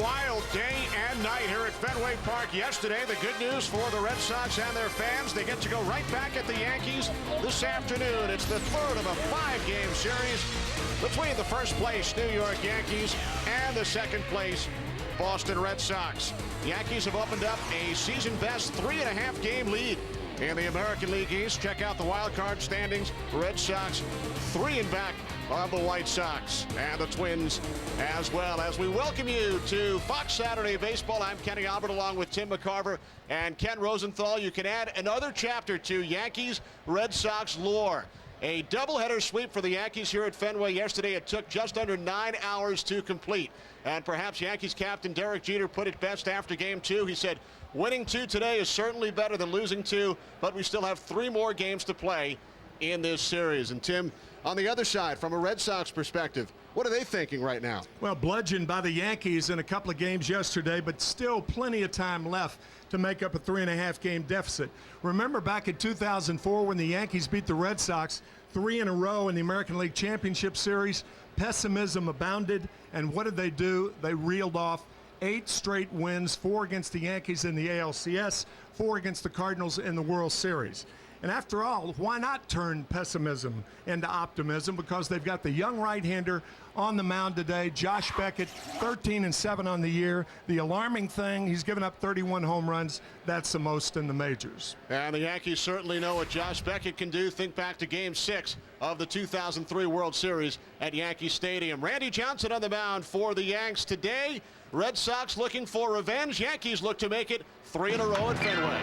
wild day and night here at Fenway Park yesterday. The good news for the Red Sox and their fans, they get to go right back at the Yankees this afternoon. It's the third of a 5-game series between the first place New York Yankees and the second place Boston Red Sox. The Yankees have opened up a season-best 3.5-game lead in the American League East. Check out the wild card standings. Red Sox 3 and back on the White Sox and the Twins as well. As we welcome you to Fox Saturday Baseball, I'm Kenny Albert along with Tim McCarver and Ken Rosenthal. You can add another chapter to Yankees Red Sox lore. A doubleheader sweep for the Yankees here at Fenway yesterday. It took just under 9 hours to complete. And perhaps Yankees captain Derek Jeter put it best after game 2. He said, winning 2 today is certainly better than losing 2, but we still have 3 more games to play in this series. And Tim, on the other side, from a Red Sox perspective, what are they thinking right now? Well, bludgeoned by the Yankees in a couple of games yesterday, but still plenty of time left to make up a 3.5-game deficit. Remember back in 2004 when the Yankees beat the Red Sox 3 in a row in the American League Championship Series? Pessimism abounded, and what did they do? They reeled off 8 straight wins, 4 against the Yankees in the ALCS, 4 against the Cardinals in the World Series. And after all, why not turn pessimism into optimism? Because they've got the young right-hander on the mound today, Josh Beckett, 13-7 on the year. The alarming thing, he's given up 31 home runs. That's the most in the majors. And the Yankees certainly know what Josh Beckett can do. Think back to Game 6 of the 2003 World Series at Yankee Stadium. Randy Johnson on the mound for the Yanks today. Red Sox looking for revenge. Yankees look to make it 3 in a row at Fenway.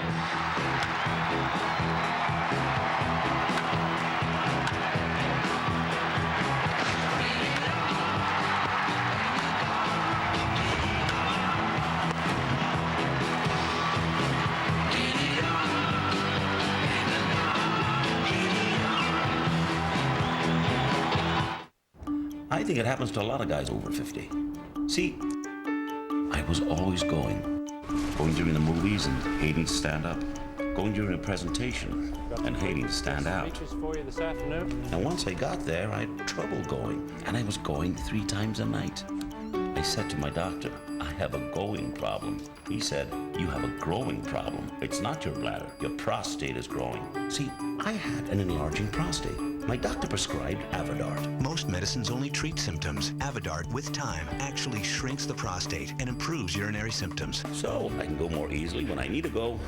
I think it happens to a lot of guys over 50. See, I was always going during the movies and hating to stand up, going during a presentation and hating to stand out. And once I got there, I had trouble going, and I was going 3 times a night. I said to my doctor, I have a going problem. He said, you have a growing problem. It's not your bladder, your prostate is growing. See, I had an enlarging prostate. My doctor prescribed Avodart. Most medicines only treat symptoms. Avodart, with time, actually shrinks the prostate and improves urinary symptoms. So I can go more easily when I need to go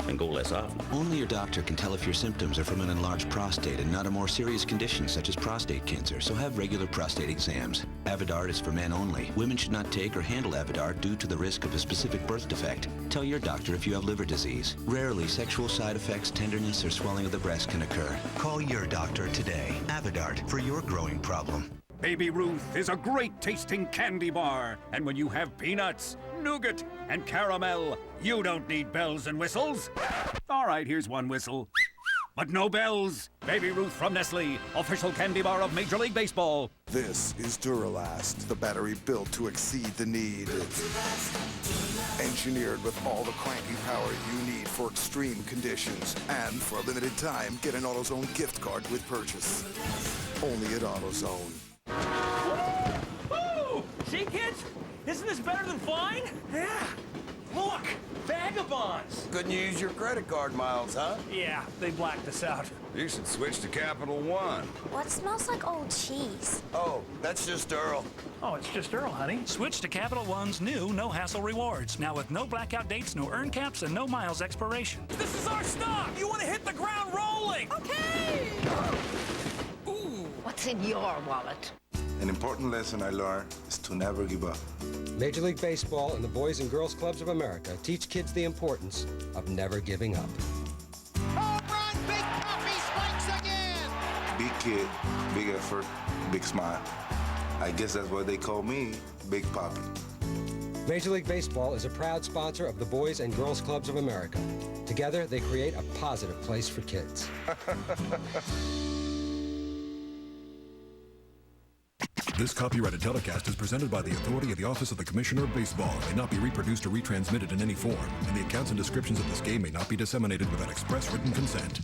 and go less often. Only your doctor can tell if your symptoms are from an enlarged prostate and not a more serious condition such as prostate cancer, so have regular prostate exams. Avodart is for men only. Women should not take or handle Avodart due to the risk of a specific birth defect. Tell your doctor if you have liver disease. Rarely, sexual side effects, tenderness, or swelling of the breast can occur. Call your doctor today. Avodart for your growing problem. Baby Ruth is a great tasting candy bar. And when you have peanuts, nougat, and caramel, you don't need bells and whistles. All right, here's one whistle. But no bells. Baby Ruth from Nestle, official candy bar of Major League Baseball. This is Duralast, the battery built to exceed the need. Engineered with all the cranky power you need for extreme conditions. And for a limited time, get an AutoZone gift card with purchase. Only at AutoZone. Woo! See, kids? Isn't this better than flying? Yeah. Look, vagabonds. Couldn't use your credit card miles, huh? Yeah, they blacked us out. You should switch to Capital One. What smells like old cheese? Oh, that's just Earl. Oh, it's just Earl, honey. Switch to Capital One's new no-hassle rewards. Now with no blackout dates, no earn caps, and no miles expiration. This is our stop. You want to hit the ground rolling. Okay. Ooh. What's in your wallet? An important lesson I learned is to never give up. Major League Baseball and the Boys and Girls Clubs of America teach kids the importance of never giving up. Home run, Big Papi strikes again! Big kid, big effort, big smile. I guess that's why they call me Big Papi. Major League Baseball is a proud sponsor of the Boys and Girls Clubs of America. Together, they create a positive place for kids. This copyrighted telecast is presented by the authority of the Office of the Commissioner of Baseball and may not be reproduced or retransmitted in any form, and the accounts and descriptions of this game may not be disseminated without express written consent.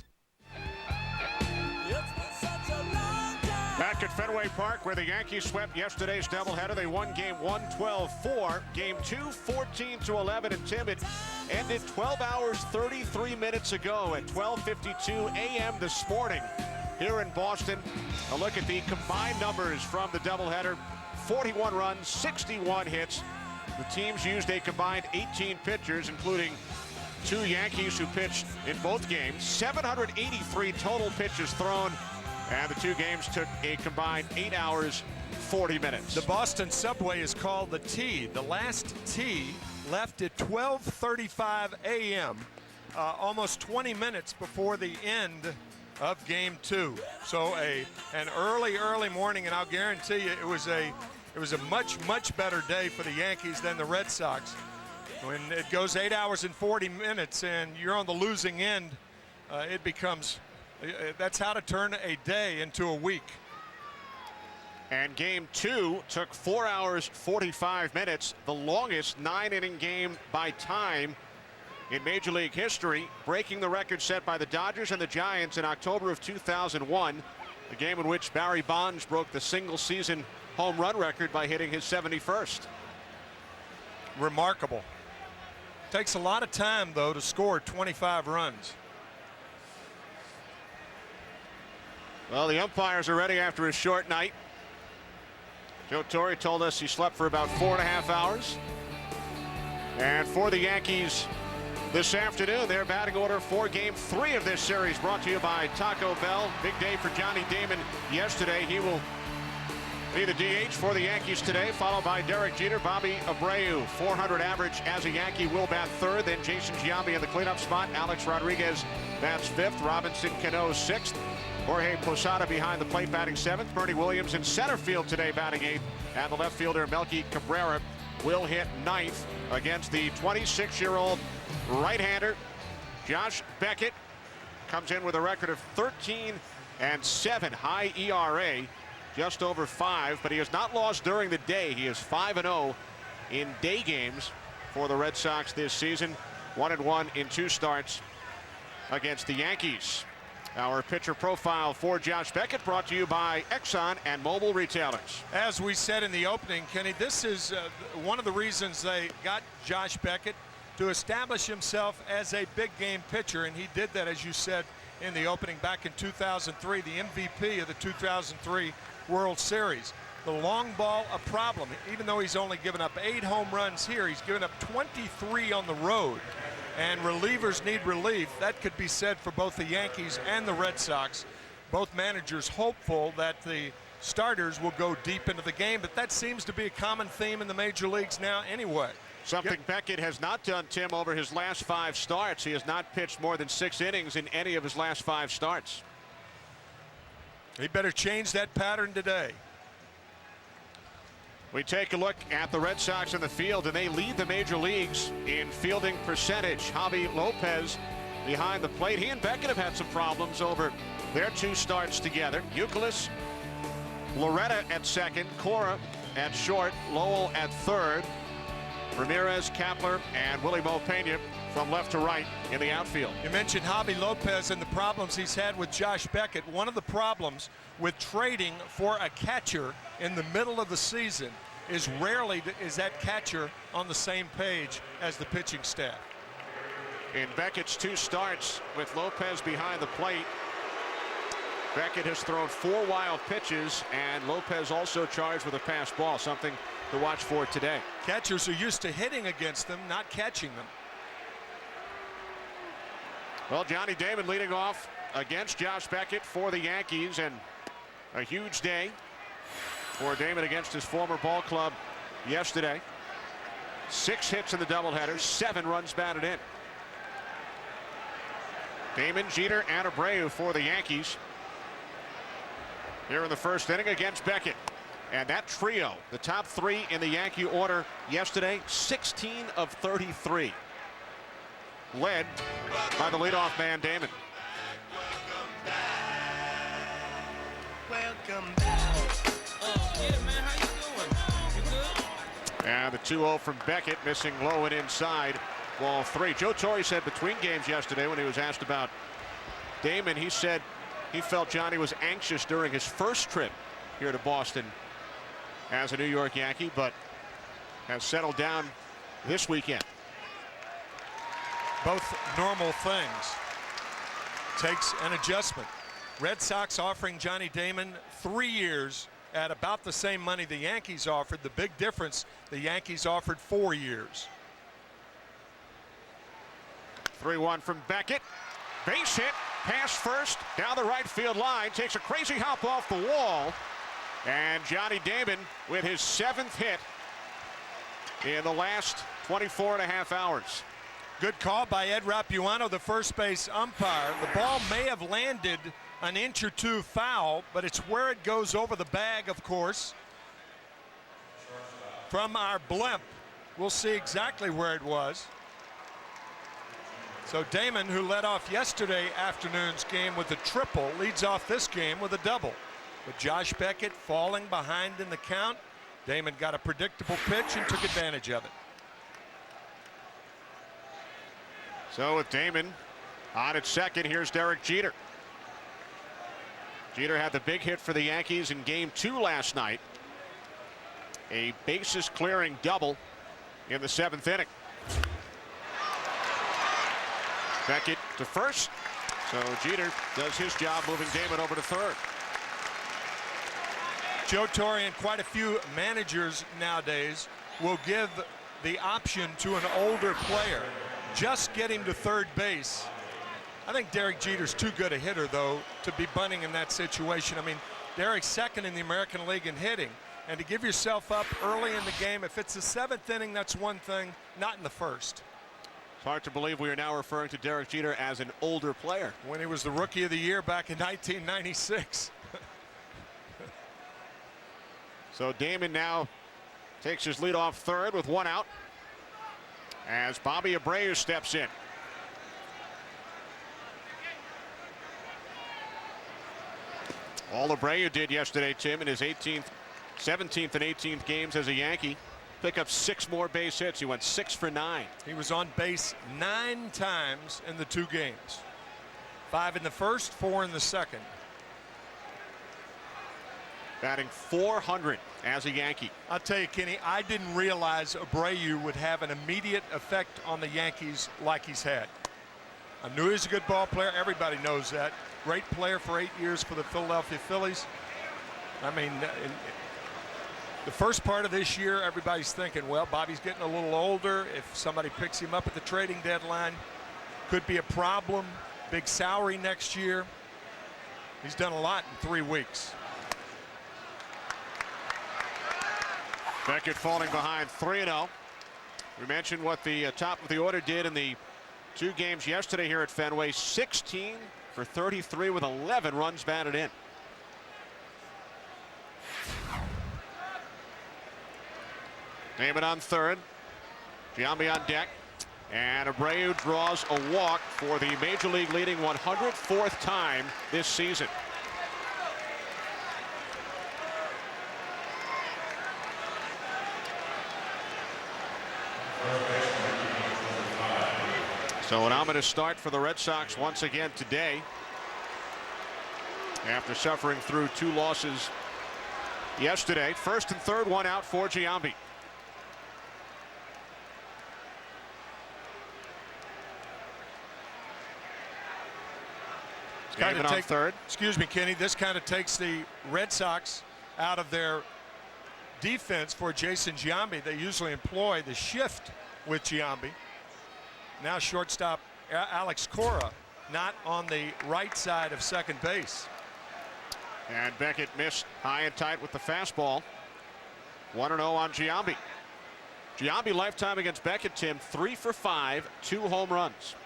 Back to Fenway Park, where the Yankees swept yesterday's doubleheader. They won game 1, 12-4. Game 2, 14-11. And Tim, it ended 12 hours, 33 minutes ago at 12:52 a.m. this morning here in Boston. A look at the combined numbers from the doubleheader. 41 runs, 61 hits. The teams used a combined 18 pitchers, including 2 Yankees who pitched in both games. 783 total pitches thrown. And the 2 games took a combined 8 hours, 40 minutes. The Boston subway is called the T. The last T left at 12:35 a.m., almost 20 minutes before the end of Game 2. So an early morning, and I'll guarantee you it was a much better day for the Yankees than the Red Sox. When it goes 8 hours and 40 minutes and you're on the losing end, it becomes. That's how to turn a day into a week. And game 2 took 4 hours, 45 minutes, the longest 9-inning game by time in Major League history, breaking the record set by the Dodgers and the Giants in October of 2001, the game in which Barry Bonds broke the single-season home run record by hitting his 71st. Remarkable. Takes a lot of time, though, to score 25 runs. Well, the umpires are ready after a short night. Joe Torre told us he slept for about 4.5 hours. And for the Yankees this afternoon, their batting order for Game 3 of this series, brought to you by Taco Bell. Big day for Johnny Damon yesterday. He will be the DH for the Yankees today, followed by Derek Jeter. Bobby Abreu, 400 average as a Yankee, will bat third. Then Jason Giambi in the cleanup spot. Alex Rodriguez bats fifth. Robinson Cano 6th. Jorge Posada behind the plate batting 7th. Bernie Williams in center field today batting 8th. And the left fielder Melky Cabrera will hit 9th against the 26-year-old right-hander. Josh Beckett comes in with a record of 13-7, high ERA, just over 5, but he has not lost during the day. He is 5-0 in day games for the Red Sox this season. 1-1 in 2 starts against the Yankees. Our pitcher profile for Josh Beckett, brought to you by Exxon and mobile retailers. As we said in the opening, Kenny, this is one of the reasons they got Josh Beckett, to establish himself as a big game pitcher, and he did that, as you said in the opening, back in 2003, the MVP of the 2003 World Series. The long ball, a problem. Even though he's only given up 8 home runs here, he's given up 23 on the road. And relievers need relief. That could be said for both the Yankees and the Red Sox. Both managers hopeful that the starters will go deep into the game, but that seems to be a common theme in the major leagues now anyway. Something Beckett has not done, Tim, over his last 5 starts. He has not pitched more than 6 innings in any of his last 5 starts. He better change that pattern today. We take a look at the Red Sox in the field, and they lead the major leagues in fielding percentage. Javi Lopez behind the plate. He and Beckett have had some problems over their 2 starts together. Youkilis, Loretta at second, Cora at short, Lowell at third, Ramirez, Kapler, and Willie Mo Pena from left to right in the outfield. You mentioned Javi Lopez and the problems he's had with Josh Beckett. One of the problems with trading for a catcher in the middle of the season is rarely is that catcher on the same page as the pitching staff. In Beckett's 2 starts with Lopez behind the plate, Beckett has thrown 4 wild pitches, and Lopez also charged with a pass ball, something to watch for today. Catchers are used to hitting against them, not catching them. Well, Johnny Damon leading off against Josh Beckett for the Yankees, and a huge day for Damon against his former ball club yesterday. 6 hits in the doubleheader, 7 runs batted in. Damon, Jeter, and Abreu for the Yankees here in the first inning against Beckett. And that trio, the top 3 in the Yankee order yesterday, 16 of 33. Led by the leadoff man, Damon. Welcome back. Yeah, man, how you doing? You good? And the 2-0 from Beckett, missing low and inside, ball 3. Joe Torre said between games yesterday, when he was asked about Damon, he said he felt Johnny was anxious during his first trip here to Boston as a New York Yankee, but has settled down this weekend. Both normal things. Takes an adjustment. Red Sox offering Johnny Damon 3 years at about the same money the Yankees offered. The big difference, the Yankees offered 4 years. 3-1 from Beckett. Base hit, pass first, down the right field line, takes a crazy hop off the wall. And Johnny Damon with his 7th hit in the last 24 and a half hours. Good call by Ed Rapuano, the first base umpire. The ball may have landed an inch or two foul, but it's where it goes over the bag, of course. From our blimp, we'll see exactly where it was. So Damon, who led off yesterday afternoon's game with a triple, leads off this game with a double. But Josh Beckett falling behind in the count. Damon got a predictable pitch and took advantage of it. So with Damon on at second, here's Derek Jeter. Jeter had the big hit for the Yankees in Game 2 last night. A bases clearing double in the 7th inning. Beckett to first. So Jeter does his job moving Damon over to third. Joe Torre and quite a few managers nowadays will give the option to an older player. Just get him to third base. I think Derek Jeter's too good a hitter, though, to be bunting in that situation. I mean, Derek's second in the American League in hitting. And to give yourself up early in the game, if it's the 7th inning, that's one thing, not in the first. It's hard to believe we are now referring to Derek Jeter as an older player. When he was the Rookie of the Year back in 1996. So Damon now takes his lead off third with 1 out as Bobby Abreu steps in. All Abreu did yesterday, Tim, in his 17th and 18th games as a Yankee, pick up 6 more base hits. He went 6 for 9. He was on base 9 times in the 2 games. 5 in the first, 4 in the second. Batting .400 as a Yankee. I'll tell you, Kenny, I didn't realize Abreu would have an immediate effect on the Yankees like he's had. I knew he was a good ball player. Everybody knows that. Great player for 8 years for the Philadelphia Phillies. I mean, in the first part of this year, everybody's thinking, well, Bobby's getting a little older. If somebody picks him up at the trading deadline, could be a problem. Big salary next year. He's done a lot in 3 weeks. Beckett falling behind 3-0. We mentioned what the top of the order did in the 2 games yesterday here at Fenway. 16 for 33 with 11 runs batted in. Damon on third. Giambi on deck. And Abreu draws a walk for the Major League leading 104th time this season. So an ominous start for the Red Sox once again today, after suffering through 2 losses yesterday. First and third, 1 out for Giambi. Damon on third. Excuse me, Kenny. This kind of takes the Red Sox out of their defense for Jason Giambi. They usually employ the shift with Giambi. Now shortstop Alex Cora not on the right side of second base. And Beckett missed high and tight with the fastball. 1-0 on Giambi. Giambi lifetime against Beckett, Tim, 3 for 5, 2 home runs.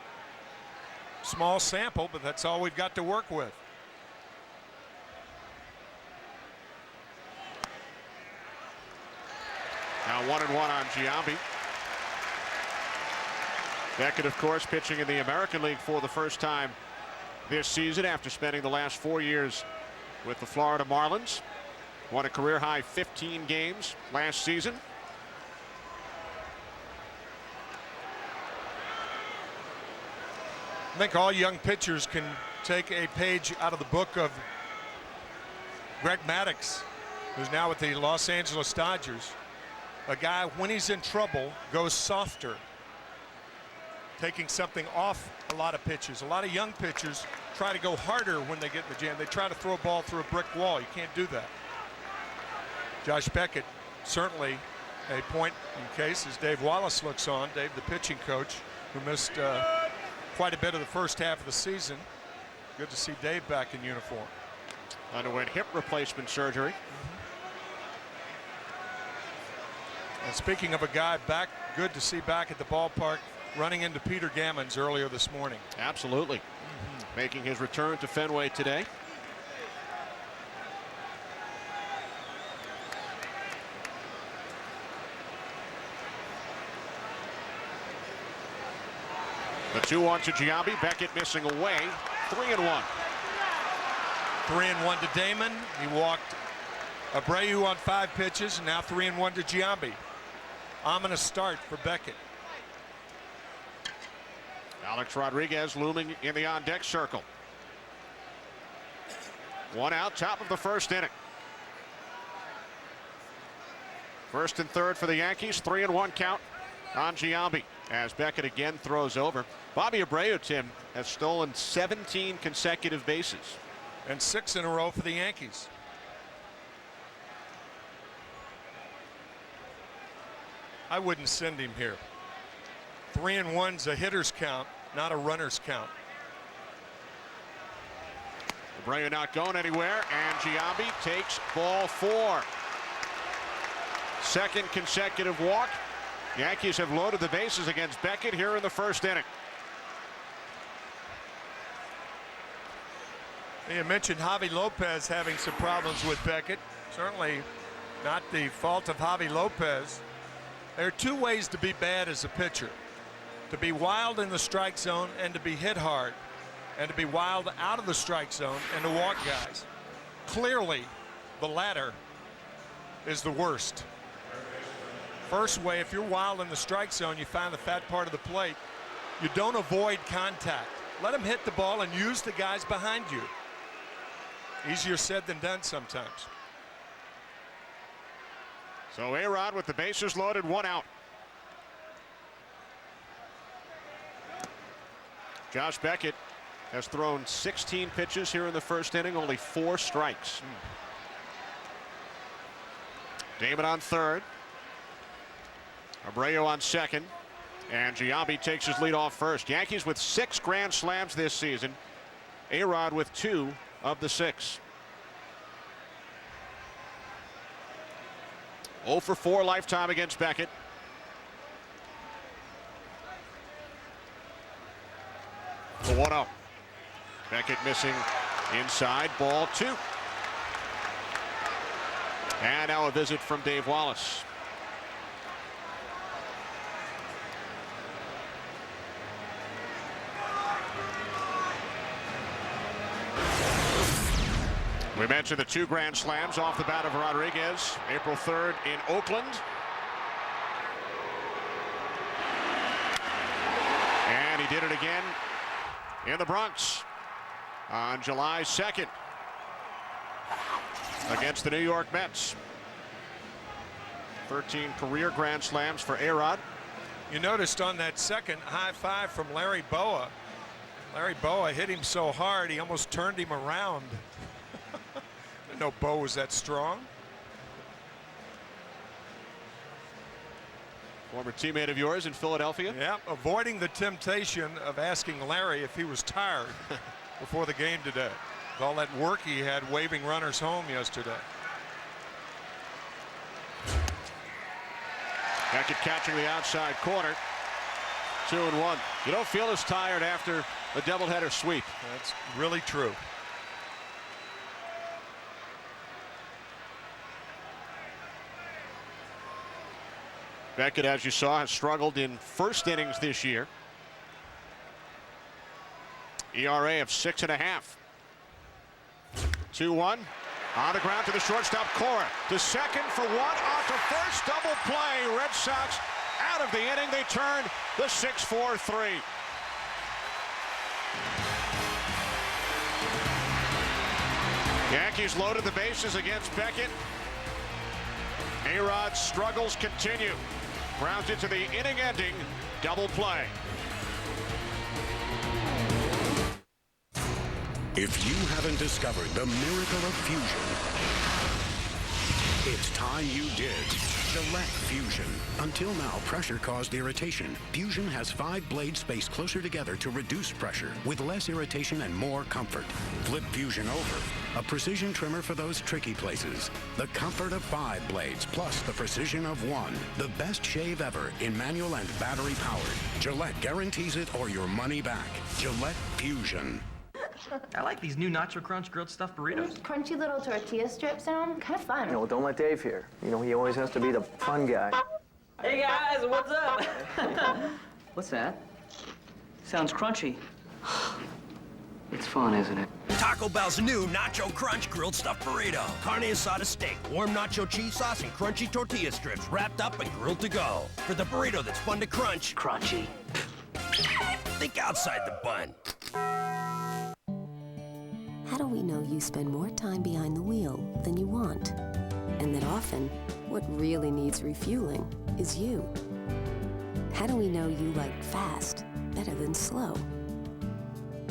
Small sample, but that's all we've got to work with. Now 1-1 on Giambi. Beckett, of course, pitching in the American League for the first time this season after spending the last 4 years with the Florida Marlins. Won a career high 15 games last season. I think all young pitchers can take a page out of the book of Greg Maddux who's now with the Los Angeles Dodgers. A guy, when he's in trouble, goes softer, taking something off a lot of pitches. A lot of young pitchers try to go harder when they get in the jam. They try to throw a ball through a brick wall. You can't do that. Josh Beckett, certainly a point in case as Dave Wallace looks on. Dave, the pitching coach, who missed quite a bit of the first half of the season. Good to see Dave back in uniform. Underwent hip replacement surgery. And speaking of a guy back, good to see back at the ballpark, running into Peter Gammons earlier this morning. Absolutely. Making his return to Fenway today. The 2-1 to Giambi. Beckett missing away. 3-1. 3-1 to Damon. He walked Abreu on 5 pitches, and now 3-1 to Giambi. Ominous start for Beckett. Alex Rodriguez looming in the on-deck circle. 1 out, top of the first inning. First and third for the Yankees. 3-1 count on Giambi as Beckett again throws over. Bobby Abreu, Tim, has stolen 17 consecutive bases. And 6 in a row for the Yankees. I wouldn't send him here. 3-1's a hitter's count, not a runner's count. Abreu not going anywhere, and Giambi takes ball 4. Second consecutive walk. Yankees have loaded the bases against Beckett here in the first inning. You mentioned Javi Lopez having some problems with Beckett. Certainly not the fault of Javi Lopez. There are 2 ways to be bad as a pitcher. To be wild in the strike zone and to be hit hard. And to be wild out of the strike zone and to walk guys. Clearly, the latter is the worst. First way, if you're wild in the strike zone, you find the fat part of the plate. You don't avoid contact. Let them hit the ball and use the guys behind you. Easier said than done sometimes. So A-Rod with the bases loaded, 1 out. Josh Beckett has thrown 16 pitches here in the first inning, only 4 strikes. Damon on third. Abreu on second. And Giambi takes his lead off first. Yankees with 6 grand slams this season. A-Rod with 2 of the 6. 0 for 4 lifetime against Beckett. The 1-0. Beckett missing inside, ball 2. And now a visit from Dave Wallace. We mentioned the 2 grand slams off the bat of Rodriguez. April 3rd in Oakland. And he did it again in the Bronx on July 2nd against the New York Mets. 13 career grand slams for A-Rod. You noticed on that second high five from Larry Boa. Larry Boa hit him so hard he almost turned him around. I didn't know Boa was that strong. Former teammate of yours in Philadelphia. Yeah, avoiding the temptation of asking Larry if he was tired before the game today. With all that work he had waving runners home yesterday. Beckett catching the outside corner. 2-1. You don't feel as tired after a doubleheader sweep. That's really true. Beckett, as you saw, has struggled in first innings this year. ERA of 6.5. 2-1. On the ground to the shortstop, Cora. To second for 1. Off to first. Double play. Red Sox out of the inning. They turn the 6-4-3. Yankees loaded the bases against Beckett. A-Rod's struggles continue. Grounds into the inning-ending double play. If you haven't discovered the miracle of fusion, it's time you did. Gillette Fusion. Until now, pressure caused irritation. Fusion has 5 blades spaced closer together to reduce pressure, with less irritation and more comfort. Flip Fusion over. A precision trimmer for those tricky places. The comfort of 5 blades, plus the precision of 1. The best shave ever in manual and battery powered. Gillette guarantees it or your money back. Gillette Fusion. I like these new Nacho Crunch grilled stuffed burritos. Crunchy little tortilla strips in them. Kind of fun. You know, don't let Dave hear. You know, he always has to be the fun guy. Hey guys, what's up? What's that? Sounds crunchy. It's fun, isn't it? Taco Bell's new Nacho Crunch grilled stuffed burrito. Carne asada steak, warm nacho cheese sauce, and crunchy tortilla strips wrapped up and grilled to go. For the burrito that's fun to crunch. Crunchy. Think outside the bun. How do we know you spend more time behind the wheel than you want? And that often, what really needs refueling is you. How do we know you like fast better than slow?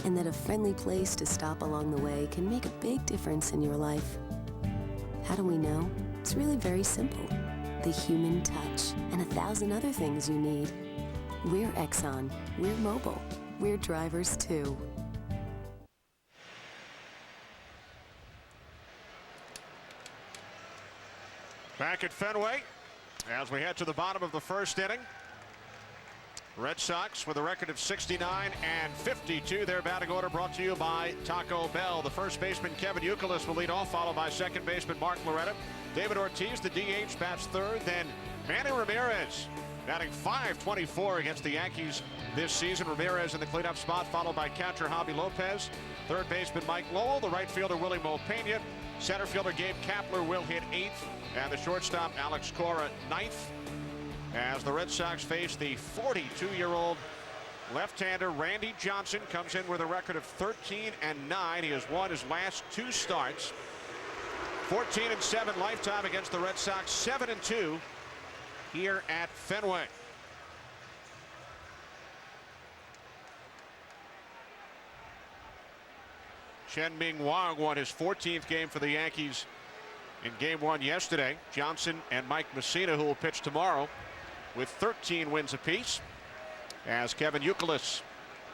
And that a friendly place to stop along the way can make a big difference in your life? How do we know? It's really very simple. The human touch and 1,000 other things you need. We're Exxon. We're mobile. We're drivers too. Back at Fenway, as we head to the bottom of the first inning. Red Sox with a record of 69 and 52. Their batting order brought to you by Taco Bell. The first baseman, Kevin Youkilis, will lead off, followed by second baseman Mark Loretta. David Ortiz, the DH, bats third. Then Manny Ramirez, batting .524 against the Yankees this season. Ramirez in the cleanup spot, followed by catcher Javi Lopez. Third baseman Mike Lowell. The right fielder Willie Mopena. Center fielder Gabe Kapler will hit 8th. And the shortstop Alex Cora 9th. As the Red Sox face the 42-year-old left-hander Randy Johnson, comes in with a record of 13 and 9. He has won his last 2 starts. 14 and 7 lifetime against the Red Sox. 7 and 2 here at Fenway. Chen-Ming Wang won his 14th game for the Yankees in game 1 yesterday. Johnson and Mike Messina, who will pitch tomorrow, with 13 wins apiece, as Kevin Youkilis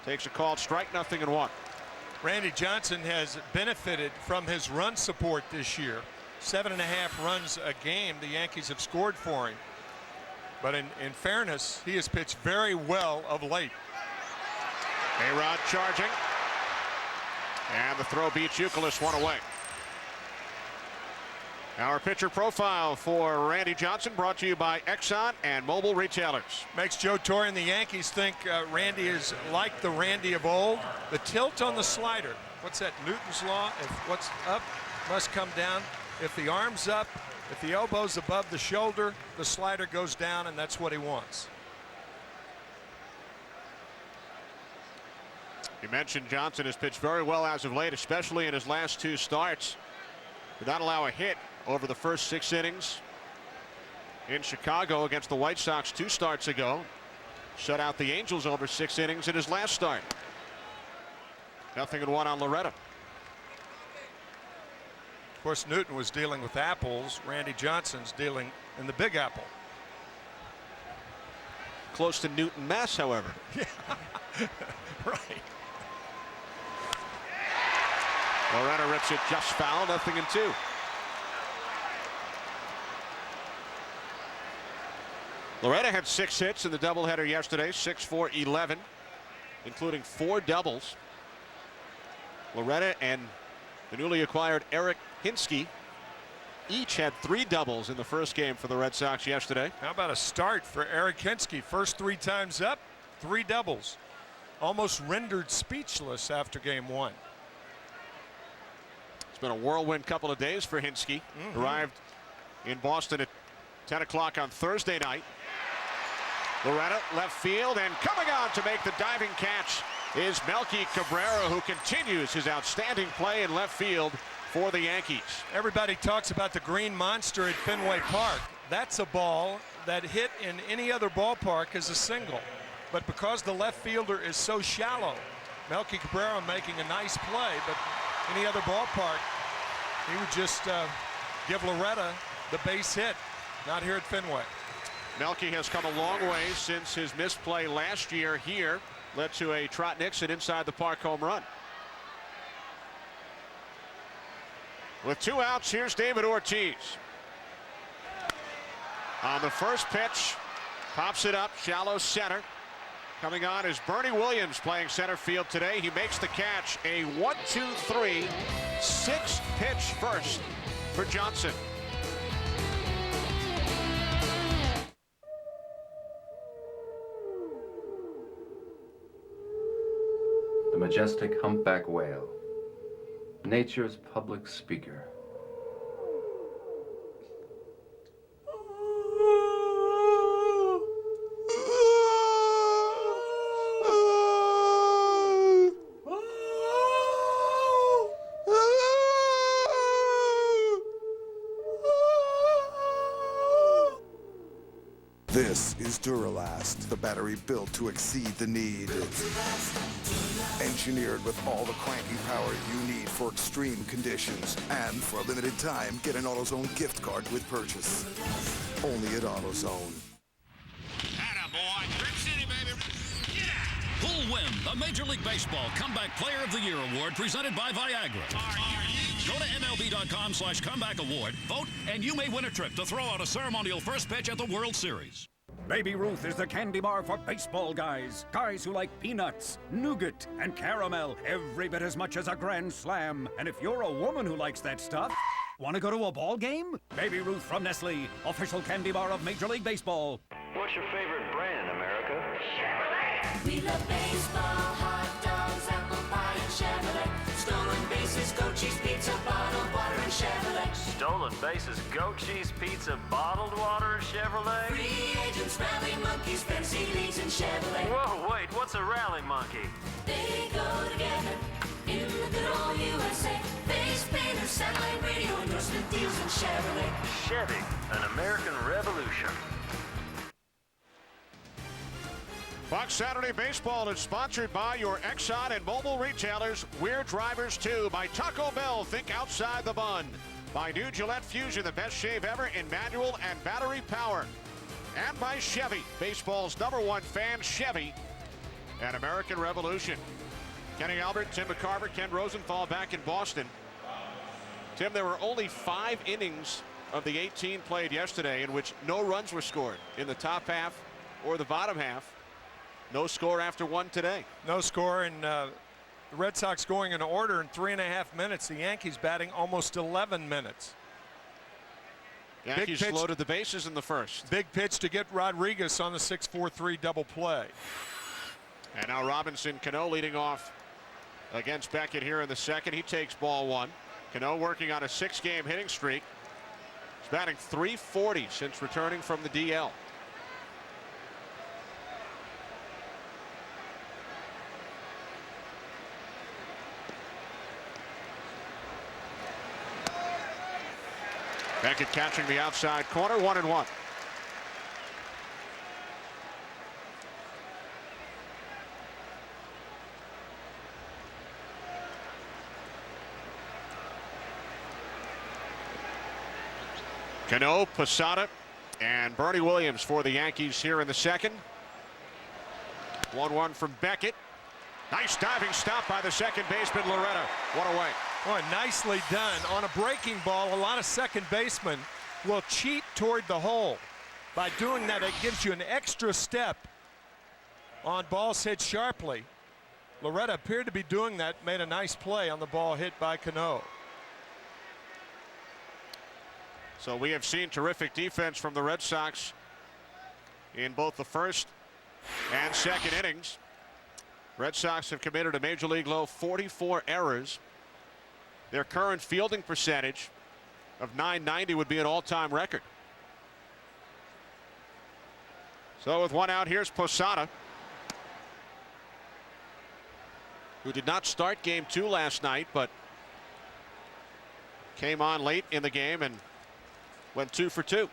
takes a called strike, 0-1. Randy Johnson has benefited from his run support this year. 7.5 runs a game the Yankees have scored for him. But in fairness, he has pitched very well of late. A-Rod charging. And the throw beats Youkilis 1 away. Our pitcher profile for Randy Johnson brought to you by Exxon and mobile retailers. Makes Joe Torre and the Yankees think Randy is like the Randy of old. The tilt on the slider. What's that, Newton's law? If what's up must come down. If the arm's up, if the elbow's above the shoulder, the slider goes down, and that's what he wants. You mentioned Johnson has pitched very well as of late, especially in his last 2 starts. Did not allow a hit over the first 6 innings in Chicago against the White Sox 2 starts ago. Shut out the Angels over 6 innings in his last start. 0-1 on Loretta. Of course, Newton was dealing with apples. Randy Johnson's dealing in the Big Apple. Close to Newton, Mass, however. Yeah, right. Loretta rips it just foul, 0-2. Loretta had 6 hits in the doubleheader yesterday, 6 for 11, including 4 doubles. Loretta and the newly acquired Eric Hinsky each had 3 doubles in the first game for the Red Sox yesterday. How about a start for Eric Hinsky? First 3 times up, 3 doubles. Almost rendered speechless after game 1. It's been a whirlwind couple of days for Hinsky. Arrived in Boston at 10 o'clock on Thursday night. Loretta left field, and coming on to make the diving catch is Melky Cabrera, who continues his outstanding play in left field for the Yankees. Everybody talks about the green monster at Fenway Park. that's a ball that hit in any other ballpark is a single. But because the left fielder is so shallow, Melky Cabrera making a nice play, but any other ballpark, he would just give Loretta the base hit. Not here at Fenway. Melky has come a long way since his misplay last year here led to a Trot Nixon inside the park home run. With 2 outs, here's David Ortiz. On the first pitch, pops it up, shallow center. Coming on is Bernie Williams playing center field today. He makes the catch. A 1-2-3, 6-pitch first for Johnson. The majestic humpback whale, nature's public speaker. This is Duralast, the battery built to exceed the need. Engineered with all the cranking power you need for extreme conditions. And for a limited time, get an AutoZone gift card with purchase. Only at AutoZone. Who'll win the Major League Baseball Comeback Player of the Year Award presented by Viagra? Go to MLB.com/comeback award, vote, and you may win a trip to throw out a ceremonial first pitch at the World Series. Baby Ruth is the candy bar for baseball guys. Guys who like peanuts, nougat, and caramel every bit as much as a grand slam. And if you're a woman who likes that stuff, want to go to a ball game? Baby Ruth from Nestle, official candy bar of Major League Baseball. What's your favorite brand, America? Chevrolet. We love baseball, hot dogs, apple pie, and Chevrolet. Stolen bases, goat cheese, pizza, bottled water, and Chevrolet. Stolen bases, goat cheese, pizza, bottled water, and Chevrolet. Free agents, rally monkeys, fancy leagues, and Chevrolet. Whoa, wait, what's a rally monkey? They go together in the good old USA. Face painters, satellite radio, endorsement deals, and Chevrolet. Chevy, an American revolution. Fox Saturday Baseball is sponsored by your Exxon and Mobil retailers. We're drivers too. By Taco Bell, think outside the bun. By new Gillette Fusion, the best shave ever in manual and battery power. And by Chevy, baseball's #1 fan, Chevy, and American Revolution. Kenny Albert, Tim McCarver, Ken Rosenthal back in Boston. Tim, there were only 5 innings of the 18 played yesterday in which no runs were scored in the top half or the bottom half. No score after 1 today. No score, and the Red Sox going in order in 3.5 minutes. The Yankees batting almost 11 minutes. Yankees loaded the bases in the first. Big pitch to get Rodriguez on the 6-4-3 double play. And now Robinson Cano leading off against Beckett here in the second. He takes ball 1. Cano working on a 6-game hitting streak. He's batting .340 since returning from the DL. Beckett catching the outside corner, 1-1. Cano, Posada, and Bernie Williams for the Yankees here in the second. 1-1 from Beckett. Nice diving stop by the second baseman, Loretta. One away. Boy, nicely done. On a breaking ball, a lot of second basemen will cheat toward the hole. By doing that, it gives you an extra step on balls hit sharply. Loretta appeared to be doing that, made a nice play on the ball hit by Cano. So we have seen terrific defense from the Red Sox in both the first and second innings. Red Sox have committed a major league low 44 errors. Their current fielding percentage of .990 would be an all-time record. So with 1 out, here's Posada, who did not start game 2 last night, but came on late in the game and went 2 for 2.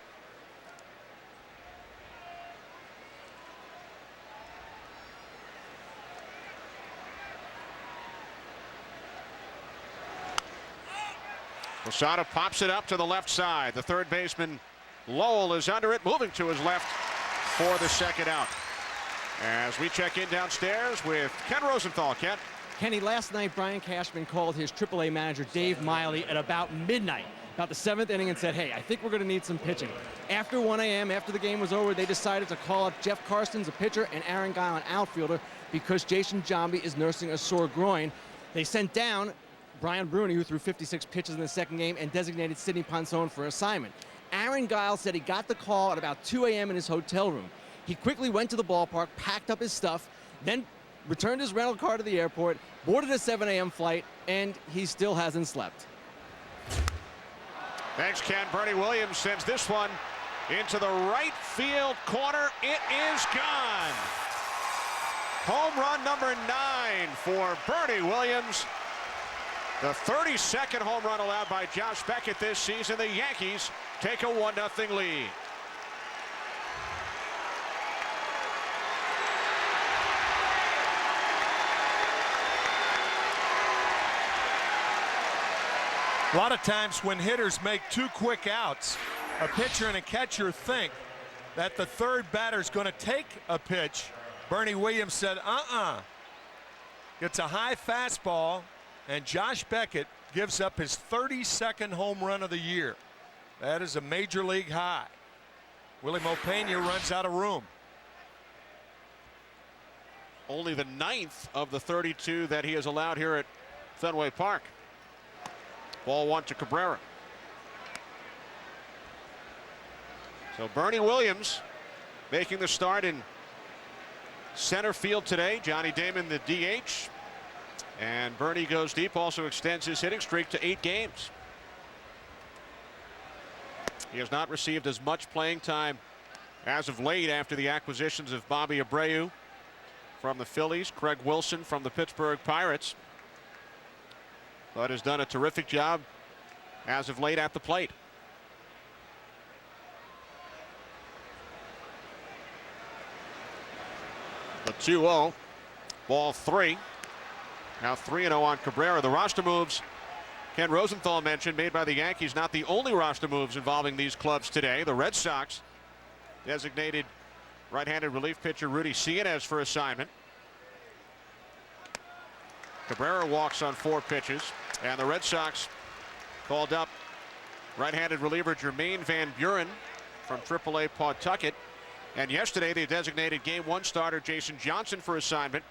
Posada pops it up to the left side. The third baseman Lowell is under it, moving to his left for the second out. As we check in downstairs with Ken Rosenthal. Ken. Kenny, last night Brian Cashman called his AAA manager Dave Miley at about midnight, about the 7th inning, and said, hey, I think we're going to need some pitching. After 1 a.m., after the game was over, they decided to call up Jeff Karstens, a pitcher, and Aaron Guile, an outfielder, because Jason Giambi is nursing a sore groin. They sent down Brian Bruni, who threw 56 pitches in the second game, and designated Sidney Ponzone for assignment. Aaron Guile said he got the call at about 2 a.m. in his hotel room. He quickly went to the ballpark, packed up his stuff, then returned his rental car to the airport, boarded a 7 a.m. flight, and he still hasn't slept. Thanks, Ken. Bernie Williams sends this one into the right field corner. It is gone. Home run number 9 for Bernie Williams. The 32nd home run allowed by Josh Beckett this season. The Yankees take a 1-0 lead. A lot of times when hitters make 2 quick outs, a pitcher and a catcher think that the third batter's going to take a pitch. Bernie Williams said, Gets a high fastball, and Josh Beckett gives up his 32nd home run of the year. That is a major league high. Willie Mopena runs out of room. Only the 9th of the 32 that he has allowed here at Fenway Park. Ball 1 to Cabrera. So Bernie Williams making the start in center field today. Johnny Damon the DH. And Bernie goes deep, also extends his hitting streak to 8 games. He has not received as much playing time as of late after the acquisitions of Bobby Abreu from the Phillies, Craig Wilson from the Pittsburgh Pirates. But has done a terrific job as of late at the plate. The 2-0, ball 3. Now 3-0 on Cabrera. The roster moves Ken Rosenthal mentioned, made by the Yankees, not the only roster moves involving these clubs today. The Red Sox designated right-handed relief pitcher Rudy Cianez for assignment. Cabrera walks on 4 pitches, and the Red Sox called up right-handed reliever Jermaine Van Buren from AAA Pawtucket. And yesterday they designated Game 1 starter Jason Johnson for assignment,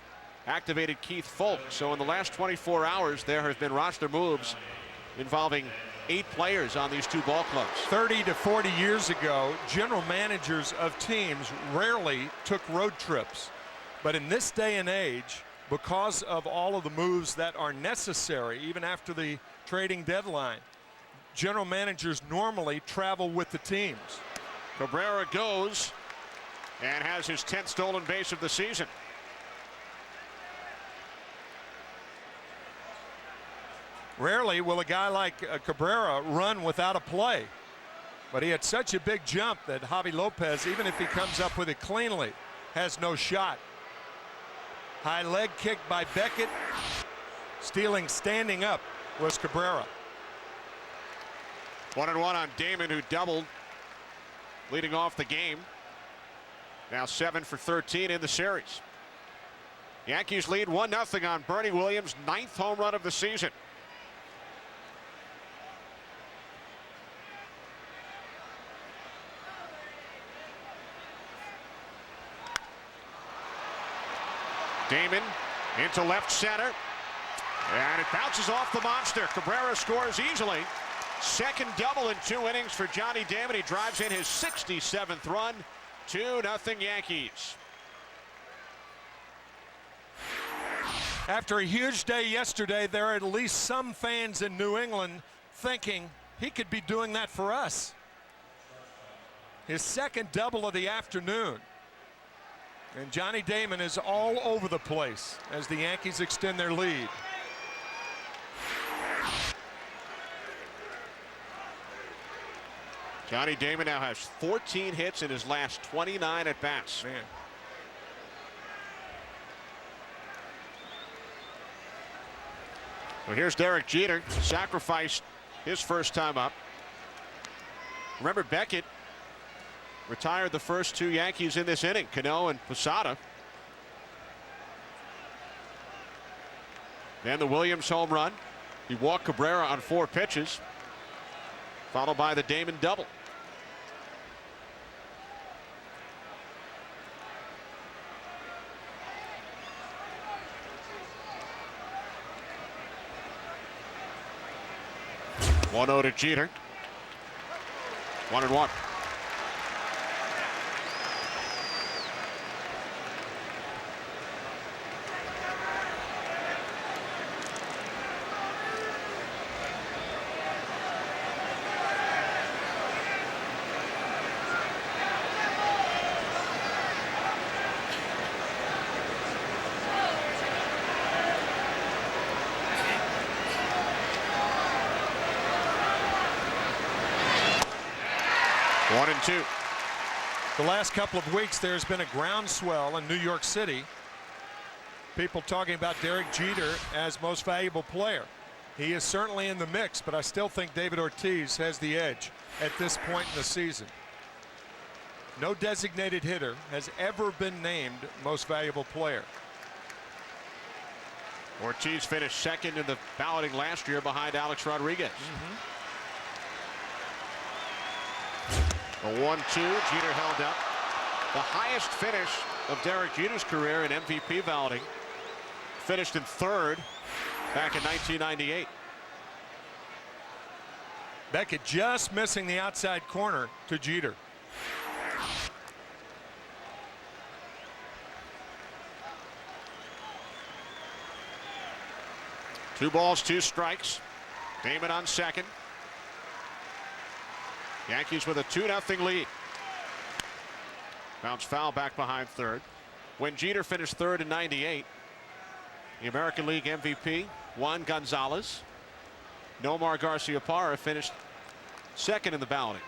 activated Keith Folk. So in the last 24 hours there has been roster moves involving 8 players on these 2 ball clubs. 30 to 40 years ago, general managers of teams rarely took road trips. But in this day and age, because of all of the moves that are necessary, even after the trading deadline, general managers normally travel with the teams. Cabrera goes and has his 10th stolen base of the season. Rarely will a guy like Cabrera run without a play, but he had such a big jump that Javi Lopez, even if he comes up with it cleanly, has no shot. High leg kick by Beckett. Stealing standing up was Cabrera. 1-1 on Damon, who doubled leading off the game. Now 7 for 13 in the series. Yankees lead 1-0 on Bernie Williams' 9th home run of the season. Damon into left center, and it bounces off the monster. Cabrera scores easily. Second double in 2 innings for Johnny Damon. He drives in his 67th run. 2-0 Yankees. After a huge day yesterday, there are at least some fans in New England thinking he could be doing that for us. His second double of the afternoon. And Johnny Damon is all over the place as the Yankees extend their lead. Johnny Damon now has 14 hits in his last 29 at bats. Man. Well, here's Derek Jeter, sacrificed his first time up. Remember, Beckett retired the first 2 Yankees in this inning, Cano and Posada. Then the Williams home run. He walked Cabrera on 4 pitches, followed by the Damon double. One 0 to Jeter. 1-1. One and two. The last couple of weeks, there's been a groundswell in New York City. People talking about Derek Jeter as most valuable player. He is certainly in the mix, but I still think David Ortiz has the edge at this point in the season. No designated hitter has ever been named most valuable player. Ortiz finished second in the balloting last year behind Alex Rodriguez. A 1-2. Jeter held up. The highest finish of Derek Jeter's career in MVP balloting. Finished in 3rd back in 1998. Beckett just missing the outside corner to Jeter. Two balls, 2 strikes. Damon on second. Yankees with a 2-0 lead. Bounce foul back behind third. When Jeter finished 3rd in 98, the American League MVP, Juan Gonzalez. Nomar Garciaparra finished 2nd in the balloting.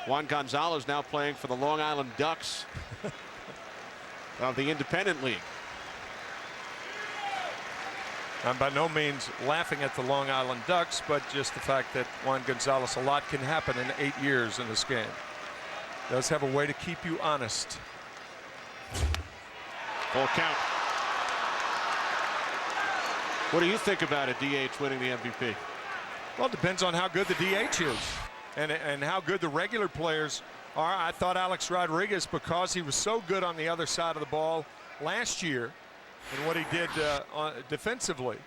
Juan Gonzalez now playing for the Long Island Ducks of the Independent League. I'm by no means laughing at the Long Island Ducks, but just the fact that Juan Gonzalez, a lot can happen in 8 years in this game. Does have a way to keep you honest. Full count. What do you think about a DH winning the MVP? Well, it depends on how good the DH is and how good the regular players are. I thought Alex Rodriguez, because he was so good on the other side of the ball last year, and what he did defensively,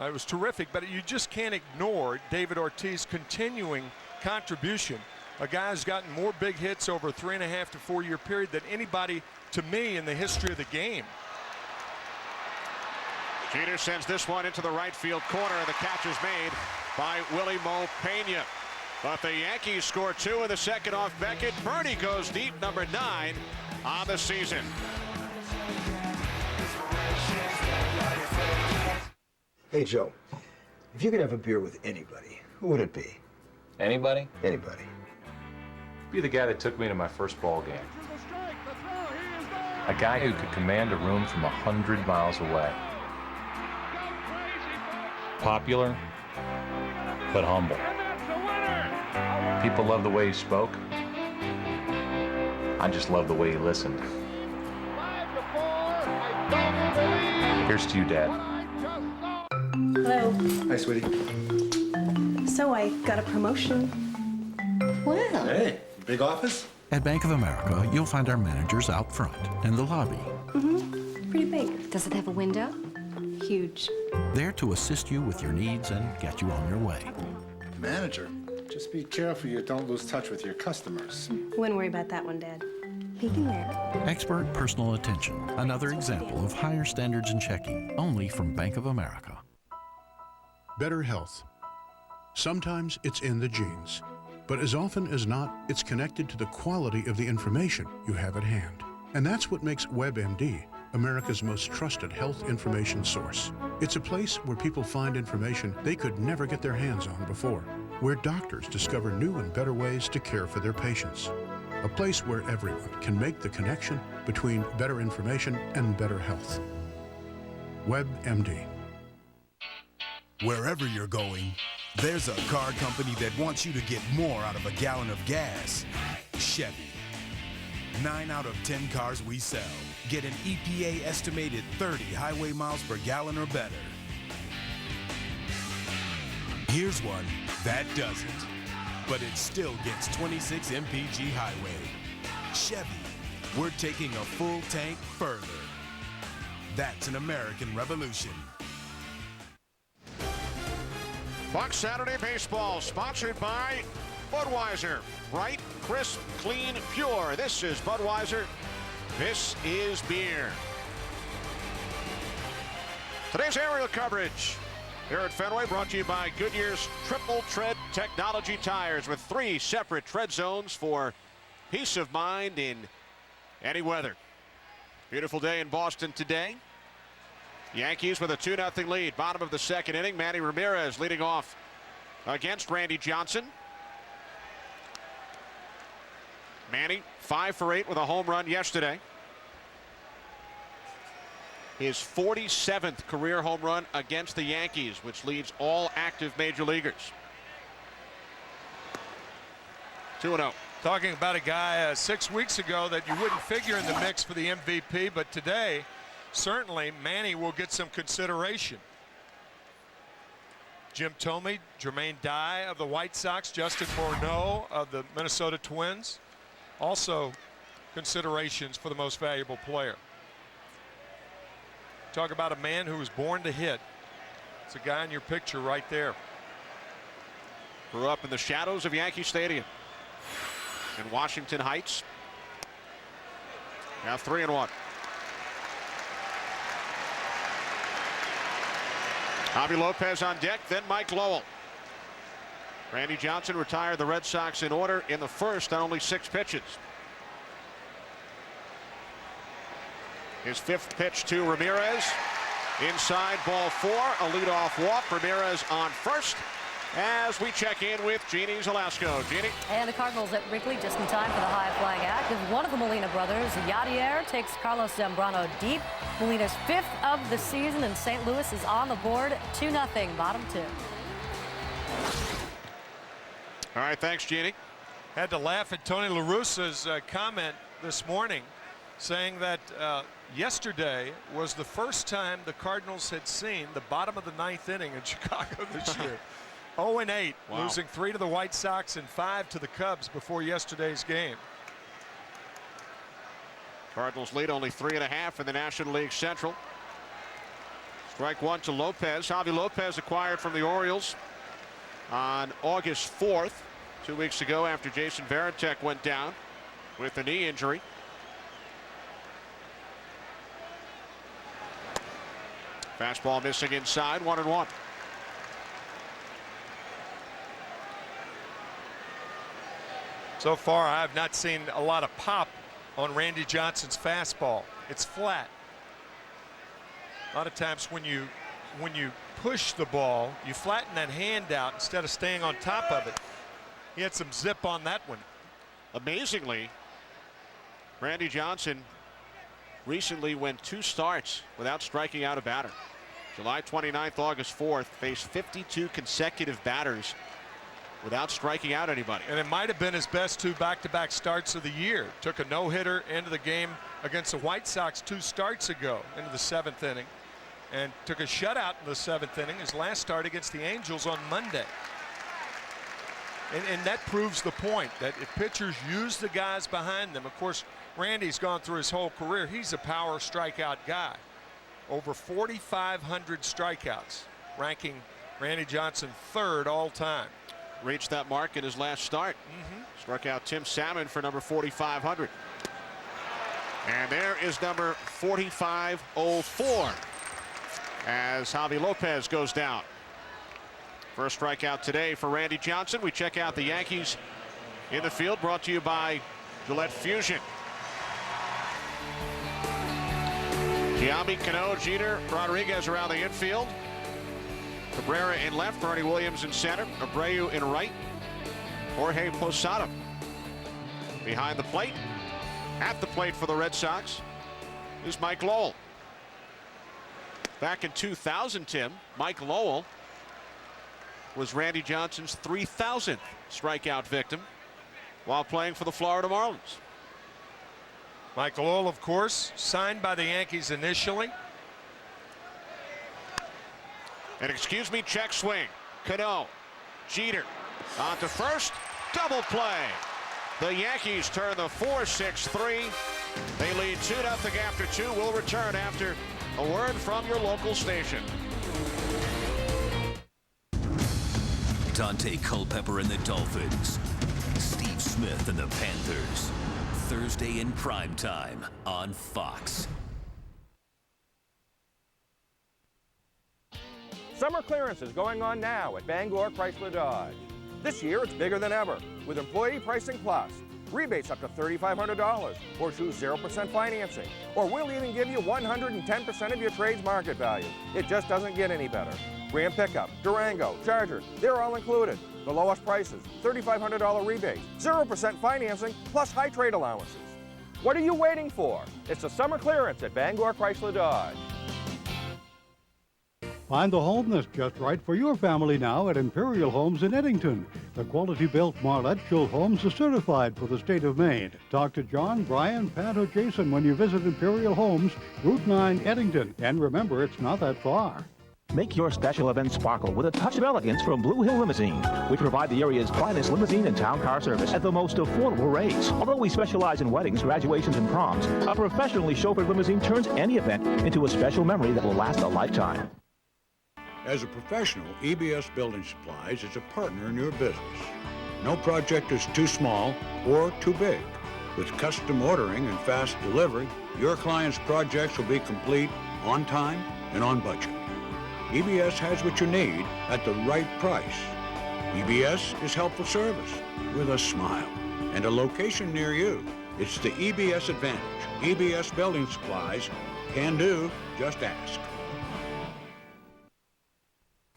it was terrific. But you just can't ignore David Ortiz's continuing contribution. A guy who's gotten more big hits over a 3.5 to 4 year period than anybody, to me, in the history of the game. Jeter sends this one into the right field corner, and the catch is made by Willie Mo Pena. But the Yankees score 2 in the second off Beckett. Purdy goes deep, number 9 on the season. Hey, Joe, if you could have a beer with anybody, who would it be? Anybody? Anybody. Be the guy that took me to my first ball game. A guy who could command a room from 100 miles away. Popular, but humble. People love the way he spoke. I just love the way he listened. Here's to you, Dad. Hello. Hi, sweetie. So I got a promotion. Wow. Hey, big office? At Bank of America, you'll find our managers out front in the lobby. Pretty big. Does it have a window? Huge. There to assist you with your needs and get you on your way. Manager, just be careful you don't lose touch with your customers. Wouldn't worry about that one, Dad. Peeking there. Expert personal attention. Another example of higher standards in checking, only from Bank of America. Better health. Sometimes it's in the genes, but as often as not, it's connected to the quality of the information you have at hand. And that's what makes WebMD America's most trusted health information source. It's a place where people find information they could never get their hands on before, where doctors discover new and better ways to care for their patients. A place where everyone can make the connection between better information and better health. WebMD. Wherever you're going, there's a car company that wants you to get more out of a gallon of gas. Chevy. 9 out of 10 cars we sell get an EPA estimated 30 highway miles per gallon or better. Here's one that doesn't, but it still gets 26 mpg highway. Chevy, we're taking a full tank further. That's an American revolution. Buck Saturday Baseball, sponsored by Budweiser. Bright, crisp, clean, pure. This is Budweiser. This is beer. Today's aerial coverage here at Fenway brought to you by Goodyear's Triple Tread Technology tires with 3 separate tread zones for peace of mind in any weather. Beautiful day in Boston today. Yankees with a 2-0 lead. Bottom of the second inning. Manny Ramirez leading off against Randy Johnson. Manny 5 for 8 with a home run yesterday. His 47th career home run against the Yankees, which leads all active major leaguers. 2-0. Talking about a guy 6 weeks ago that you wouldn't figure in the mix for the MVP, but today certainly Manny will get some consideration. Jim Thome, Jermaine Dye of the White Sox, Justin Morneau of the Minnesota Twins, also considerations for the most valuable player. Talk about a man who was born to hit. It's a guy in your picture right there. Grew up in the shadows of Yankee Stadium in Washington Heights. Now 3-1. Javi Lopez on deck, then Mike Lowell. Randy Johnson retired the Red Sox in order in the first on only 6 pitches. His 5th pitch to Ramirez. Inside, ball 4, a leadoff walk. Ramirez on first as we check in with Jeannie Zalasko. Jeannie. And the Cardinals at Wrigley just in time for the high-flying act of one of the Molina brothers. Yadier takes Carlos Zambrano deep. Molina's 5th of the season, and St. Louis is on the board. 2-0, bottom 2. All right, thanks, Jeannie. Had to laugh at Tony La Russa's comment this morning, saying that yesterday was the first time the Cardinals had seen the bottom of the 9th inning in Chicago this year. 0-8, wow. Losing 3 to the White Sox and 5 to the Cubs before yesterday's game. Cardinals lead only 3.5 in the National League Central. Strike 1 to Lopez. Javi Lopez acquired from the Orioles on August 4th, 2 weeks ago after Jason Varitek went down with a knee injury. Fastball missing inside, 1-1. So far, I have not seen a lot of pop on Randy Johnson's fastball. It's flat. A lot of times when you push the ball, you flatten that hand out instead of staying on top of it. He had some zip on that one. Amazingly, Randy Johnson recently went 2 starts without striking out a batter. July 29th, August 4th, faced 52 consecutive batters without striking out anybody. And it might have been his best 2 back-to-back starts of the year. Took a no-hitter into the game against the White Sox 2 starts ago into the 7th inning, and took a shutout in the 7th inning, his last start against the Angels on Monday. And that proves the point that if pitchers use the guys behind them, of course, Randy's gone through his whole career. He's a power strikeout guy. Over 4,500 strikeouts, ranking Randy Johnson 3rd all time. Reached that mark in his last start. Struck out Tim Salmon for number 4,500. And there is number 4,504 as Javi Lopez goes down. First strikeout today for Randy Johnson. We check out the Yankees in the field, brought to you by Gillette Fusion. Giambi, Cano, Jeter, Rodriguez around the infield. Cabrera in left, Bernie Williams in center, Abreu in right, Jorge Posada behind the plate. At the plate for the Red Sox is Mike Lowell. Back in 2000, Tim, Mike Lowell was Randy Johnson's 3,000th strikeout victim while playing for the Florida Marlins. Michael Ohl, of course, signed by the Yankees initially. And excuse me, check swing. Cano, Jeter on to first, double play. The Yankees turn the 4-6-3. They lead 2-0 after 2. We'll return after a word from your local station. Dante Culpepper and the Dolphins. Steve Smith and the Panthers. Thursday in primetime on Fox. Summer clearance is going on now at Bangor Chrysler Dodge. This year it's bigger than ever with Employee Pricing Plus. Rebates up to $3,500 or choose 0% financing. Or we'll even give you 110% of your trade's market value. It just doesn't get any better. Ram pickup, Durango, Charger, they're all included. The lowest prices, $3,500 rebates, 0% financing, plus high trade allowances. What are you waiting for? It's a summer clearance at Bangor Chrysler Dodge. Find the home that's just right for your family now at Imperial Homes in Eddington. The quality-built Marlette Schultz homes are certified for the state of Maine. Talk to John, Brian, Pat, or Jason when you visit Imperial Homes, Route 9, Eddington. And remember, it's not that far. Make your special event sparkle with a touch of elegance from Blue Hill Limousine. We provide the area's finest limousine and town car service at the most affordable rates. Although we specialize in weddings, graduations, and proms, a professionally chauffeured limousine turns any event into a special memory that will last a lifetime. As a professional, EBS Building Supplies is a partner in your business. No project is too small or too big. With custom ordering and fast delivery, your client's projects will be complete on time and on budget. EBS has what you need at the right price. EBS is helpful service with a smile and a location near you. It's the EBS advantage. EBS Building Supplies can do, just ask.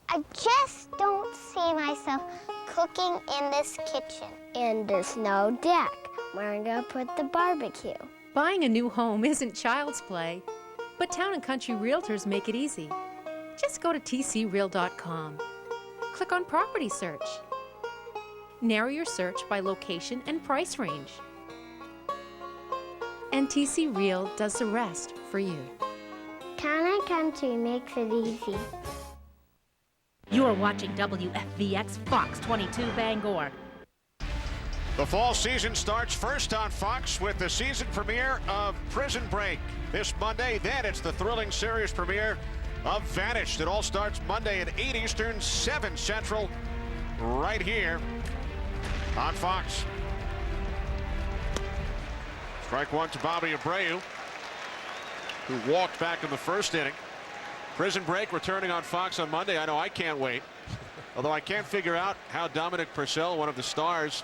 I just don't see myself cooking in this kitchen. And there's no deck. Where am I going to put the barbecue? Buying a new home isn't child's play, but Town & Country Realtors make it easy. Just go to tcreal.com. Click on Property Search. Narrow your search by location and price range. And TC Real does the rest for you. Town & Country makes it easy. You are watching WFVX Fox 22 Bangor. The fall season starts first on Fox with the season premiere of Prison Break this Monday. Then it's the thrilling series premiere of Vanished. It all starts Monday at 8 Eastern, 7 Central, right here on Fox. Strike one to Bobby Abreu, who walked back in the first inning. Prison Break returning on Fox on Monday. I know I can't wait. Although I can't figure out how Dominic Purcell, one of the stars,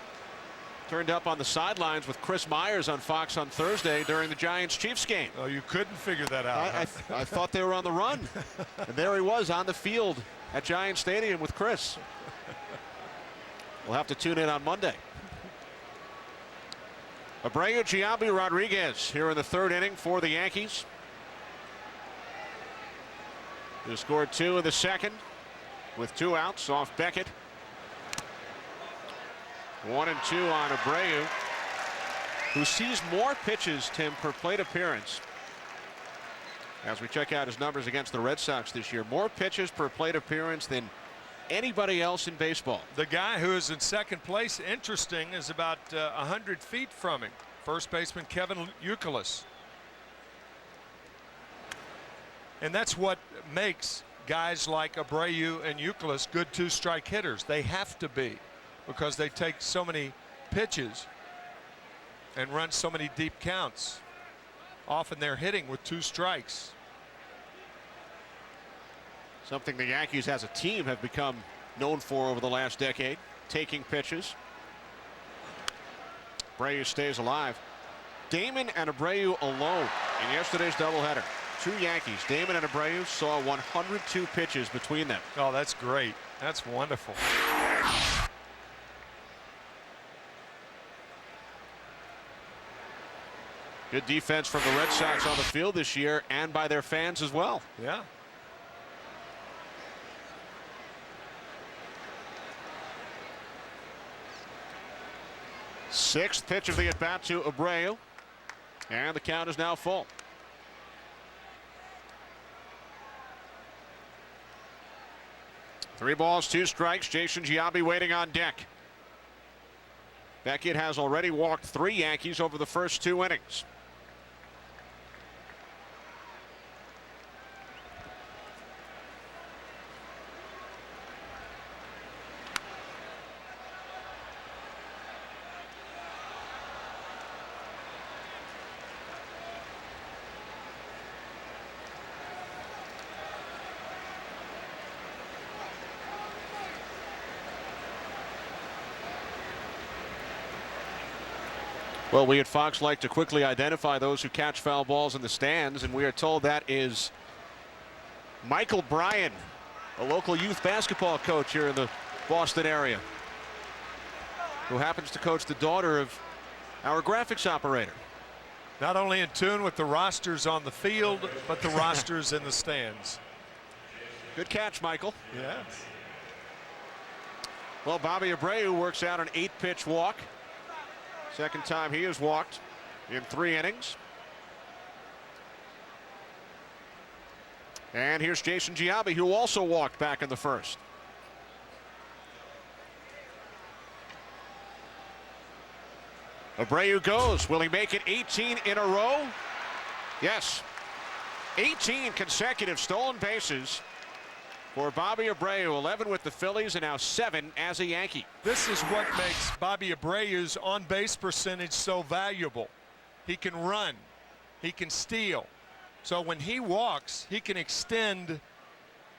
turned up on the sidelines with Chris Myers on Fox on Thursday during the Giants-Chiefs game. Oh, you couldn't figure that out. I thought they were on the run. And there he was on the field at Giant Stadium with Chris. We'll have to tune in on Monday. Abreu, Giambi, Rodriguez here in the third inning for the Yankees. Who scored 2 in the second with 2 outs off Beckett. 1 and 2 on Abreu, who sees more pitches, Tim, per plate appearance. As we check out his numbers against the Red Sox this year, more pitches per plate appearance than anybody else in baseball. The guy who is in second place, interesting, is about 100 feet from him. First baseman Kevin Youkilis. And that's what makes guys like Abreu and Youkilis good 2-strike hitters. They have to be, because they take so many pitches and run so many deep counts. Often they're hitting with 2 strikes. Something the Yankees as a team have become known for over the last decade, taking pitches. Abreu stays alive. Damon and Abreu alone in yesterday's doubleheader. 2 Yankees, Damon and Abreu, saw 102 pitches between them. Oh, that's great. That's wonderful. Good defense from the Red Sox on the field this year and by their fans as well. Yeah. Sixth pitch of the at-bat to Abreu. And the count is now full. Three balls, two strikes. Jason Giambi waiting on deck. Beckett has already walked 3 Yankees over the first 2 innings. Well, we at Fox like to quickly identify those who catch foul balls in the stands, and we are told that is Michael Bryan, a local youth basketball coach here in the Boston area, who happens to coach the daughter of our graphics operator. Not only in tune with the rosters on the field, but the rosters in the stands. Good catch, Michael. Yes. Well, Bobby Abreu works out an 8-pitch walk. Second time he has walked in 3 innings. And here's Jason Giambi, who also walked back in the first. Abreu goes. Will he make it 18 in a row? Yes. 18 consecutive stolen bases for Bobby Abreu, 11 with the Phillies and now 7 as a Yankee. This is what makes Bobby Abreu's on-base percentage so valuable. He can run, he can steal. So when he walks, he can extend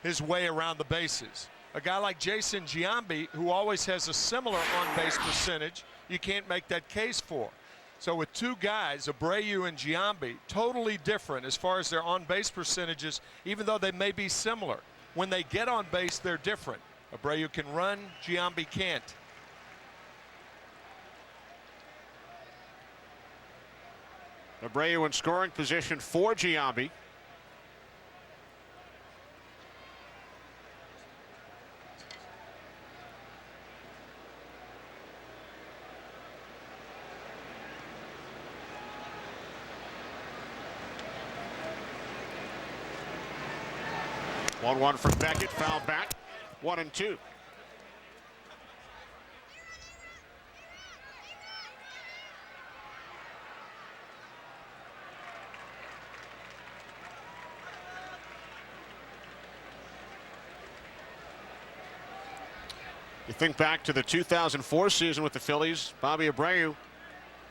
his way around the bases. A guy like Jason Giambi, who always has a similar on-base percentage, you can't make that case for. So with 2 guys, Abreu and Giambi, totally different as far as their on-base percentages, even though they may be similar. When they get on base, they're different. Abreu can run, Giambi can't. Abreu in scoring position for Giambi. One from Beckett, foul back, 1-2. You think back to the 2004 season with the Phillies, Bobby Abreu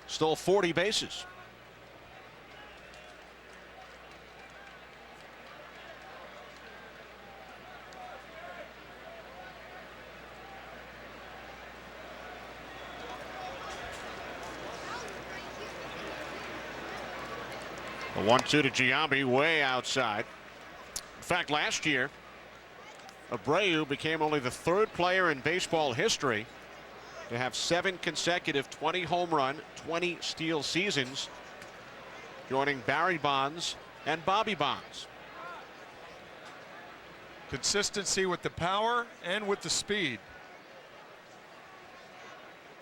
stole 40 bases. The 1-2 to Giambi, way outside. In fact, last year, Abreu became only the 3rd player in baseball history to have 7 consecutive 20 home run, 20 steal seasons, joining Barry Bonds and Bobby Bonds. Consistency with the power and with the speed.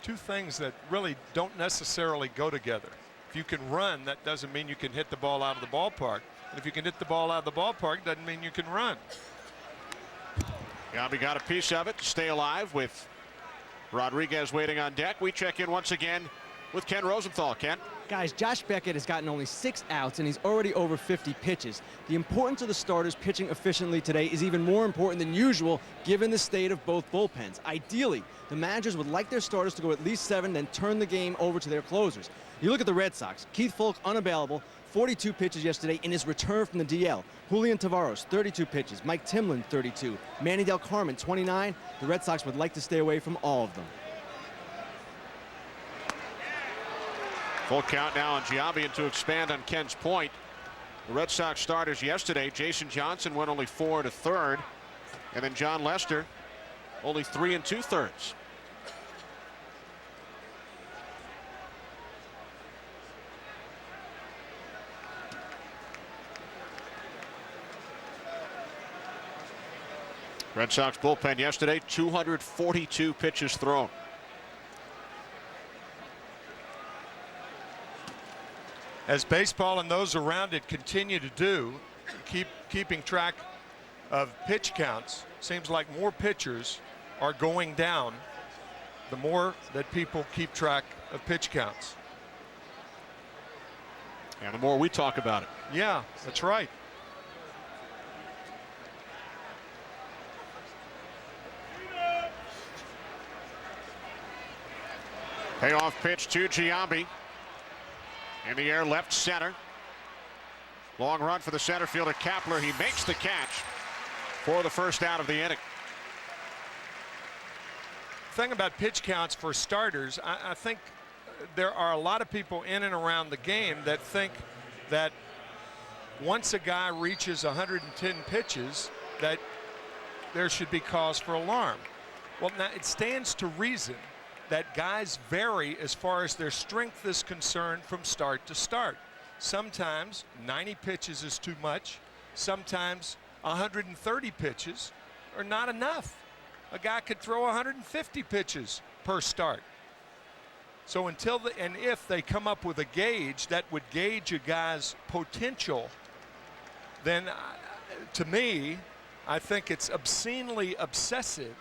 2 things that really don't necessarily go together. If you can run, that doesn't mean you can hit the ball out of the ballpark. And if you can hit the ball out of the ballpark, doesn't mean you can run. Giambi got a piece of it to stay alive with Rodriguez waiting on deck. We check in once again with Ken Rosenthal. Ken? Guys, Josh Beckett has gotten only 6 outs, and he's already over 50 pitches. The importance of the starters pitching efficiently today is even more important than usual, given the state of both bullpens. Ideally, the managers would like their starters to go at least 7, then turn the game over to their closers. You look at the Red Sox. Keith Fulk unavailable, 42 pitches yesterday in his return from the DL. Julian Taveras, 32 pitches. Mike Timlin, 32. Manny Del Carmen, 29. The Red Sox would like to stay away from all of them. Full count now on Giambi, and to expand on Ken's point, the Red Sox starters yesterday, Jason Johnson went only 4 1/3, and then John Lester only 3 2/3. Red Sox bullpen yesterday, 242 pitches thrown. as baseball and those around it continue to do, keeping track of pitch counts, seems like more pitchers are going down the more that people keep track of pitch counts. And the more we talk about it. Yeah, that's right. Payoff pitch to Giambi. In the air, left center. Long run for the center fielder Kapler. He makes the catch for the first out of the inning. Thing about pitch counts for starters, I think there are a lot of people in and around the game that think that once a guy reaches 110 pitches that there should be cause for alarm. Well, now it stands to reason that guys vary as far as their strength is concerned from start to start. Sometimes 90 pitches is too much. Sometimes 130 pitches are not enough. A guy could throw 150 pitches per start. So until and if they come up with a gauge that would gauge a guy's potential, then to me, I think it's obscenely obsessive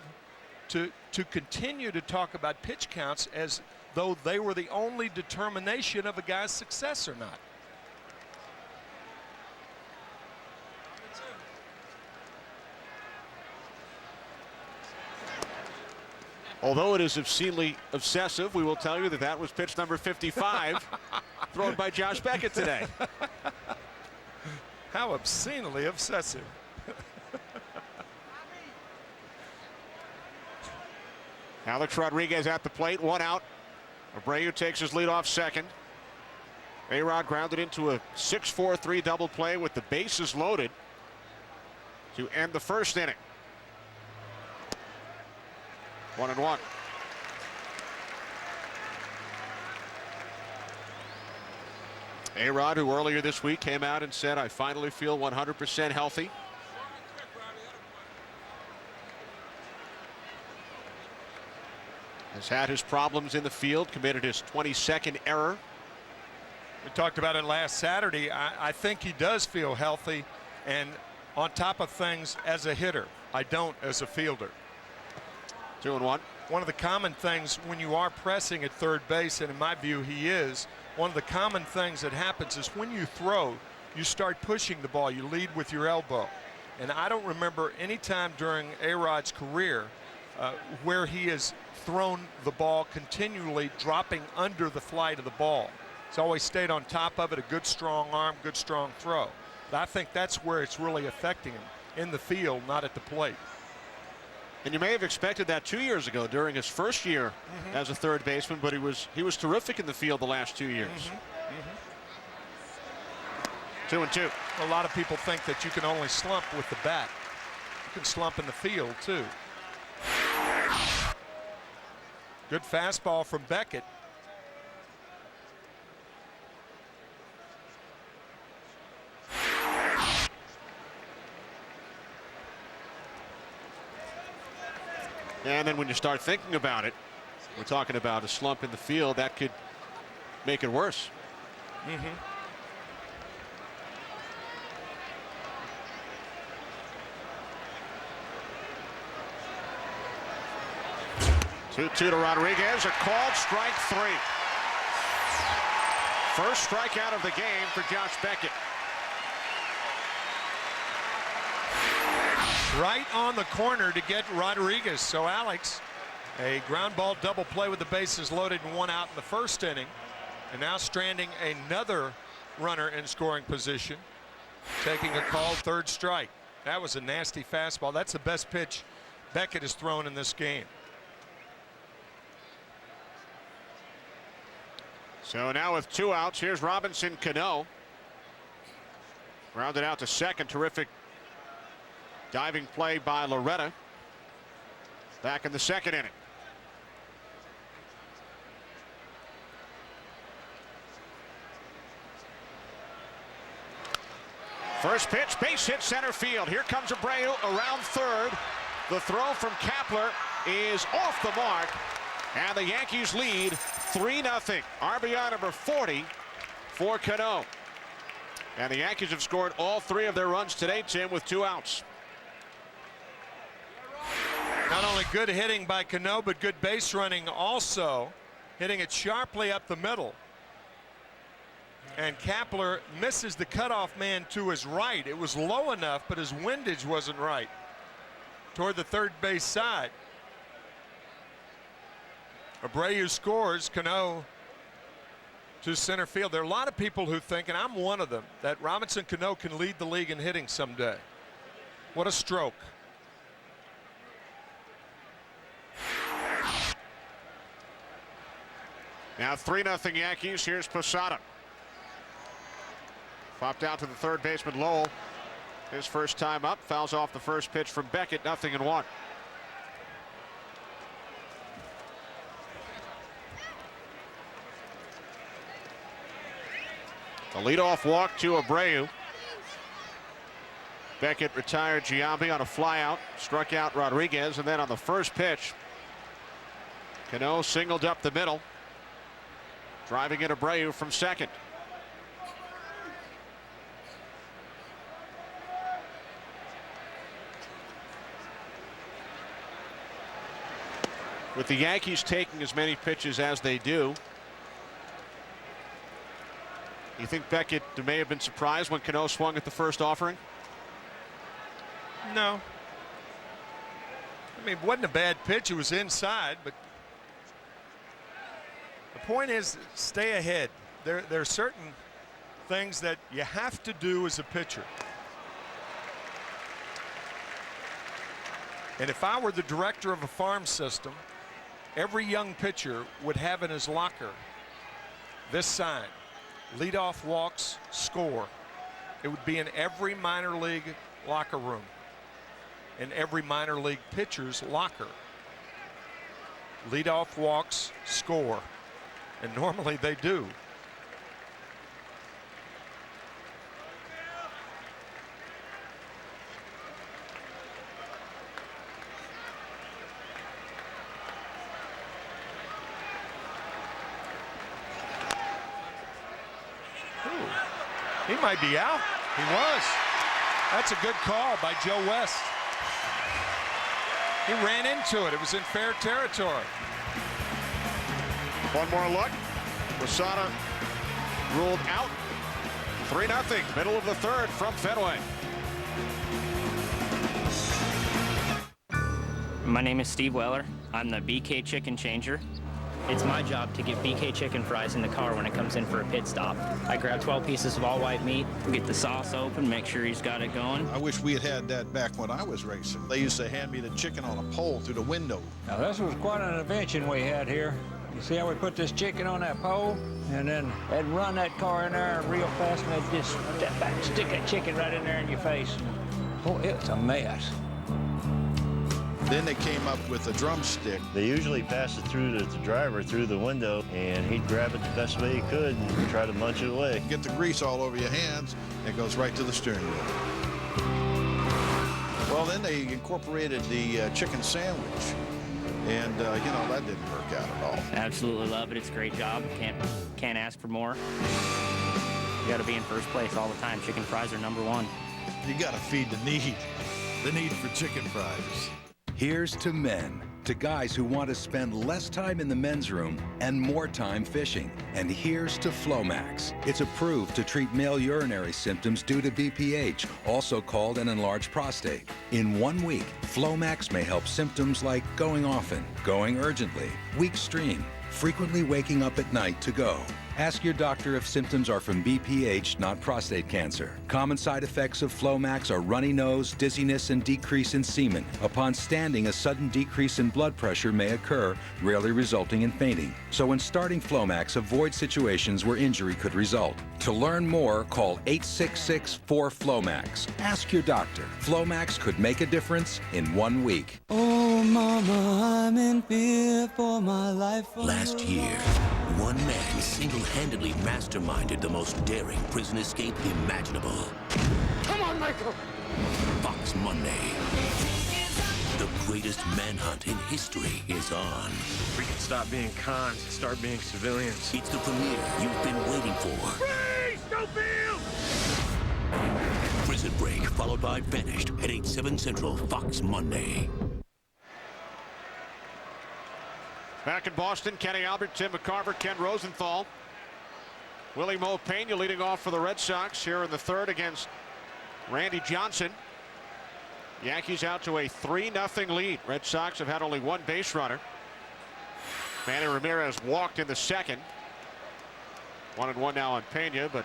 to continue to talk about pitch counts as though they were the only determination of a guy's success or not. Although it is obscenely obsessive, we will tell you that that was pitch number 55 thrown by Josh Beckett today. How obscenely obsessive. Alex Rodriguez at the plate, 1 out. Abreu takes his lead off second. A-Rod grounded into a 6-4-3 double play with the bases loaded to end the first inning. 1-1. A-Rod, who earlier this week came out and said, I finally feel 100% healthy. Has had his problems in the field, committed his 22nd error. We talked about it last Saturday. I think he does feel healthy, and on top of things as a hitter. I don't as a fielder. 2-1. One of the common things when you are pressing at third base, and in my view he is, one of the common things that happens is when you throw, you start pushing the ball. You lead with your elbow. And I don't remember any time during A-Rod's career where he has thrown the ball continually dropping under the flight of the ball. He's always stayed on top of it, a good strong arm, good strong throw. But I think that's where it's really affecting him, in the field, not at the plate. And you may have expected that 2 years ago during his first year as a third baseman, but he was terrific in the field the last 2 years. 2-2. A lot of people think that you can only slump with the bat. You can slump in the field too. Good fastball from Beckett. And then when you start thinking about it, we're talking about a slump in the field that could make it worse. 2-2 to Rodriguez, a called strike 3. First strikeout of the game for Josh Beckett. Right on the corner to get Rodriguez. So Alex, a ground ball double play with the bases loaded and 1 out in the first inning. And now stranding another runner in scoring position. Taking a called third strike. That was a nasty fastball. That's the best pitch Beckett has thrown in this game. So now with 2 outs, here's Robinson Cano. Grounded out to second. Terrific diving play by Loretta. Back in the second inning. First pitch, base hit center field. Here comes Abreu around third. The throw from Kapler is off the mark. And the Yankees lead 3-0. RBI number 40 for Cano. And the Yankees have scored all 3 of their runs today, Tim, with 2 outs. Not only good hitting by Cano, but good base running also. Hitting it sharply up the middle. And Kapler misses the cutoff man to his right. It was low enough, but his windage wasn't right toward the third base side. Abreu scores. Cano to center field. There are a lot of people who think, and I'm one of them, that Robinson Cano can lead the league in hitting someday. What a stroke. Now 3-0 Yankees. Here's Posada. Popped out to the third baseman Lowell. His first time up. Fouls off the first pitch from Beckett. 0-1. A leadoff walk to Abreu. Beckett retired Giambi on a flyout. Struck out Rodriguez. And then on the first pitch, Cano singled up the middle. Driving in Abreu from second. With the Yankees taking as many pitches as they do, you think Beckett may have been surprised when Cano swung at the first offering? No. I mean, it wasn't a bad pitch. It was inside, but the point is, stay ahead. There are certain things that you have to do as a pitcher. And if I were the director of a farm system, every young pitcher would have in his locker this sign: leadoff walks, score. It would be in every minor league locker room, in every minor league pitcher's locker. Leadoff walks, score. And normally they do. He might be out. He was. That's a good call by Joe West. He ran into it. It was in fair territory. One more look. Posada ruled out. 3-0. Middle of the third from Fenway. My name is Steve Weller. I'm the BK chicken changer. It's my job to get BK chicken fries in the car when it comes in for a pit stop. I grab 12 pieces of all white meat, get the sauce open, make sure he's got it going. I wish we had had that back when I was racing. They used to hand me the chicken on a pole through the window. Now this was quite an invention we had here. You see how we put this chicken on that pole, and then they'd run that car in there real fast, and they'd just step back and stick that chicken right in there in your face. Oh, it's a mess. Then they came up with a drumstick. They usually pass it through to the driver through the window, and he'd grab it the best way he could and try to munch it away. Get the grease all over your hands, and it goes right to the steering wheel. Well, then they incorporated the chicken sandwich, and you know, that didn't work out at all. Absolutely love it. It's a great job. Can't ask for more. You got to be in first place all the time. Chicken fries are #1. You got to feed the need for chicken fries. Here's to men, to guys who want to spend less time in the men's room and more time fishing. And here's to Flomax. It's approved to treat male urinary symptoms due to BPH, also called an enlarged prostate. In 1 week, Flomax may help symptoms like going often, going urgently, weak stream, frequently waking up at night to go. Ask your doctor if symptoms are from BPH, not prostate cancer. Common side effects of Flomax are runny nose, dizziness, and decrease in semen. Upon standing, a sudden decrease in blood pressure may occur, rarely resulting in fainting. So when starting Flomax, avoid situations where injury could result. To learn more, call 866-4FLOMAX. Ask your doctor. Flomax could make a difference in 1 week. Oh, mama, I'm in fear for my life. Last year, one man single-handedly masterminded the most daring prison escape imaginable. Come on, Michael! Fox Monday. The greatest manhunt in history is on. We can stop being cons and start being civilians. It's the premiere you've been waiting for. Freeze! Schofield! Prison Break, followed by Vanished at 8/7 Central, Fox Monday. Back in Boston, Kenny Albert, Tim McCarver, Ken Rosenthal. Willie Mo Pena leading off for the Red Sox here in the third against Randy Johnson. Yankees out to a 3-0 lead. Red Sox have had only one base runner. Manny Ramirez walked in the second. 1-1 now on Pena, but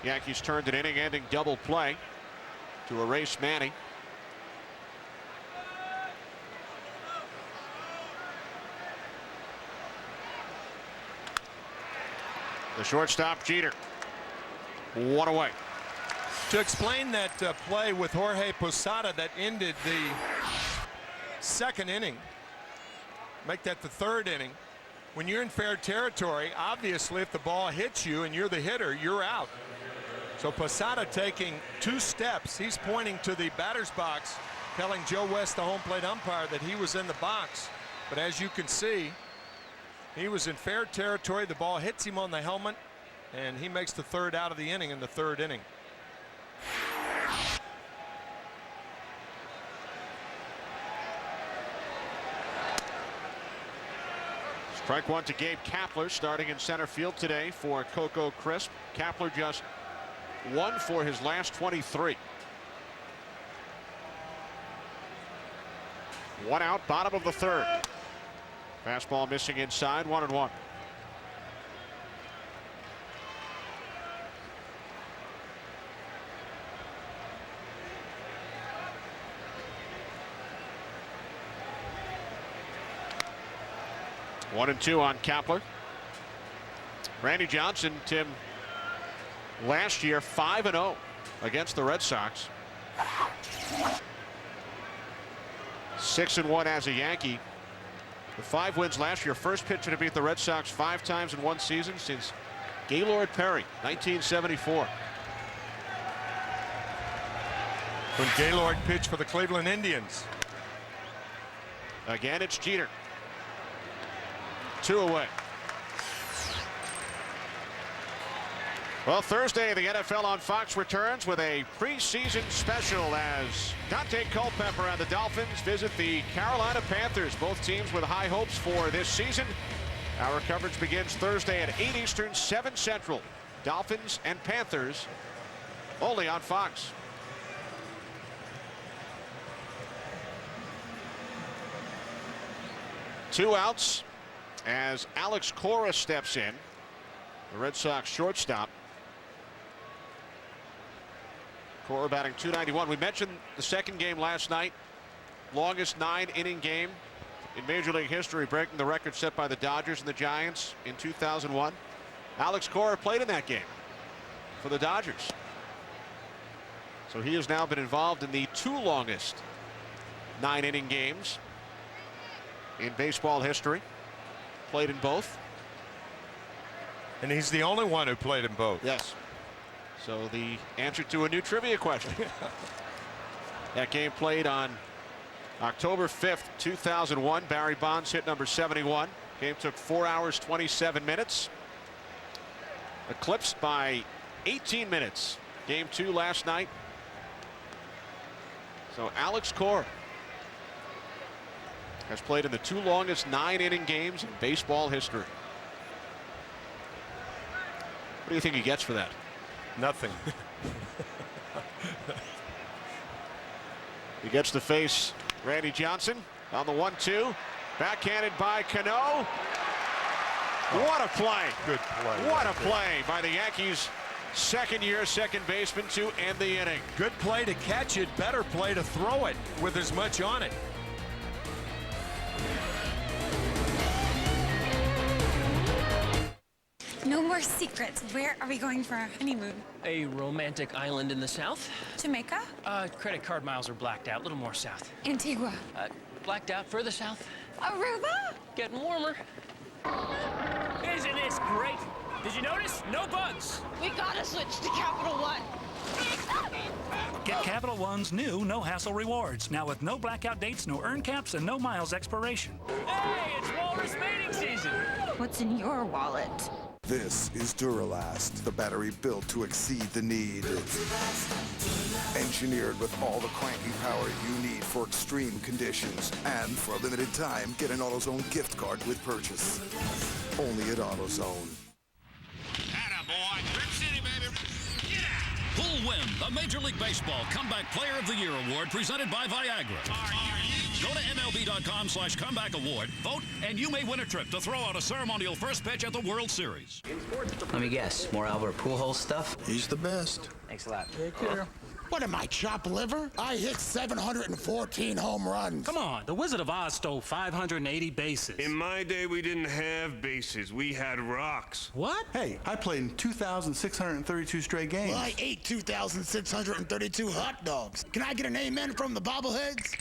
Yankees turned an inning-ending double play to erase Manny. The shortstop, Jeter. 1 away. To explain that play with Jorge Posada that ended the second inning, make that the third inning. When you're in fair territory, obviously if the ball hits you and you're the hitter, you're out. So Posada taking 2 steps. He's pointing to the batter's box, telling Joe West, the home plate umpire, that he was in the box. But as you can see, he was in fair territory. The ball hits him on the helmet, and he makes the third out of the inning in the third inning. Strike one to Gabe Kapler, starting in center field today for Coco Crisp. Kapler just 1 for his last 23. 1 out, bottom of the third. Fastball missing inside, 1-1. One and 2 on Kapler. Randy Johnson, Tim, last year 5-0 against the Red Sox. 6-1 as a Yankee. The 5 wins last year. First pitcher to beat the Red Sox 5 times in one season since Gaylord Perry, 1974. When Gaylord pitched for the Cleveland Indians. Again, it's Jeter. 2 away. Well, Thursday, the NFL on Fox returns with a preseason special as Dante Culpepper and the Dolphins visit the Carolina Panthers. Both teams with high hopes for this season. Our coverage begins Thursday at 8 Eastern, 7 Central. Dolphins and Panthers only on Fox. Two outs as Alex Cora steps in, the Red Sox shortstop. Cora batting .291. We mentioned the second game last night. Longest 9-inning game in Major League history, breaking the record set by the Dodgers and the Giants in 2001. Alex Cora played in that game for the Dodgers. So he has now been involved in the 2 longest 9-inning games in baseball history. Played in both. And he's the only one who played in both. Yes. So the answer to a new trivia question. That game played on October 5th, 2001. Barry Bonds hit number 71. Game took 4 hours, 27 minutes. Eclipsed by 18 minutes. Game 2 last night. So Alex Cora has played in the 2 longest 9-inning games in baseball history. What do you think he gets for that? Nothing. He gets to face Randy Johnson on the 1-2. Backhanded by Cano. What a play. Good play. What a play by the Yankees' second-year second baseman to end the inning. Good play to catch it. Better play to throw it with as much on it. No more secrets. Where are we going for our honeymoon? A romantic island in the south. Jamaica? Credit card miles are blacked out. A little more south. Antigua? Blacked out further south. Aruba? Getting warmer. Isn't this great? Did you notice? No bugs. We gotta switch to Capital One. Get Capital One's new no-hassle rewards. Now with no blackout dates, no earn caps, and no miles expiration. Hey, it's walrus mating season. What's in your wallet? This is Duralast, the battery built to exceed the need. Engineered with all the cranking power you need for extreme conditions. And for a limited time, get an AutoZone gift card with purchase. Only at AutoZone. Attaboy. Rip City, baby. Who'll win the Major League Baseball Comeback Player of the Year award presented by Viagra? Go to MLB.com/comeback award, vote, and you may win a trip to throw out a ceremonial first pitch at the World Series. Let me guess, more Albert Pujols stuff? He's the best. Thanks a lot. Take care. What am I, chopped liver? I hit 714 home runs. Come on, the Wizard of Oz stole 580 bases. In my day, we didn't have bases. We had rocks. What? Hey, I played in 2,632 straight games. Well, I ate 2,632 hot dogs. Can I get an amen from the bobbleheads?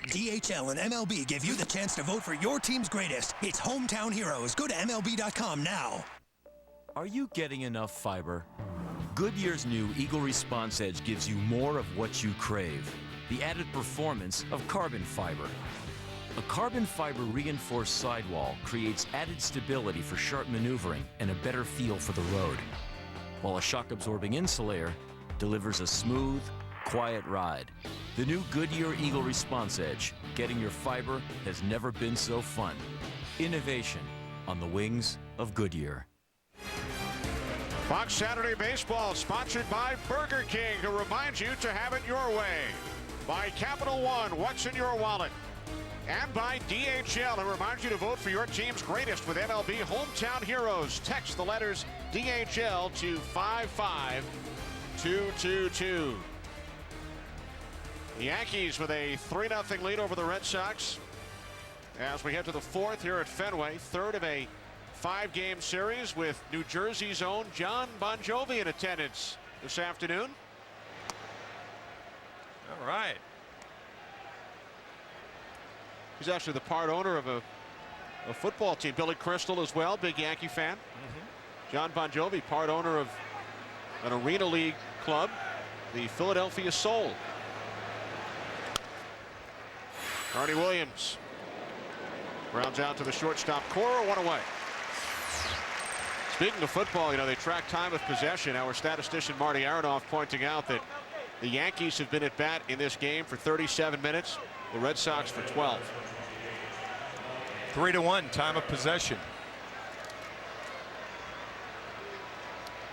DHL and MLB give you the chance to vote for your team's greatest. It's Hometown Heroes. Go to MLB.com now. Are you getting enough fiber? Goodyear's new Eagle Response Edge gives you more of what you crave. The added performance of carbon fiber. A carbon fiber reinforced sidewall creates added stability for sharp maneuvering and a better feel for the road. While a shock-absorbing insulator delivers a smooth, quiet ride. The new Goodyear Eagle Response Edge. Getting your fiber has never been so fun. Innovation on the wings of Goodyear. Fox Saturday Baseball, sponsored by Burger King, who reminds you to have it your way. By Capital One, what's in your wallet? And by DHL, who reminds you to vote for your team's greatest with MLB Hometown Heroes. Text the letters DHL to 55222. The Yankees with a 3-0 lead over the Red Sox as we head to the fourth here at Fenway. Third of a 5-game series with New Jersey's own John Bon Jovi in attendance this afternoon. All right. He's actually the part owner of a football team. Billy Crystal as well, big Yankee fan. John Bon Jovi, part owner of an Arena League club, the Philadelphia Soul. Arnie Williams rounds out to the shortstop corner, one away. Speaking of football, you know, they track time of possession. Our statistician Marty Aronoff pointing out that the Yankees have been at bat in this game for 37 minutes, the Red Sox for 12. 3-1 time of possession.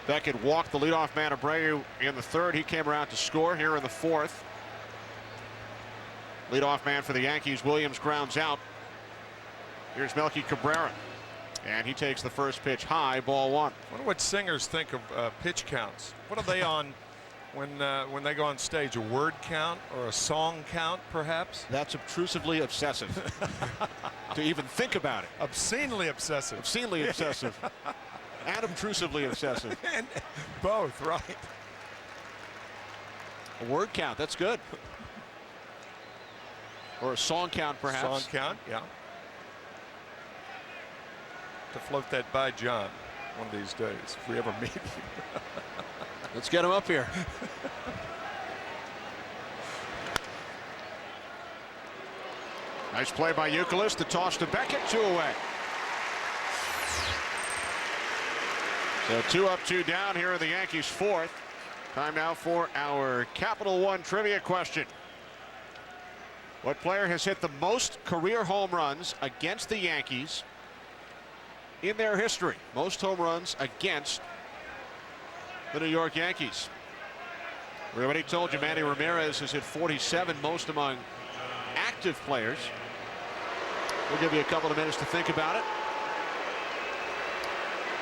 Beckett walked the leadoff man Abreu in the third. He came around to score here in the fourth. Leadoff man for the Yankees, Williams, grounds out. Here's Melky Cabrera, and he takes the first pitch high, ball one. I wonder what singers think of pitch counts. What are they on when they go on stage? A word count or a song count, perhaps? That's obtrusively obsessive. To even think about it. Obscenely obsessive. Obscenely obsessive. And obtrusively obsessive. And both, right? A word count, that's good. Or a song count, perhaps. Song count, yeah. To float that by John one of these days, if we ever meet you. Let's get him up here. Nice play by Youkilis. The toss to Beckett, 2 away. So 2 up, 2 down here in the Yankees' fourth. Time now for our Capital One trivia question. What player has hit the most career home runs against the Yankees in their history? Most home runs against the New York Yankees. We already told you Manny Ramirez has hit 47, most among active players. We'll give you a couple of minutes to think about it.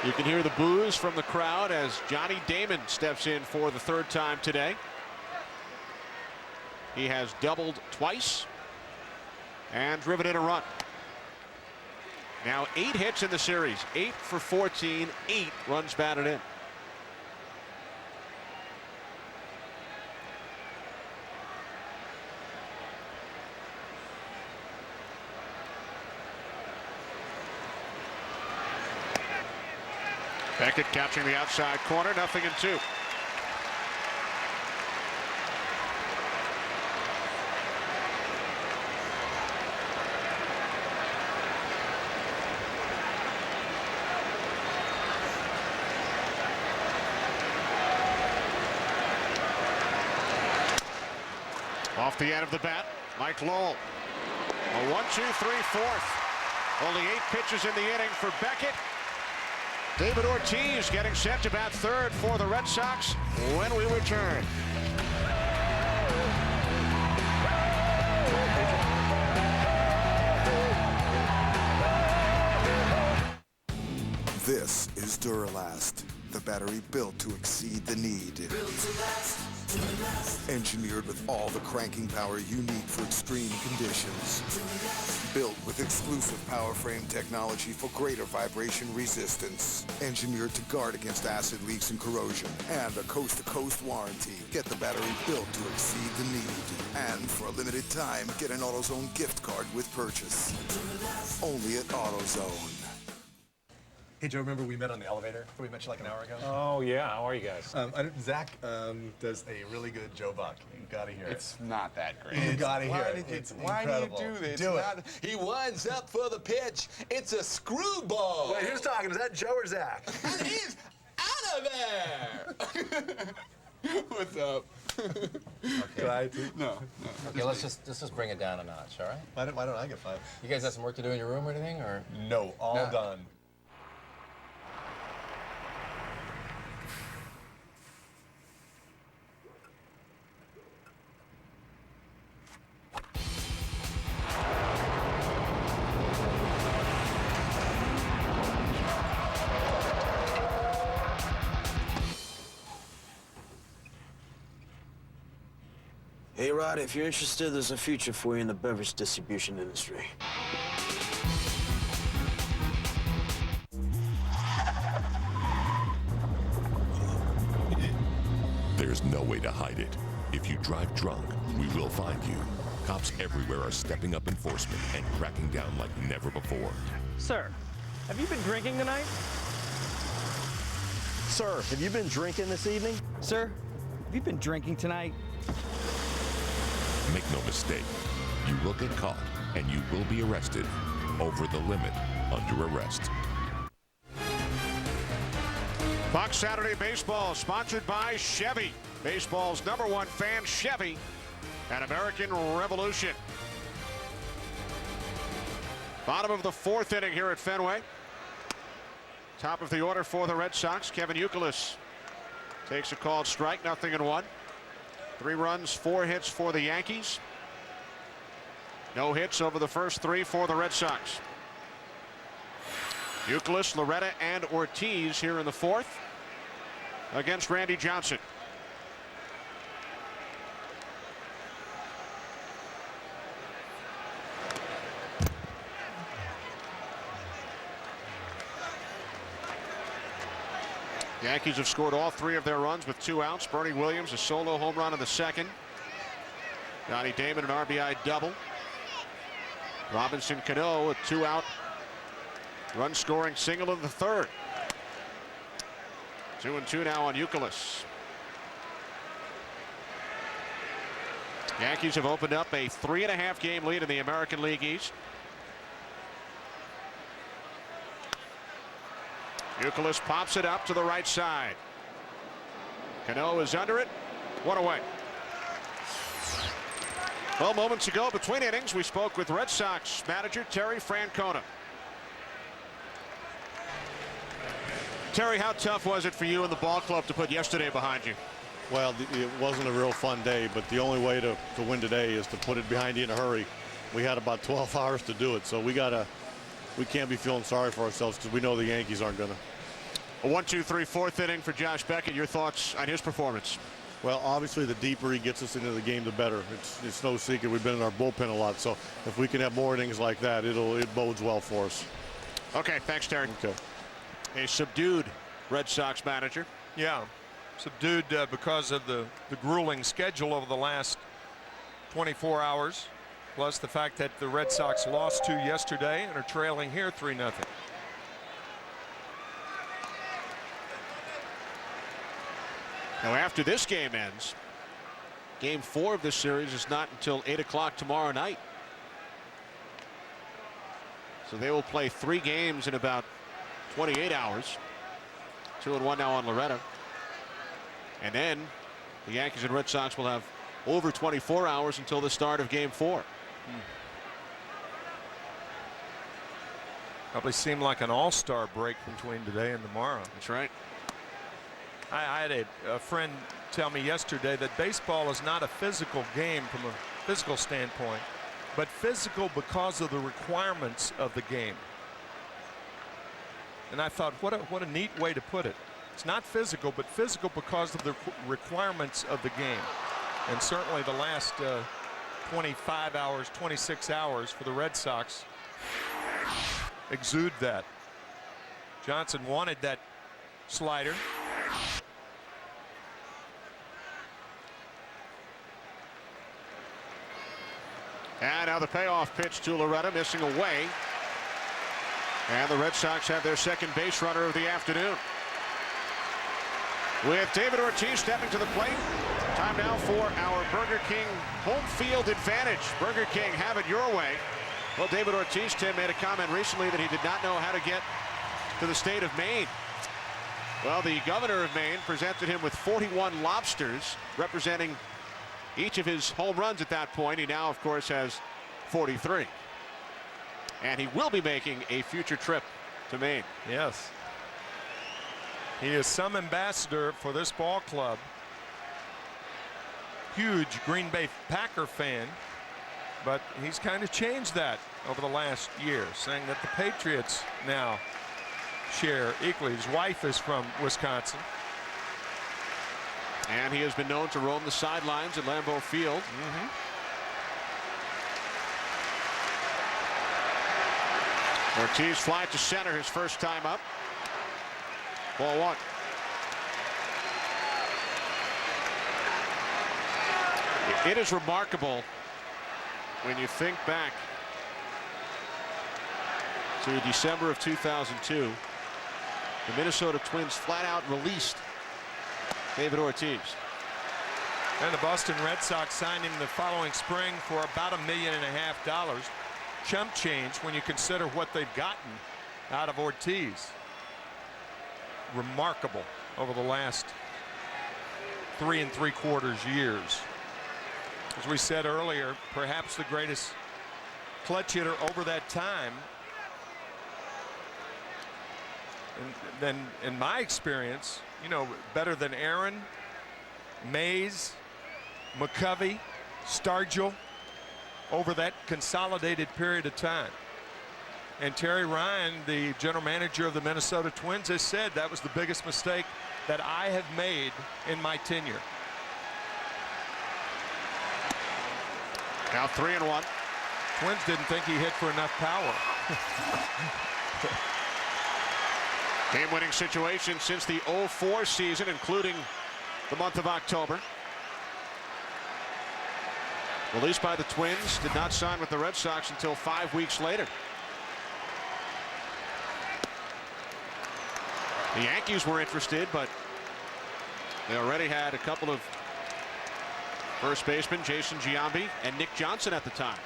You can hear the boos from the crowd as Johnny Damon steps in for the third time today. He has doubled twice and driven in a run. Now 8 hits in the series, 8 for 14, 8 runs batted in. Beckett catching the outside corner, 0-2. Off the end of the bat, Mike Lowell. A 1-2-3-4. Only 8 pitches in the inning for Beckett. David Ortiz getting set to bat third for the Red Sox when we return. This is Duralast, the battery built to exceed the need. Built to last, Duralast. Engineered with all the cranking power you need for extreme conditions. Duralast. Built with exclusive power frame technology for greater vibration resistance. Engineered to guard against acid leaks and corrosion. And a coast-to-coast warranty. Get the battery built to exceed the need. And for a limited time, get an AutoZone gift card with purchase. Duralast. Only at AutoZone. Hey, Joe, remember we met on the elevator that we mentioned like an hour ago? Oh, yeah. How are you guys? Zach does a really good Joe Buck. You gotta hear it. It's not that great. You gotta hear it. It's incredible. Why do you do this? Do it. He winds up for the pitch. It's a screwball. Wait, who's talking? Is that Joe or Zach? And he's out of there. What's up? Okay. No. Okay, let's just bring it down a notch, all right? Why don't I get 5? You guys have some work to do in your room or anything, or? No, all done. Hey, Rod, if you're interested, there's a future for you in the beverage distribution industry. There's no way to hide it. If you drive drunk, we will find you. Cops everywhere are stepping up enforcement and cracking down like never before. Sir, have you been drinking tonight? Sir, have you been drinking this evening? Sir, have you been drinking tonight? Make no mistake, you will get caught and you will be arrested. Over the limit, under arrest. Fox Saturday Baseball, sponsored by Chevy. Baseball's #1 fan, Chevy, and American Revolution. Bottom of the 4th inning here at Fenway. Top of the order for the Red Sox. Kevin Youkilis takes a called strike, 0-1. 3 runs, 4 hits for the Yankees. No hits over the first 3 for the Red Sox. Youkilis, Loretta, and Ortiz here in the 4th against Randy Johnson. Yankees have scored all 3 of their runs with 2 outs. Bernie Williams, a solo home run in the 2nd. Johnny Damon, an RBI double. Robinson Cano, a 2-out run scoring single in the 3rd. 2-2 now on Youkilis. Yankees have opened up a 3.5 game lead in the American League East. Youkilis pops it up to the right side. Cano is under it. 1 away. Well, moments ago, between innings, we spoke with Red Sox manager Terry Francona. Terry, how tough was it for you and the ball club to put yesterday behind you? Well, it wasn't a real fun day, but the only way to win today is to put it behind you in a hurry. We had about 12 hours to do it, so we can't be feeling sorry for ourselves because we know the Yankees aren't gonna. A 1-2-3 4th inning for Josh Beckett. Your thoughts on his performance? Well, obviously, the deeper he gets us into the game, the better. It's no secret we've been in our bullpen a lot, so if we can have more innings like that, it bodes well for us. Okay, thanks, Terry. Okay. A subdued Red Sox manager. Yeah, subdued because of the grueling schedule over the last 24 hours, plus the fact that the Red Sox lost 2 yesterday and are trailing here 3-0. Now, after this game ends, game 4 of this series is not until 8 o'clock tomorrow night. So they will play 3 games in about 28 hours. 2-1 now on Loretta. And then the Yankees and Red Sox will have over 24 hours until the start of Game 4. Probably seemed like an all-star break between today and tomorrow. That's right. I had a friend tell me yesterday that baseball is not a physical game from a physical standpoint, but physical because of the requirements of the game. And I thought, what a neat way to put it. It's not physical, but physical because of the requirements of the game. And certainly the last 25 hours, 26 hours for the Red Sox exude that. Johnson wanted that slider. And now the payoff pitch to Loretta, missing away. And the Red Sox have their second base runner of the afternoon. With David Ortiz stepping to the plate. Time now for our Burger King home field advantage. Burger King, have it your way. Well, David Ortiz, Tim, made a comment recently that he did not know how to get to the state of Maine. Well, the governor of Maine presented him with 41 lobsters, representing each of his home runs at that point. He now, of course, has 43. And he will be making a future trip to Maine. Yes. He is some ambassador for this ball club. Huge Green Bay Packer fan, but he's kind of changed that over the last year, saying that the Patriots now share equally. His wife is from Wisconsin. And he has been known to roam the sidelines at Lambeau Field. Ortiz fly to center his first time up. Ball one. It is remarkable when you think back to December of 2002. The Minnesota Twins flat out released David Ortiz. And the Boston Red Sox signed him the following spring for about $1.5 million. Chump change when you consider what they've gotten out of Ortiz. Remarkable over the last 3 3/4 years. As we said earlier, perhaps the greatest clutch hitter over that time. And then in my experience, you know, better than Aaron, Mays, McCovey, Stargell over that consolidated period of time. And Terry Ryan, the general manager of the Minnesota Twins, has said that was the biggest mistake that I have made in my tenure. Now 3-1. Twins didn't think he hit for enough power. Game-winning situation since the 04 season, including the month of October. Released by the Twins, did not sign with the Red Sox until 5 weeks later. The Yankees were interested, but they already had a couple of first basemen, Jason Giambi and Nick Johnson at the time.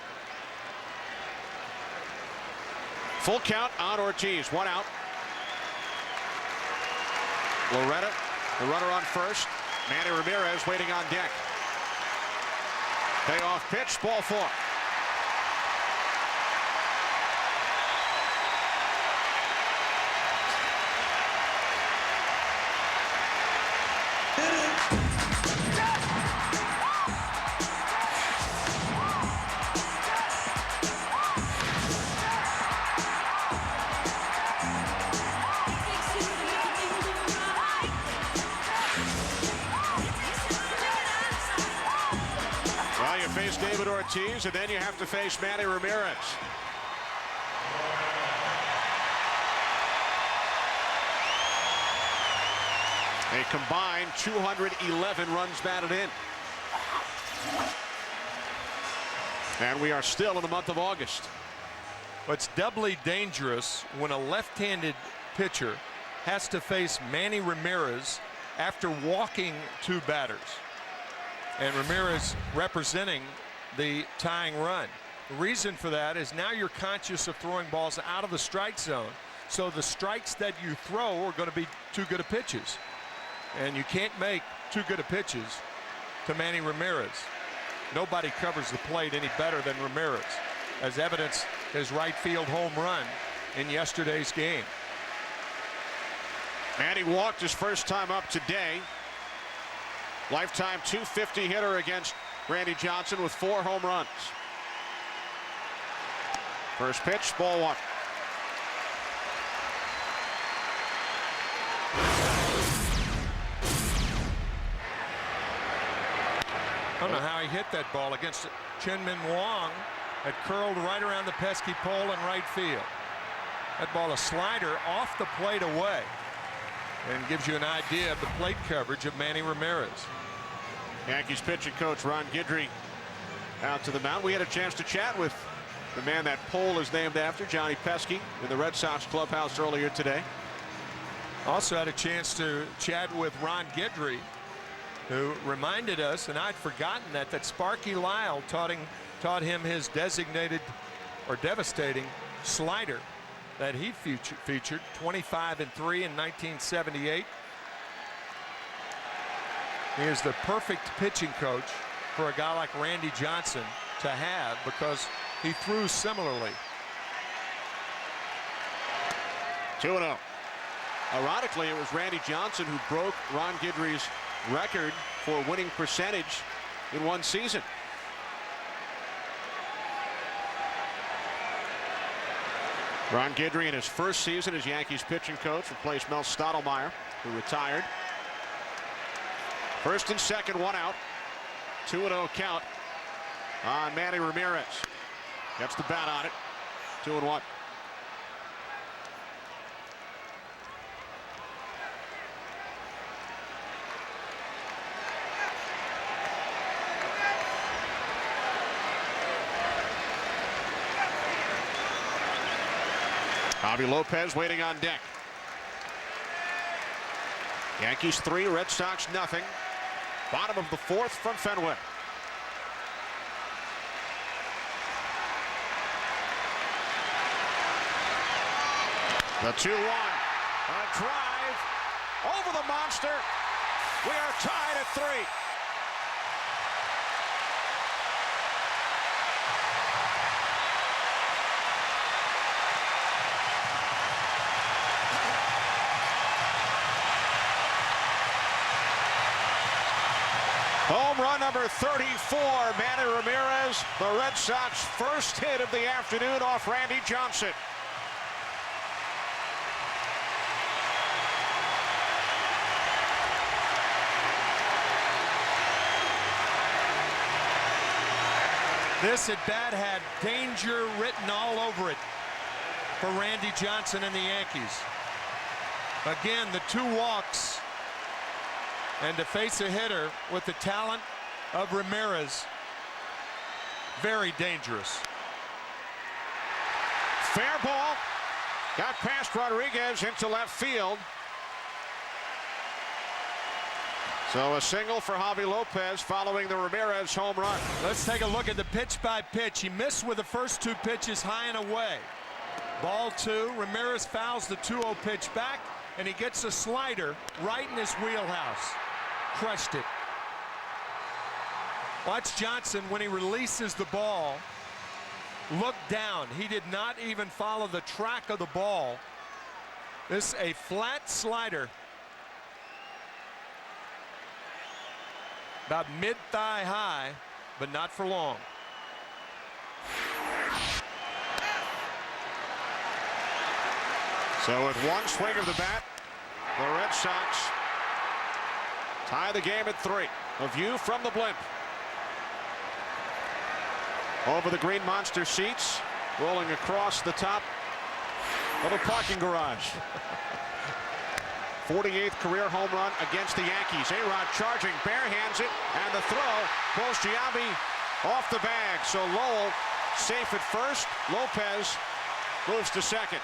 Full count on Ortiz, 1 out. Loretta, the runner on first. Manny Ramirez waiting on deck. Payoff pitch, ball 4. David Ortiz, and then you have to face Manny Ramirez. A combined 211 runs batted in. And we are still in the month of August. It's doubly dangerous when a left-handed pitcher has to face Manny Ramirez after walking 2 batters. And Ramirez representing the tying run. The reason for that is now you're conscious of throwing balls out of the strike zone. So the strikes that you throw are going to be too good of pitches. And you can't make too good of pitches to Manny Ramirez. Nobody covers the plate any better than Ramirez, as evidenced his right field home run in yesterday's game. And he walked his first time up today. Lifetime .250 hitter against Randy Johnson with 4 home runs. First pitch, ball 1. I don't know how he hit that ball against Chen-Min Wong. It curled right around the pesky pole in right field. That ball, a slider off the plate away, and gives you an idea of the plate coverage of Manny Ramirez. Yankees pitching coach Ron Guidry out to the mound. We had a chance to chat with the man that pole is named after, Johnny Pesky, in the Red Sox clubhouse earlier today. Also had a chance to chat with Ron Guidry, who reminded us, and I'd forgotten that Sparky Lyle taught him his designated or devastating slider that he featured 25 and 3 in 1978. He is the perfect pitching coach for a guy like Randy Johnson to have, because he threw similarly. 2-0. Ironically, it was Randy Johnson who broke Ron Guidry's record for winning percentage in one season. Ron Guidry in his first season as Yankees pitching coach replaced Mel Stottlemyre, who retired. First and second, 1 out. 2-0 count on Manny Ramirez. Gets the bat on it. 2-1. Javi Lopez waiting on deck. Yankees 3, Red Sox nothing. Bottom of the 4th from Fenway. The 2-1. A drive over the monster. We are tied at 3. Home run number 34, Manny Ramirez. The Red Sox first hit of the afternoon off Randy Johnson. This at bat had danger written all over it for Randy Johnson and the Yankees. Again, the 2 walks, and to face a hitter with the talent of Ramirez, very dangerous. Fair ball. Got past Rodriguez into left field. So a single for Javi Lopez following the Ramirez home run. Let's take a look at the pitch by pitch. He missed with the first 2 pitches high and away. Ball 2. Ramirez fouls the 2-0 pitch back, and he gets a slider right in his wheelhouse. Crushed it. Watch Johnson when he releases the ball. Look down. He did not even follow the track of the ball. This is a flat slider. About mid-thigh high, but not for long. So with one swing of the bat, the Red Sox tie the game at 3. A view from the blimp. Over the green monster seats, rolling across the top of a parking garage. 48th career home run against the Yankees. A-Rod charging, barehands it, and the throw pulls Giambi off the bag. So Lowell safe at first. Lopez moves to second.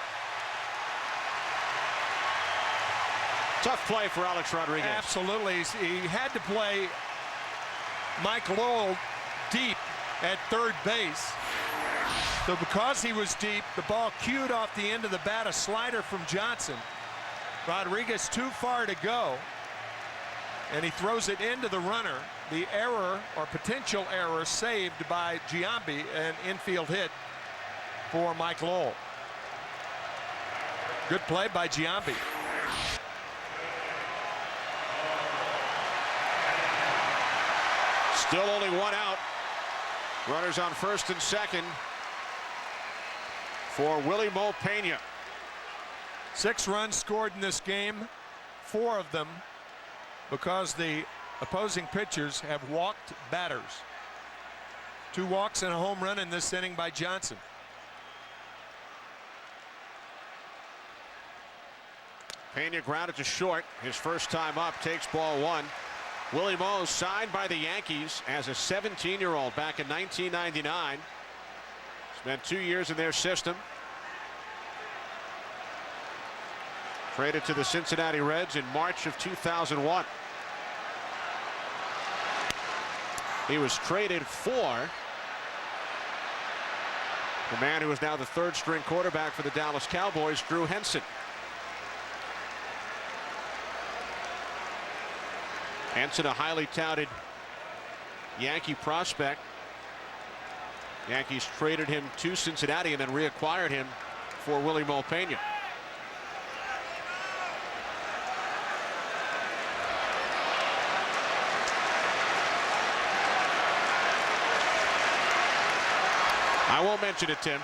Tough play for Alex Rodriguez. Absolutely. He had to play Mike Lowell deep at third base. So because he was deep, the ball cued off the end of the bat, a slider from Johnson. Rodriguez too far to go. and he throws it into the runner. The error or potential error saved by Giambi, an infield hit for Mike Lowell. Good play by Giambi. Still only one out. Runners on first and second for Willie Mo Pena. 6 runs scored in this game, 4 of them because the opposing pitchers have walked batters. 2 walks and a home run in this inning by Johnson. Pena grounded to short. His first time up, takes ball 1. Willie Mo signed by the Yankees as a 17-year-old back in 1999. Spent 2 years in their system. Traded to the Cincinnati Reds in March of 2001. He was traded for the man who is now the 3rd-string quarterback for the Dallas Cowboys, Drew Henson. Henson, a highly touted Yankee prospect. Yankees traded him to Cincinnati and then reacquired him for Willie Mo Pena. I won't mention it, Tim.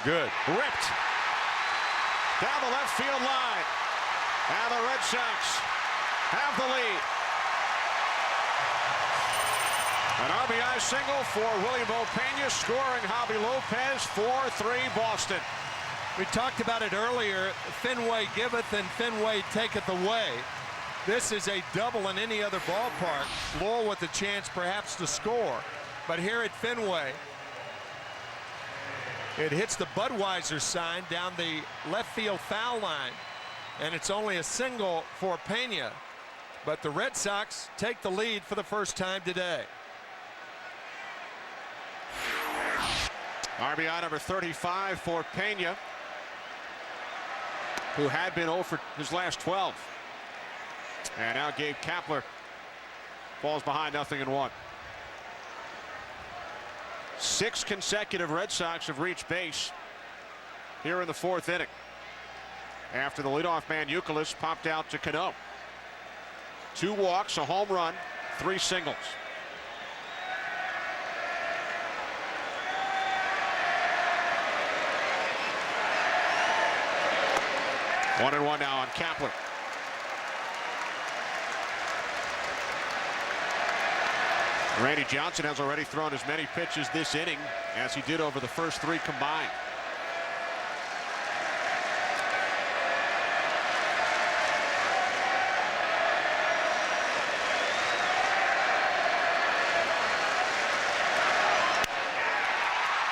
Good. Ripped down the left field line. And the Red Sox have the lead. An RBI single for Willie Mo Pena, scoring Javi Lopez. 4-3 Boston. We talked about it earlier. Fenway giveth and Fenway taketh away. This is a double in any other ballpark. Lowell with a chance perhaps to score. But here at Fenway, it hits the Budweiser sign down the left field foul line. And it's only a single for Pena. But the Red Sox take the lead for the first time today. RBI number 35 for Pena, who had been 0 for his last 12. And now Gabe Kapler falls behind 0-1. 6 consecutive Red Sox have reached base here in the 4th inning, after the leadoff man Youkilis popped out to Cano. 2 walks, a home run, 3 singles. One and one now on Kapler. Randy Johnson has already thrown as many pitches this inning as he did over the first 3 combined.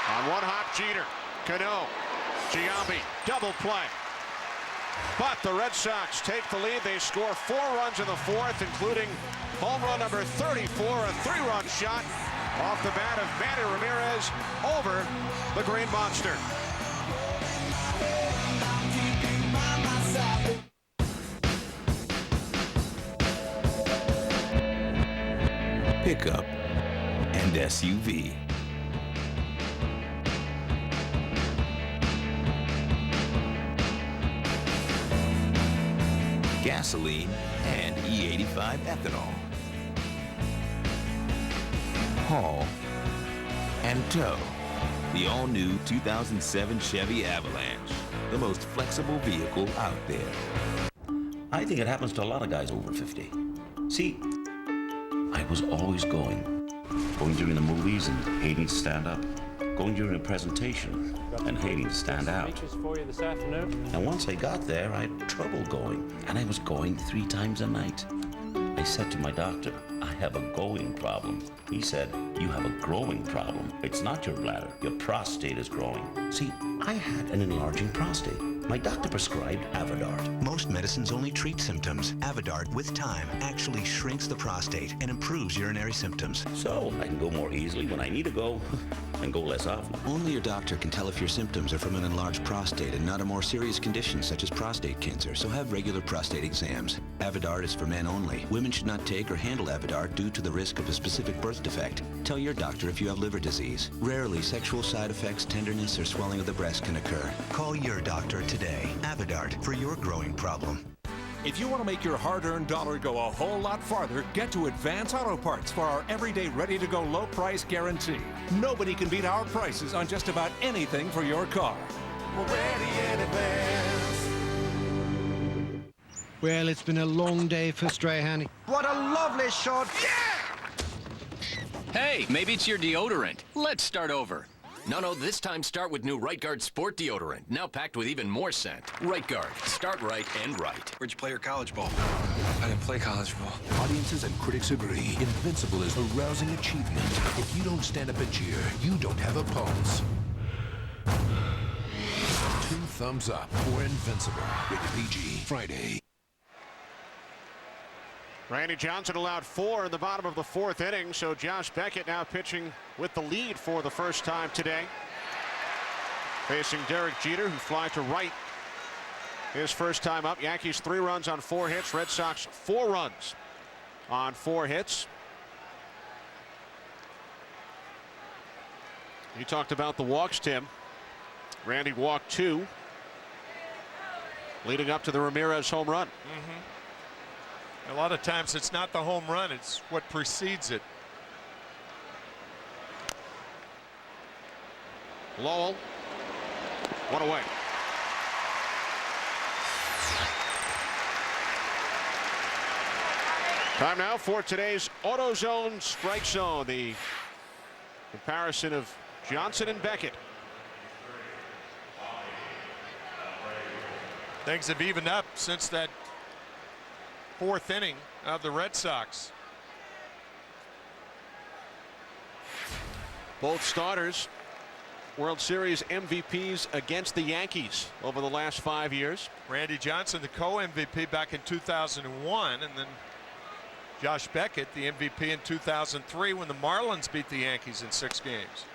On one hop, Jeter, Cano, Giambi, double play. But the Red Sox take the lead. They score 4 runs in the 4th, including home run number 34, a 3-run shot off the bat of Manny Ramirez over the Green Monster. Pickup and SUV. Gasoline and E85 ethanol. Haul and tow. The all-new 2007 Chevy Avalanche, the most flexible vehicle out there. I think it happens to a lot of guys over 50. See, I was always going during the movies and hating to stand up, going during a presentation and hating to stand out. For you this afternoon. And once I got there, I had trouble going, and I was going 3 times a night. I said to my doctor, I have a going problem. He said, you have a growing problem. It's not your bladder. Your prostate is growing. See, I had an enlarging prostate. My doctor prescribed Avodart. Most medicines only treat symptoms. Avodart, with time, actually shrinks the prostate and improves urinary symptoms. So I can go more easily when I need to go and go less often. Only your doctor can tell if your symptoms are from an enlarged prostate and not a more serious condition such as prostate cancer, so have regular prostate exams. Avodart is for men only. Women should not take or handle Avodart due to the risk of a specific birth defect. Tell your doctor if you have liver disease. Rarely, sexual side effects, tenderness, or swelling of the breast can occur. Call your doctor today. Avodart, for your growing problem. If you want to make your hard-earned dollar go a whole lot farther, get to Advance Auto Parts for our everyday ready-to-go low price guarantee. Nobody can beat our prices on just about anything for your car. We're ready in advance. Well, it's been a long day for Strahan. What a lovely shot. Hey, maybe it's your deodorant. Let's start over. No, this time start with new Right Guard Sport Deodorant, now packed with even more scent. Right Guard, start right and right. Where'd you play your college ball? I didn't play college ball. Audiences and critics agree. Invincible is a rousing achievement. If you don't stand up and cheer, you don't have a pulse. 2 thumbs up for Invincible. Rated PG. Friday. Randy Johnson allowed 4 in the bottom of the 4th inning, so Josh Beckett now pitching with the lead for the first time today. Facing Derek Jeter, who fly to right his first time up. Yankees 3 runs on 4 hits. Red Sox 4 runs on 4 hits. You talked about the walks, Tim. Randy walked 2 leading up to the Ramirez home run. A lot of times it's not the home run, it's what precedes it. Lowell, 1 away. Time now for today's AutoZone Strike Zone, the comparison of Johnson and Beckett. Things have evened up since that 4th inning of the Red Sox. Both starters World Series MVPs against the Yankees over the last 5 years. Randy Johnson, the co-MVP back in 2001, and then Josh Beckett, the MVP in 2003 when the Marlins beat the Yankees in 6 games.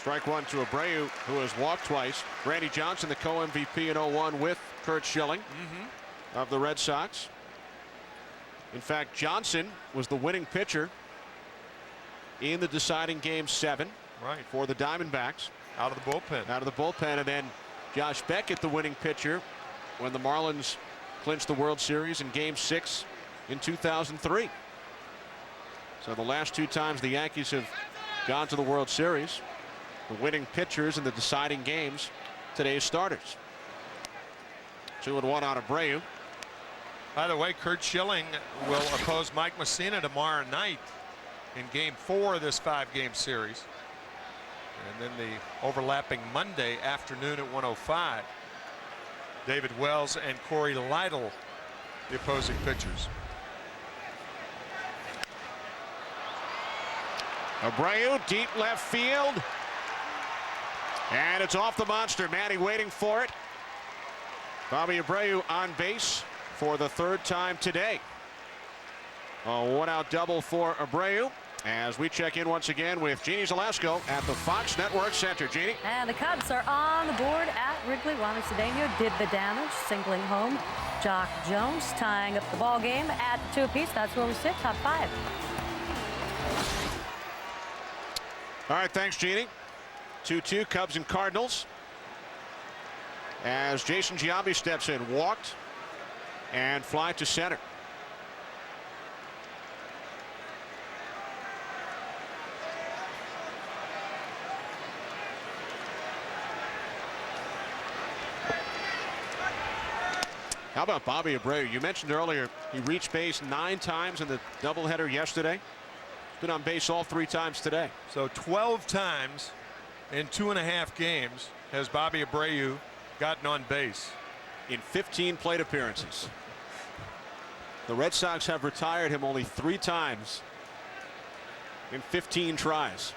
Strike 1 to Abreu, who has walked twice. Randy Johnson, the co-MVP in 01 with Kurt Schilling of the Red Sox. In fact, Johnson was the winning pitcher in the deciding game 7 for the Diamondbacks. Out of the bullpen. Out of the bullpen. And then Josh Beckett, the winning pitcher when the Marlins clinched the World Series in game 6 in 2003. So the last 2 times the Yankees have gone to the World Series, the winning pitchers in the deciding games, today's starters. 2-1 on Abreu. By the way, Kurt Schilling will oppose Mike Mussina tomorrow night in game 4 of this 5-game series. And then the overlapping Monday afternoon at 1:05. David Wells and Corey Lytle, the opposing pitchers. Abreu, deep left field. And it's off the monster. Manny waiting for it. Bobby Abreu on base for the 3rd time today. A 1-out double for Abreu as we check in once again with Jeannie Zalesko at the Fox Network Center. Jeannie. And the Cubs are on the board at Wrigley. Wander Cedeno did the damage, singling home Jock Jones, tying up the ball game at 2 apiece. That's where we sit, top 5. All right, thanks, Jeannie. 2-2 Cubs and Cardinals. As Jason Giambi steps in, walked and fly to center. How about Bobby Abreu? You mentioned earlier he reached base 9 times in the doubleheader yesterday. Been on base all 3 times today. So 12 times in 2.5 games has Bobby Abreu gotten on base in 15 plate appearances. The Red Sox have retired him only 3 times in 15 tries.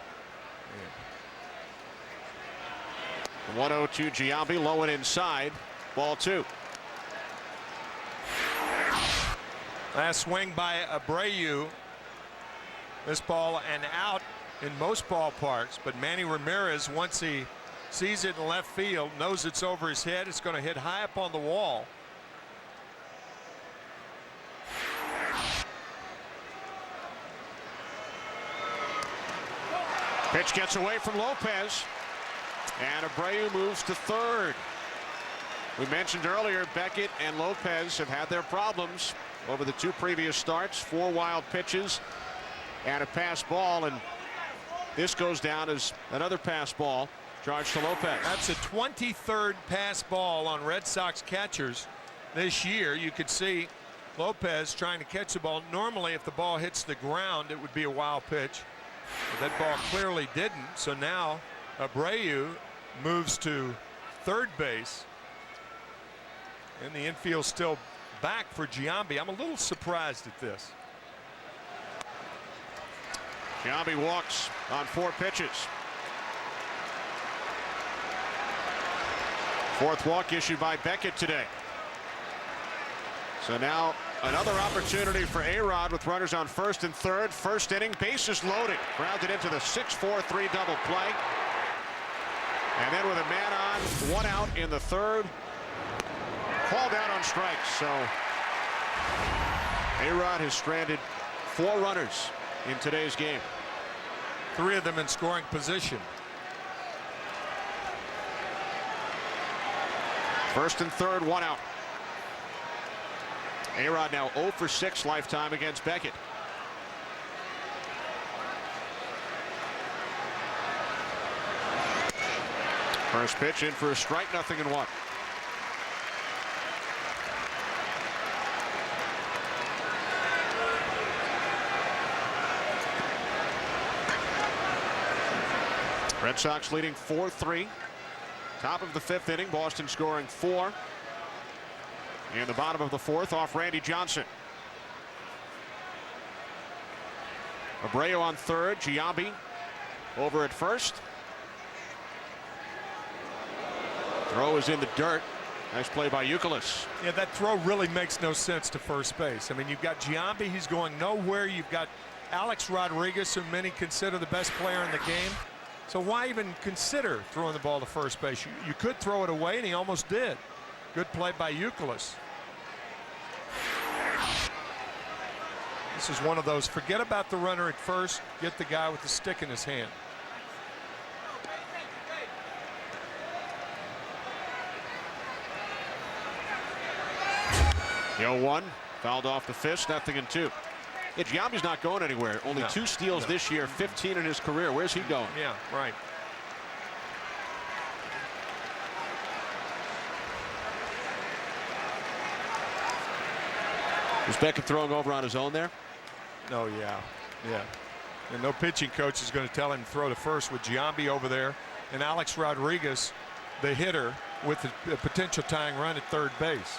1-0 to Giambi, low and inside. 2. Last swing by Abreu. This ball and out in most ballparks, but Manny Ramirez, once he sees it in left field, knows it's over his head. It's going to hit high up on the wall. Pitch gets away from Lopez, and Abreu moves to third. We mentioned earlier Beckett and Lopez have had their problems over the 2 previous starts. 4 wild pitches and a pass ball, and this goes down as another pass ball charged to Lopez. That's a 23rd pass ball on Red Sox catchers this year. You could see Lopez trying to catch the ball. Normally, if the ball hits the ground, it would be a wild pitch. But that ball clearly didn't. So now Abreu moves to third base. And the infield still back for Giambi. I'm a little surprised at this. Giambi walks on 4 pitches. 4th walk issued by Beckett today. So now another opportunity for A-Rod with runners on first and third. First inning, bases loaded. Grounded into the 6-4-3 double play. And then with a man on, 1 out in the third. Called out on strikes. So A-Rod has stranded 4 runners in today's game. 3 of them in scoring position. First and third, 1 out. A-Rod now 0 for 6 lifetime against Beckett. First pitch in for a strike, 0-1. Red Sox leading 4-3. Top of the 5th inning, Boston scoring 4. In the bottom of the 4th, off Randy Johnson. Abreu on third, Giambi over at first. Throw is in the dirt. Nice play by Youkilis. Yeah, that throw really makes no sense to first base. I mean, you've got Giambi, he's going nowhere. You've got Alex Rodriguez, who many consider the best player in the game. So why even consider throwing the ball to first base? You could throw it away, and he almost did. Good play by Youkilis. This is one of those, forget about the runner at first, get the guy with the stick in his hand. The 0-1, fouled off the fist, 0-2. Yeah, Giambi's not going anywhere. Only 2 steals this year, 15 in his career. Where's he going? Yeah, right. Is Beckett throwing over on his own there? No, yeah. And no pitching coach is going to tell him to throw to first with Giambi over there and Alex Rodriguez, the hitter, with a potential tying run at third base.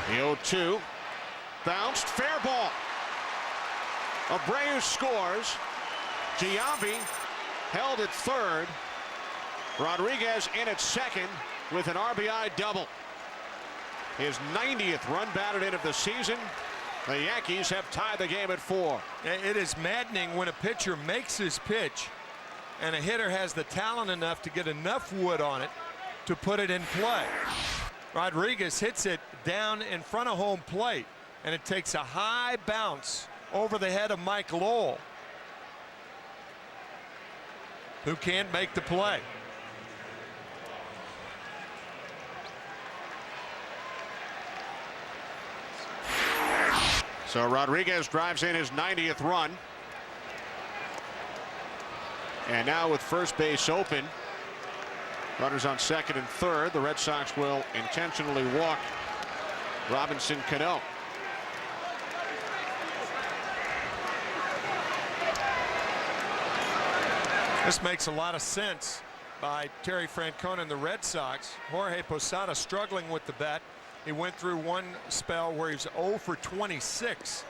The 0-2, bounced, fair ball. Abreu scores. Giambi held at third. Rodriguez in at second with an RBI double. His 90th run batted in of the season. The Yankees have tied the game at 4. It is maddening when a pitcher makes his pitch and a hitter has the talent enough to get enough wood on it to put it in play. Rodriguez hits it down in front of home plate, and it takes a high bounce over the head of Mike Lowell, who can't make the play. So Rodriguez drives in his 90th run. And now with first base open, runners on second and third, the Red Sox will intentionally walk Robinson Cano. This makes a lot of sense by Terry Francona and the Red Sox. Jorge Posada struggling with the bat. He went through one spell where he was 0 for 26.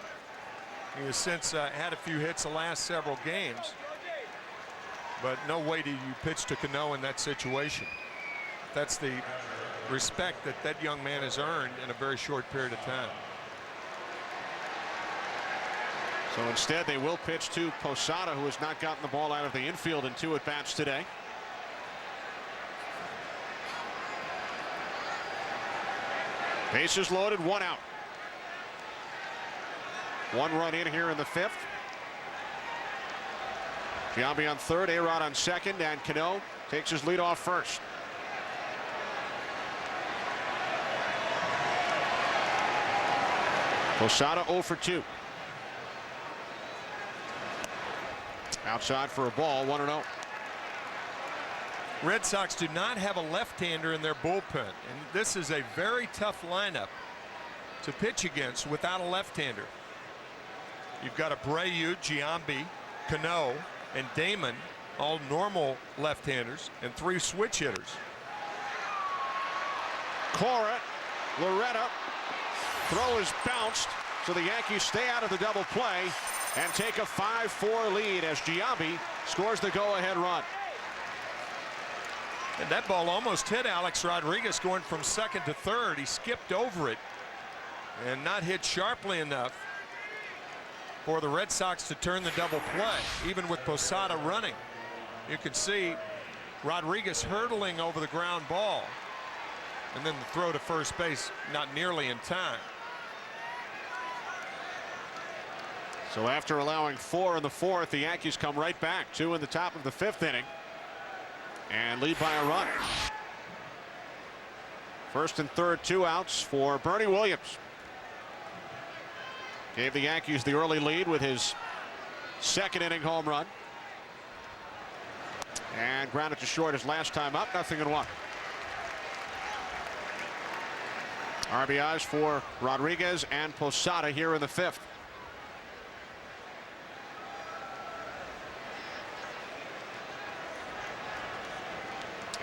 He has since had a few hits the last several games. But no way do you pitch to Cano in that situation. That's the respect that that young man has earned in a very short period of time. So instead, they will pitch to Posada, who has not gotten the ball out of the infield in 2 at-bats today. Bases loaded, 1 out. 1 run in here in the 5th. Giambi on third, A-Rod on second, and Cano takes his lead off first. Posada 0 for 2. Outside for a ball, 1-0. Red Sox do not have a left-hander in their bullpen, and this is a very tough lineup to pitch against without a left-hander. You've got Abreu, Giambi, Cano, and Damon, all normal left-handers, and 3 switch hitters. Cora, Loretta, throw is bounced, so the Yankees stay out of the double play and take a 5-4 lead as Giambi scores the go-ahead run. And that ball almost hit Alex Rodriguez going from second to third. He skipped over it and not hit sharply enough for the Red Sox to turn the double play, even with Posada running. You can see Rodriguez hurdling over the ground ball, and then the throw to first base not nearly in time. So after allowing 4 in the 4th, the Yankees come right back. 2 in the top of the 5th inning and lead by a run. First and third, 2 outs for Bernie Williams. Gave the Yankees the early lead with his 2nd inning home run. And grounded to short his last time up, 0-1. RBIs for Rodriguez and Posada here in the 5th.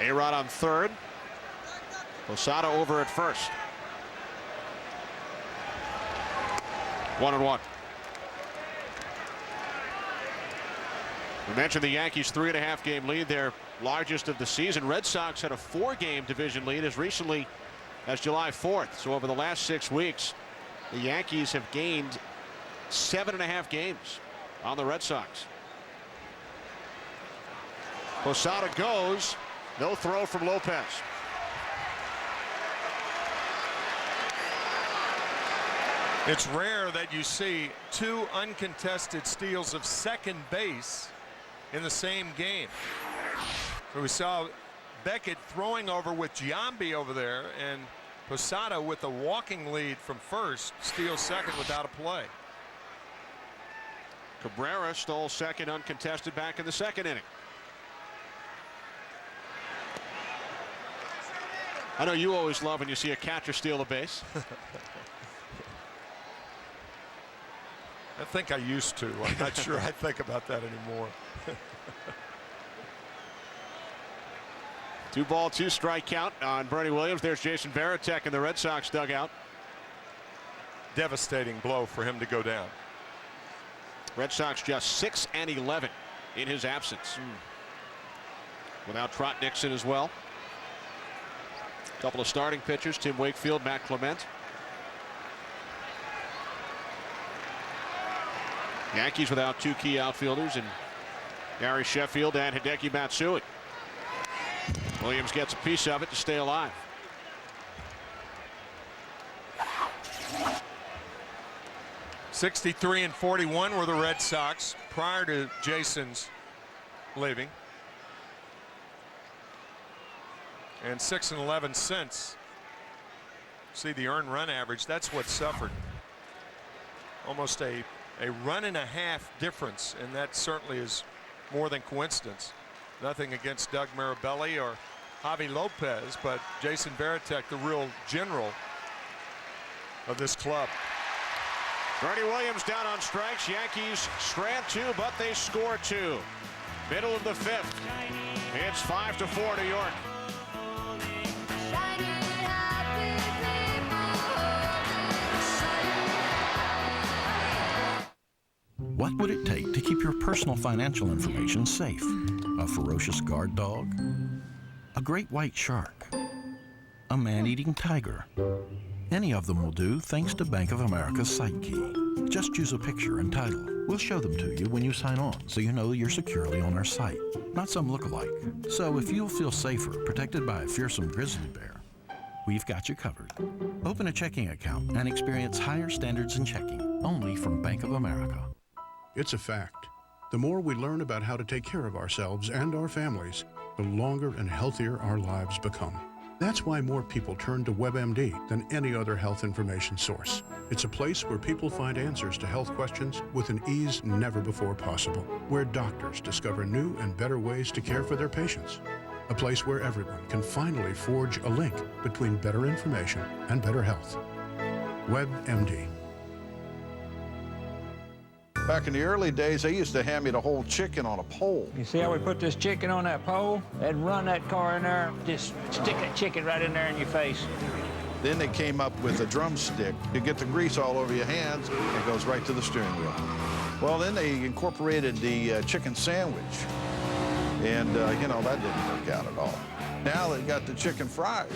A-Rod on third. Posada over at first. 1-1. We mentioned the Yankees' 3.5 game lead, their largest of the season. Red Sox had a 4-game division lead as recently as July 4th. So over the last 6 weeks, the Yankees have gained 7.5 games on the Red Sox. Posada goes. No throw from Lopez. It's rare that you see 2 uncontested steals of second base in the same game. So we saw Beckett throwing over with Giambi over there, and Posada with a walking lead from first steals second without a play. Cabrera stole second uncontested back in the 2nd inning. I know you always love when you see a catcher steal a base. I think I used to. I'm not sure I think about that anymore. 2-ball, 2-strike count on Bernie Williams. There's Jason Varitek in the Red Sox dugout. Devastating blow for him to go down. Red Sox just 6-11 in his absence. Without Trot Nixon as well. A couple of starting pitchers, Tim Wakefield, Matt Clement. Yankees without 2 key outfielders in Gary Sheffield and Hideki Matsui. Williams gets a piece of it to stay alive. (63-41) were the Red Sox prior to Jason's leaving. And 6-11 since. See the earned run average. That's what suffered. Almost a run and a half difference, and that certainly is more than coincidence. Nothing against Doug Mirabelli or Javi Lopez, but Jason Varitek, the real general of this club. Bernie Williams down on strikes. Yankees strand 2, but they score 2. Middle of the 5th. It's 5-4 New York. What would it take to keep your personal financial information safe? A ferocious guard dog? A great white shark? A man-eating tiger? Any of them will do thanks to Bank of America's Site Key. Just choose a picture and title. We'll show them to you when you sign on so you know you're securely on our site, not some look-alike. So if you'll feel safer, protected by a fearsome grizzly bear, we've got you covered. Open a checking account and experience higher standards in checking, only from Bank of America. It's a fact. The more we learn about how to take care of ourselves and our families, the longer and healthier our lives become. That's why more people turn to WebMD than any other health information source. It's a place where people find answers to health questions with an ease never before possible, where doctors discover new and better ways to care for their patients. A place where everyone can finally forge a link between better information and better health. WebMD. Back in the early days, they used to hand me the whole chicken on a pole. You see how we put this chicken on that pole? They'd run that car in there, just stick that chicken right in there in your face. Then they came up with a drumstick. You get the grease all over your hands, it goes right to the steering wheel. Well, then they incorporated the chicken sandwich. And, you know, that didn't work out at all. Now they got the chicken fries.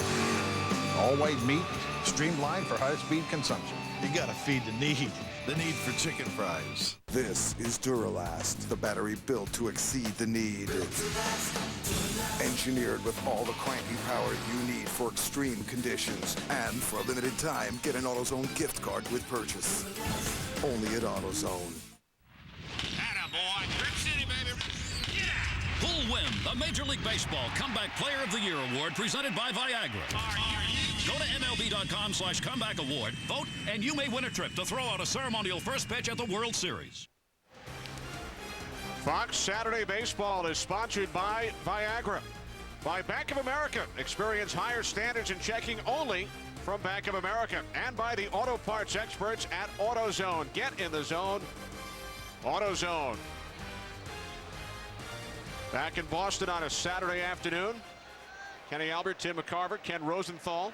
All white meat, streamlined for high-speed consumption. You gotta feed the need. The need for chicken fries. This is Duralast, the battery built to exceed the need. Engineered with all the cranking power you need for extreme conditions. And for a limited time, get an AutoZone gift card with purchase. Only at AutoZone. Attaboy, Brick City, baby. Yeah! Who'll win the Major League Baseball Comeback Player of the Year Award presented by Viagra? Go to MLB.com/comeback award, vote, and you may win a trip to throw out a ceremonial first pitch at the World Series. Fox Saturday Baseball is sponsored by Viagra. By Bank of America. Experience higher standards in checking only from Bank of America. And by the auto parts experts at AutoZone. Get in the zone. AutoZone. Back in Boston on a Saturday afternoon. Kenny Albert, Tim McCarver, Ken Rosenthal.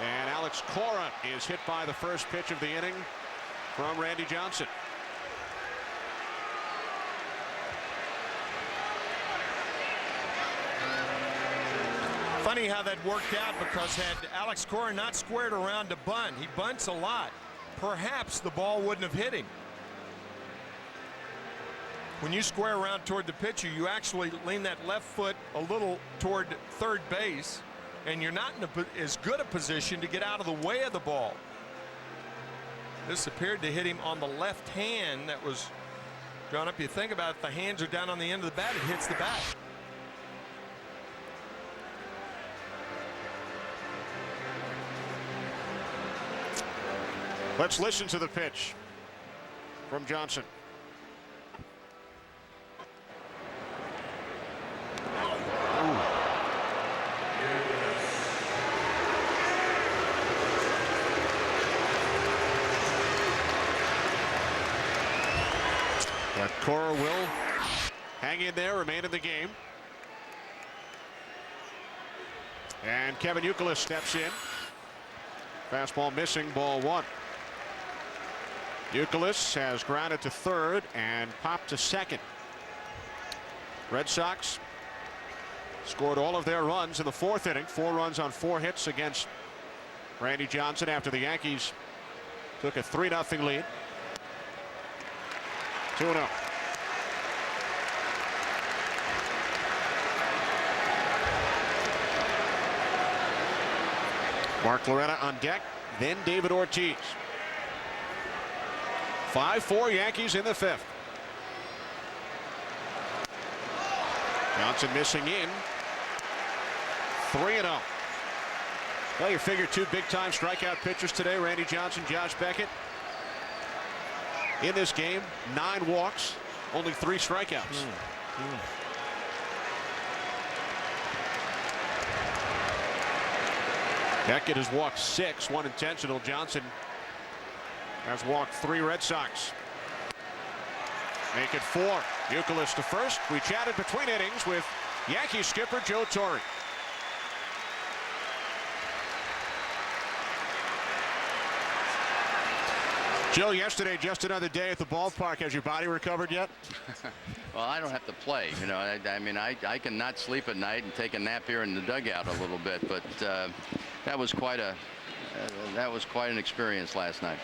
And Alex Cora is hit by the first pitch of the inning from Randy Johnson. Funny how that worked out, because had Alex Cora not squared around to bunt, he bunts a lot, perhaps the ball wouldn't have hit him. When you square around toward the pitcher, you actually lean that left foot a little toward third base, and you're not in as good a position to get out of the way of the ball. This appeared to hit him on the left hand that was drawn up. You think about it, the hands are down on the end of the bat, it hits the bat. Let's listen to the pitch from Johnson. But Cora will hang in there, remain in the game. And Kevin Youkilis steps in. Fastball missing, ball one. Youkilis has grounded to third and popped to second. Red Sox scored all of their runs in the fourth inning. 4 runs on 4 hits against Randy Johnson after the Yankees took a 3-0 lead. 2-0. Mark Loretta on deck, then David Ortiz. 5-4 Yankees in the 5th. Johnson missing in. 3-0. Well, you figure 2 big-time strikeout pitchers today, Randy Johnson, Josh Beckett. In this game, 9 walks, only 3 strikeouts. Beckett has walked 6, 1 intentional. Johnson has walked 3 Red Sox. Make it 4. Youkilis to first. We chatted between innings with Yankee skipper Joe Torre. Joe, yesterday, just another day at the ballpark. Has your body recovered yet? Well, I don't have to play. You know, I mean, I can not sleep at night and take a nap here in the dugout a little bit, but that was quite an experience last night.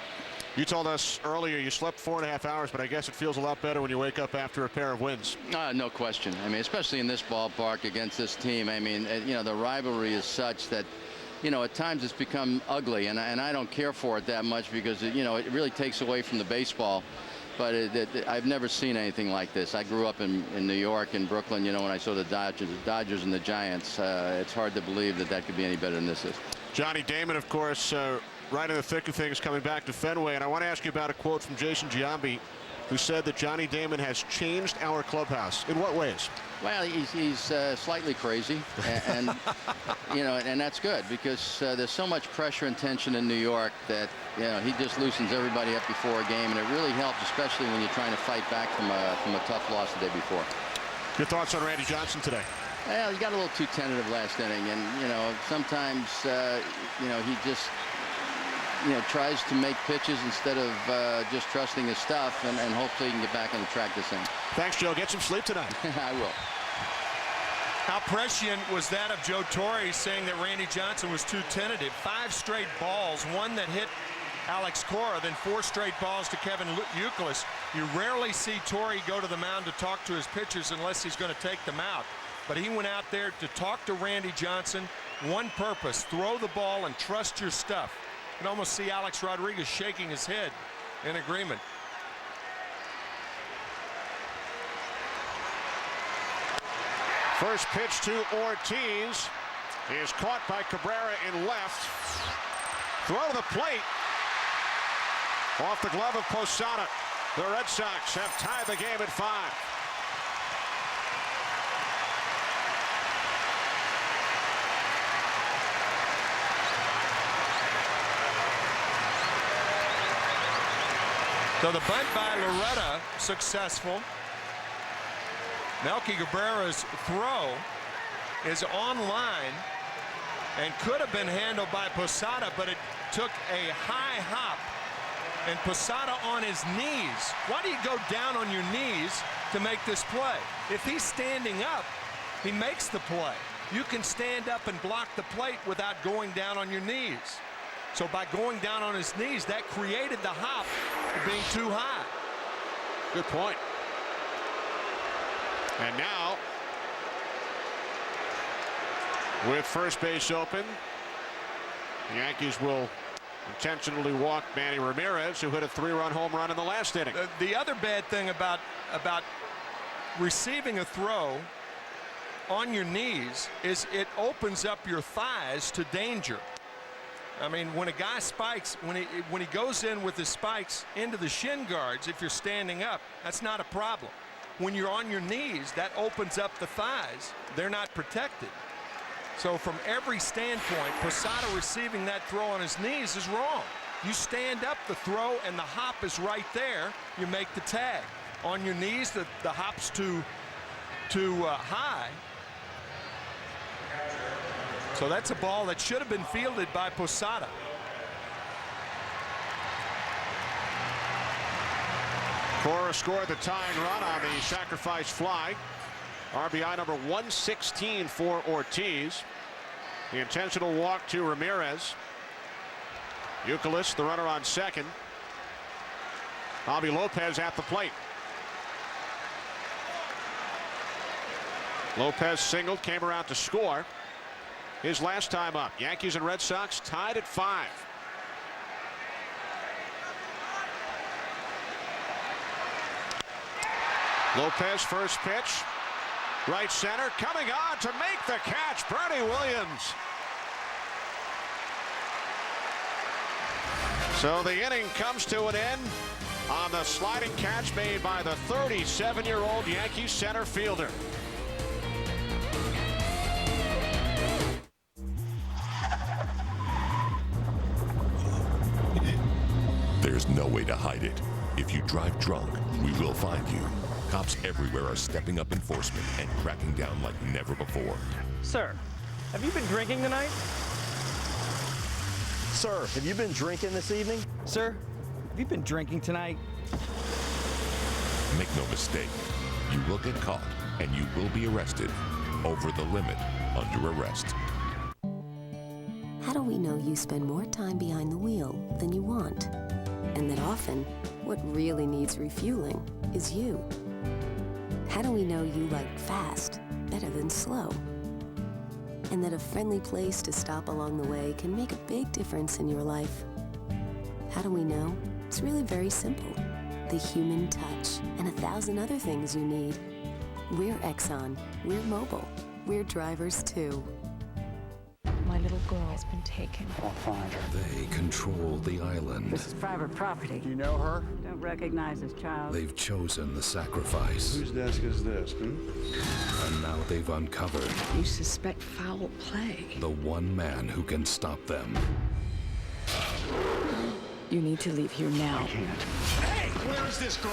You told us earlier you slept 4.5 hours, but I guess it feels a lot better when you wake up after a pair of wins. No question. I mean, especially in this ballpark against this team. I mean, you know, the rivalry is such that, you know, at times it's become ugly, and I don't care for it that much because, you know, it really takes away from the baseball. But I've never seen anything like this. I grew up in New York and Brooklyn, you know, when I saw the Dodgers and the Giants. It's hard to believe that could be any better than this is. Johnny Damon, of course, right in the thick of things coming back to Fenway. And I want to ask you about a quote from Jason Giambi, who said that Johnny Damon has changed our clubhouse. In what ways? Well, he's slightly crazy, and you know, and that's good because there's so much pressure and tension in New York that, you know, he just loosens everybody up before a game, and it really helps, especially when you're trying to fight back from a tough loss the day before. Your thoughts on Randy Johnson today? Well, he got a little too tentative last inning, and you know, sometimes you know, he just, you know, tries to make pitches instead of just trusting his stuff, and hopefully he can get back on the track this inning. Thanks, Joe. Get some sleep tonight. I will. How prescient was that of Joe Torre saying that Randy Johnson was too tentative? 5 straight balls, one that hit Alex Cora, then 4 straight balls to Kevin Youkilis. You rarely see Torre go to the mound to talk to his pitchers unless he's going to take them out. But he went out there to talk to Randy Johnson. One purpose, throw the ball and trust your stuff. You can almost see Alex Rodriguez shaking his head in agreement. First pitch to Ortiz is caught by Cabrera in left. Throw to the plate. Off the glove of Posada. The Red Sox have tied the game at 5. So the bunt by Loretta successful. Melky Cabrera's throw is on line and could have been handled by Posada, but it took a high hop and Posada on his knees. Why do you go down on your knees to make this play? If he's standing up, he makes the play. You can stand up and block the plate without going down on your knees. So by going down on his knees, that created the hop being too high. Good point. And now, with first base open, the Yankees will intentionally walk Manny Ramirez, who hit a 3-run home run in the last inning. The other bad thing about receiving a throw on your knees is it opens up your thighs to danger. I mean, when a guy spikes, when he goes in with his spikes into the shin guards, if you're standing up, that's not a problem. When you're on your knees, that opens up the thighs. They're not protected. So from every standpoint, Posada receiving that throw on his knees is wrong. You stand up the throw and the hop is right there. You make the tag. On your knees, the hop's too high. So that's a ball that should have been fielded by Posada. Cora scored the tying run on the sacrifice fly. RBI number 116 for Ortiz. The intentional walk to Ramirez. Youkilis, the runner on second. Javi Lopez at the plate. Lopez singled, came around to score. His last time up. Yankees and Red Sox tied at 5. Lopez, first pitch. Right center, coming on to make the catch, Bernie Williams. So the inning comes to an end on the sliding catch made by the 37-year-old Yankees center fielder. There's no way to hide it. If you drive drunk, we will find you. Cops everywhere are stepping up enforcement and cracking down like never before. Sir, have you been drinking tonight? Sir, have you been drinking this evening? Sir, Have you been drinking tonight? Make no mistake, you will get caught and you will be arrested. Over the limit, under arrest. How do we know you spend more time behind the wheel than you want? And that often, what really needs refueling is you. How do we know you like fast better than slow? And that a friendly place to stop along the way can make a big difference in your life? How do we know? It's really very simple. The human touch and 1,000 other things you need. We're Exxon. We're mobile. We're drivers too. My little girl has been taken. I'll find her. They control the island. This is private property. Do you know her? Don't recognize this child. They've chosen the sacrifice. Whose desk is this, And now they've uncovered You suspect foul play. the one man who can stop them. You need to leave here now. I can't. Hey, where is this girl?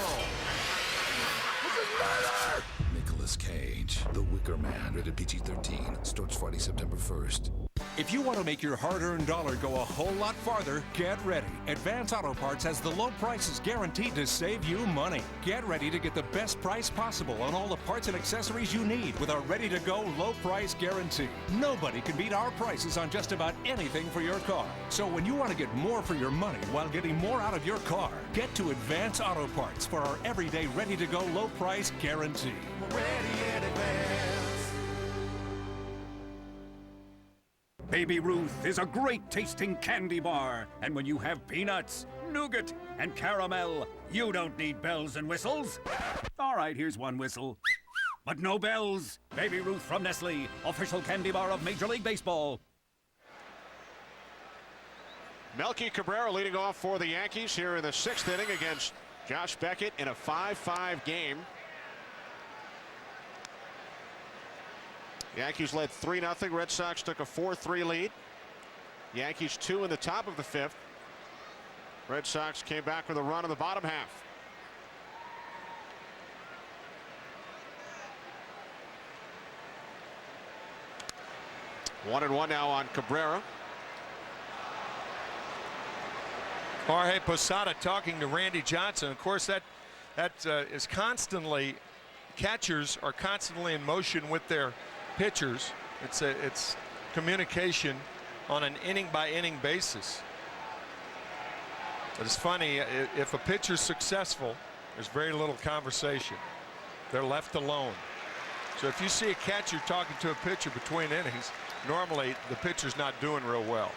Nicolas Cage, The Wicker Man, rated PG-13, starts Friday, September 1st. If you want to make your hard-earned dollar go a whole lot farther, get ready. Advance Auto Parts has the low prices guaranteed to save you money. Get ready to get the best price possible on all the parts and accessories you need with our ready-to-go low price guarantee. Nobody can beat our prices on just about anything for your car. So when you want to get more for your money while getting more out of your car, get to Advance Auto Parts for our everyday ready-to-go low price guarantee. Ready in advance. Baby Ruth is a great tasting candy bar. And when you have peanuts, nougat, and caramel, you don't need bells and whistles. All right, here's one whistle. But no bells. Baby Ruth from Nestle, official candy bar of Major League Baseball. Melky Cabrera leading off for the Yankees here in the 6th inning against Josh Beckett in a 5-5 game. Yankees led 3-0. Red Sox took a 4-3 lead. Yankees 2 in the top of the 5th. Red Sox came back with a run in the bottom half. One and one now on Cabrera. Jorge Posada talking to Randy Johnson. Of course, that is constantly, catchers are constantly in motion with their pitchers. It's communication on an inning by inning basis. But it's funny, if a pitcher's successful, there's very little conversation. They're left alone. So if you see a catcher talking to a pitcher between innings, normally the pitcher's not doing real well.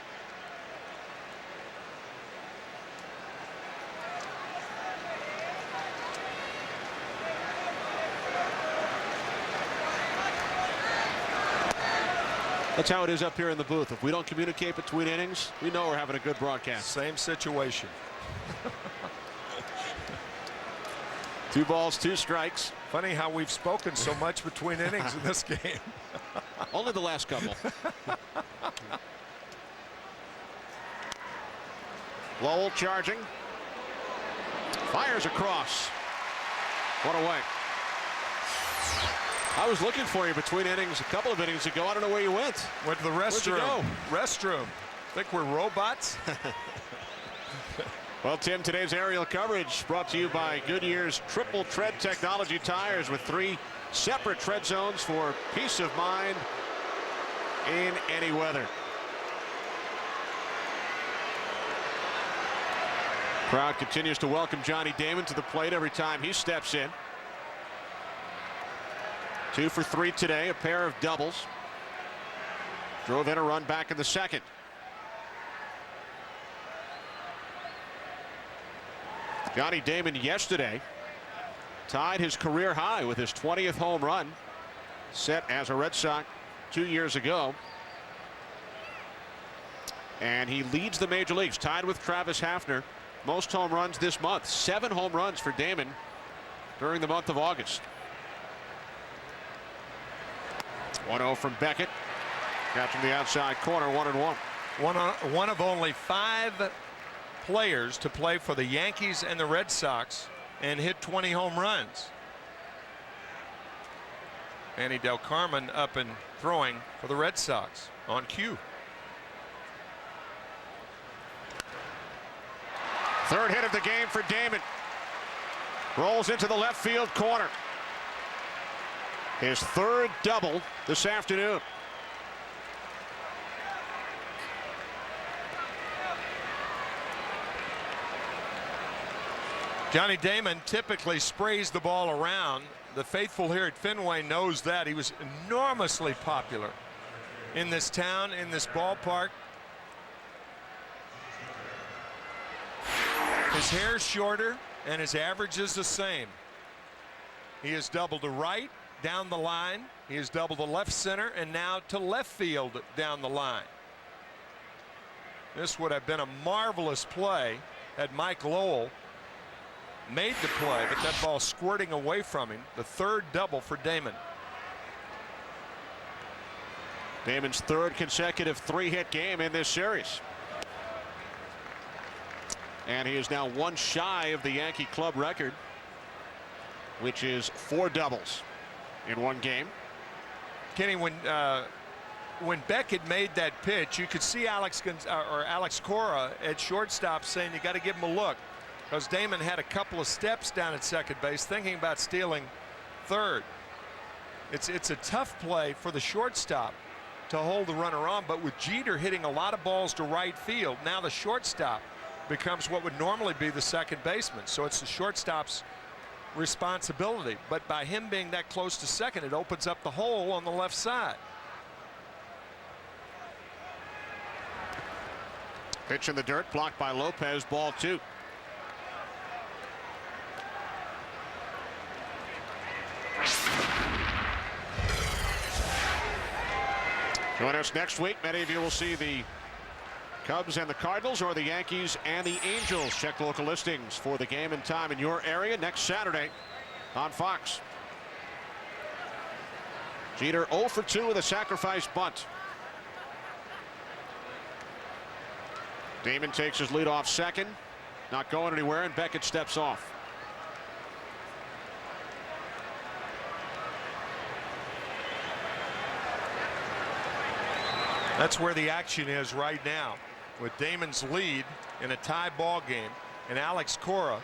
That's how it is up here in the booth. If we don't communicate between innings, we know we're having a good broadcast. Same situation. 2 balls, 2 strikes. Funny how we've spoken so much between innings in this game. Only the last couple. Lowell charging. Fires across. One away. I was looking for you between innings a couple of innings ago. I don't know where you went. Went to the restroom. Where'd you go? Restroom. Think we're robots? Well, Tim, today's aerial coverage brought to you by Goodyear's Triple Tread Technology tires with 3 separate tread zones for peace of mind in any weather. Crowd continues to welcome Johnny Damon to the plate every time he steps in. 2 for 3 today, a pair of doubles. Drove in a run back in the 2nd. Johnny Damon yesterday tied his career high with his 20th home run, set as a Red Sox 2 years ago. And he leads the major leagues, tied with Travis Hafner, most home runs this month. 7 home runs for Damon during the month of August. 1-0 from Beckett. Catching the outside corner, 1-1. One of only 5 players to play for the Yankees and the Red Sox and hit 20 home runs. Manny Del Carmen up and throwing for the Red Sox on cue. Third hit of the game for Damon. Rolls into the left field corner. His third double this afternoon. Johnny Damon typically sprays the ball around. The faithful here at Fenway knows that. He was enormously popular in this town, in this ballpark. His hair's shorter and his average is the same. He has doubled to right down the line. He has doubled to left center and now to left field down the line. This would have been a marvelous play had Mike Lowell made the play, but that ball squirting away from him. The third double for Damon. Damon's third consecutive three-hit game in this series. And he is now one shy of the Yankee club record, which is 4 doubles in one game. Kenny, when Beckett made that pitch, you could see Alex Cora at shortstop saying you got to give him a look, because Damon had a couple of steps down at second base thinking about stealing third. It's a tough play for the shortstop to hold the runner on, but with Jeter hitting a lot of balls to right field, now the shortstop becomes what would normally be the second baseman. So it's the shortstop's responsibility, but by him being that close to second, it opens up the hole on the left side. Pitch in the dirt, blocked by Lopez, ball 2. Join us next week. Many of you will see the Cubs and the Cardinals, or the Yankees and the Angels. Check local listings for the game and time in your area next Saturday on Fox. Jeter 0 for 2 with a sacrifice bunt. Damon takes his lead off second, not going anywhere, and Beckett steps off. That's where the action is right now, with Damon's lead in a tie ball game and Alex Cora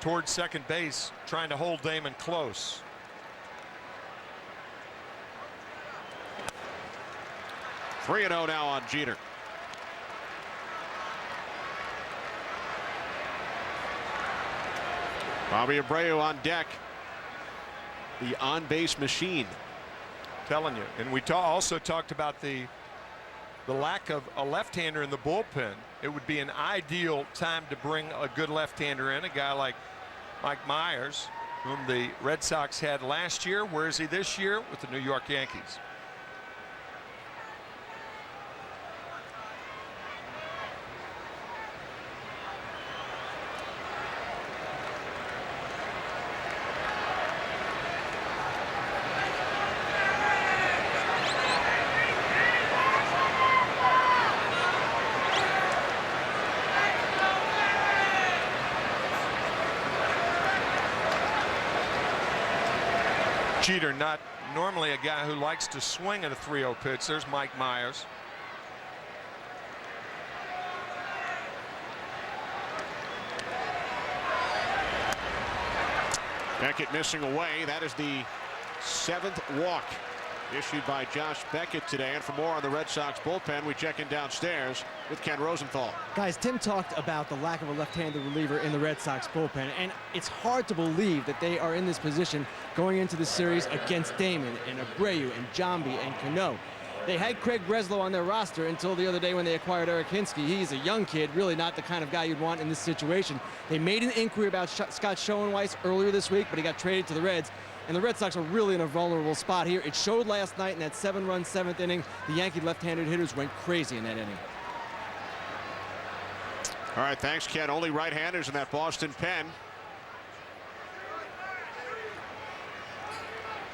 towards second base trying to hold Damon close. 3-0 now on Jeter. Bobby Abreu on deck. The on-base machine. Telling you. And we also talked about the lack of a left-hander in the bullpen. It would be an ideal time to bring a good left-hander in, a guy like Mike Myers, whom the Red Sox had last year. Where is he this year? With the New York Yankees. Jeter, not normally a guy who likes to swing at a 3-0 pitch. There's Mike Myers. Beckett missing away. That is the 7th walk issued by Josh Beckett today. And for more on the Red Sox bullpen, we check in downstairs with Ken Rosenthal. Guys, Tim talked about the lack of a left-handed reliever in the Red Sox bullpen, and it's hard to believe that they are in this position going into the series against Damon and Abreu and Jambi and Cano. They had Craig Breslow on their roster until the other day when they acquired Eric Hinsky. He's a young kid, really not the kind of guy you'd want in this situation. They made an inquiry about Scott Schoenweiss earlier this week, but he got traded to the Reds. And the Red Sox are really in a vulnerable spot here. It showed last night in that 7-run 7th inning. The Yankee left-handed hitters went crazy in that inning. All right, thanks, Ken. Only right-handers in that Boston pen.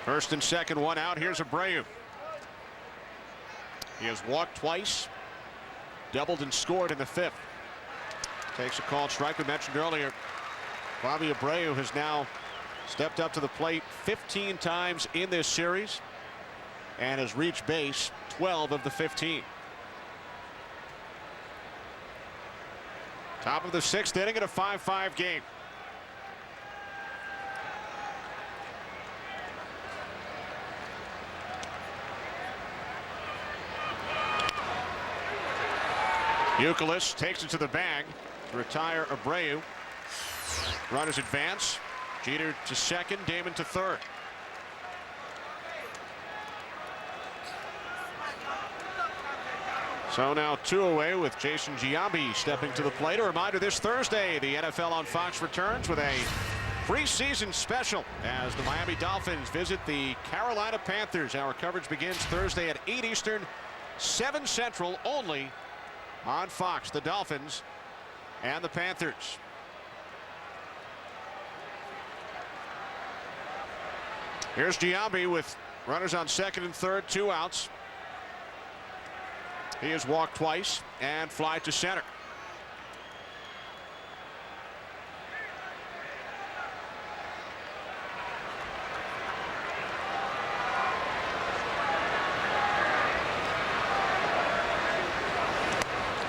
First and second, one out. Here's Abreu. He has walked twice, doubled and scored in the 5th. Takes a called strike we mentioned earlier. Bobby Abreu has now stepped up to the plate 15 times in this series and has reached base 12 of the 15. Top of the 6th inning in a 5-5 game. Youkilis takes it to the bag to retire Abreu. Runners advance. Jeter to second, Damon to third. So now 2 away with Jason Giambi stepping to the plate. A reminder, this Thursday, the NFL on Fox returns with a preseason special as the Miami Dolphins visit the Carolina Panthers. Our coverage begins Thursday at 8 Eastern, 7 Central, only on Fox. The Dolphins and the Panthers. Here's Giambi with runners on second and third, 2 outs. He has walked twice and fly to center.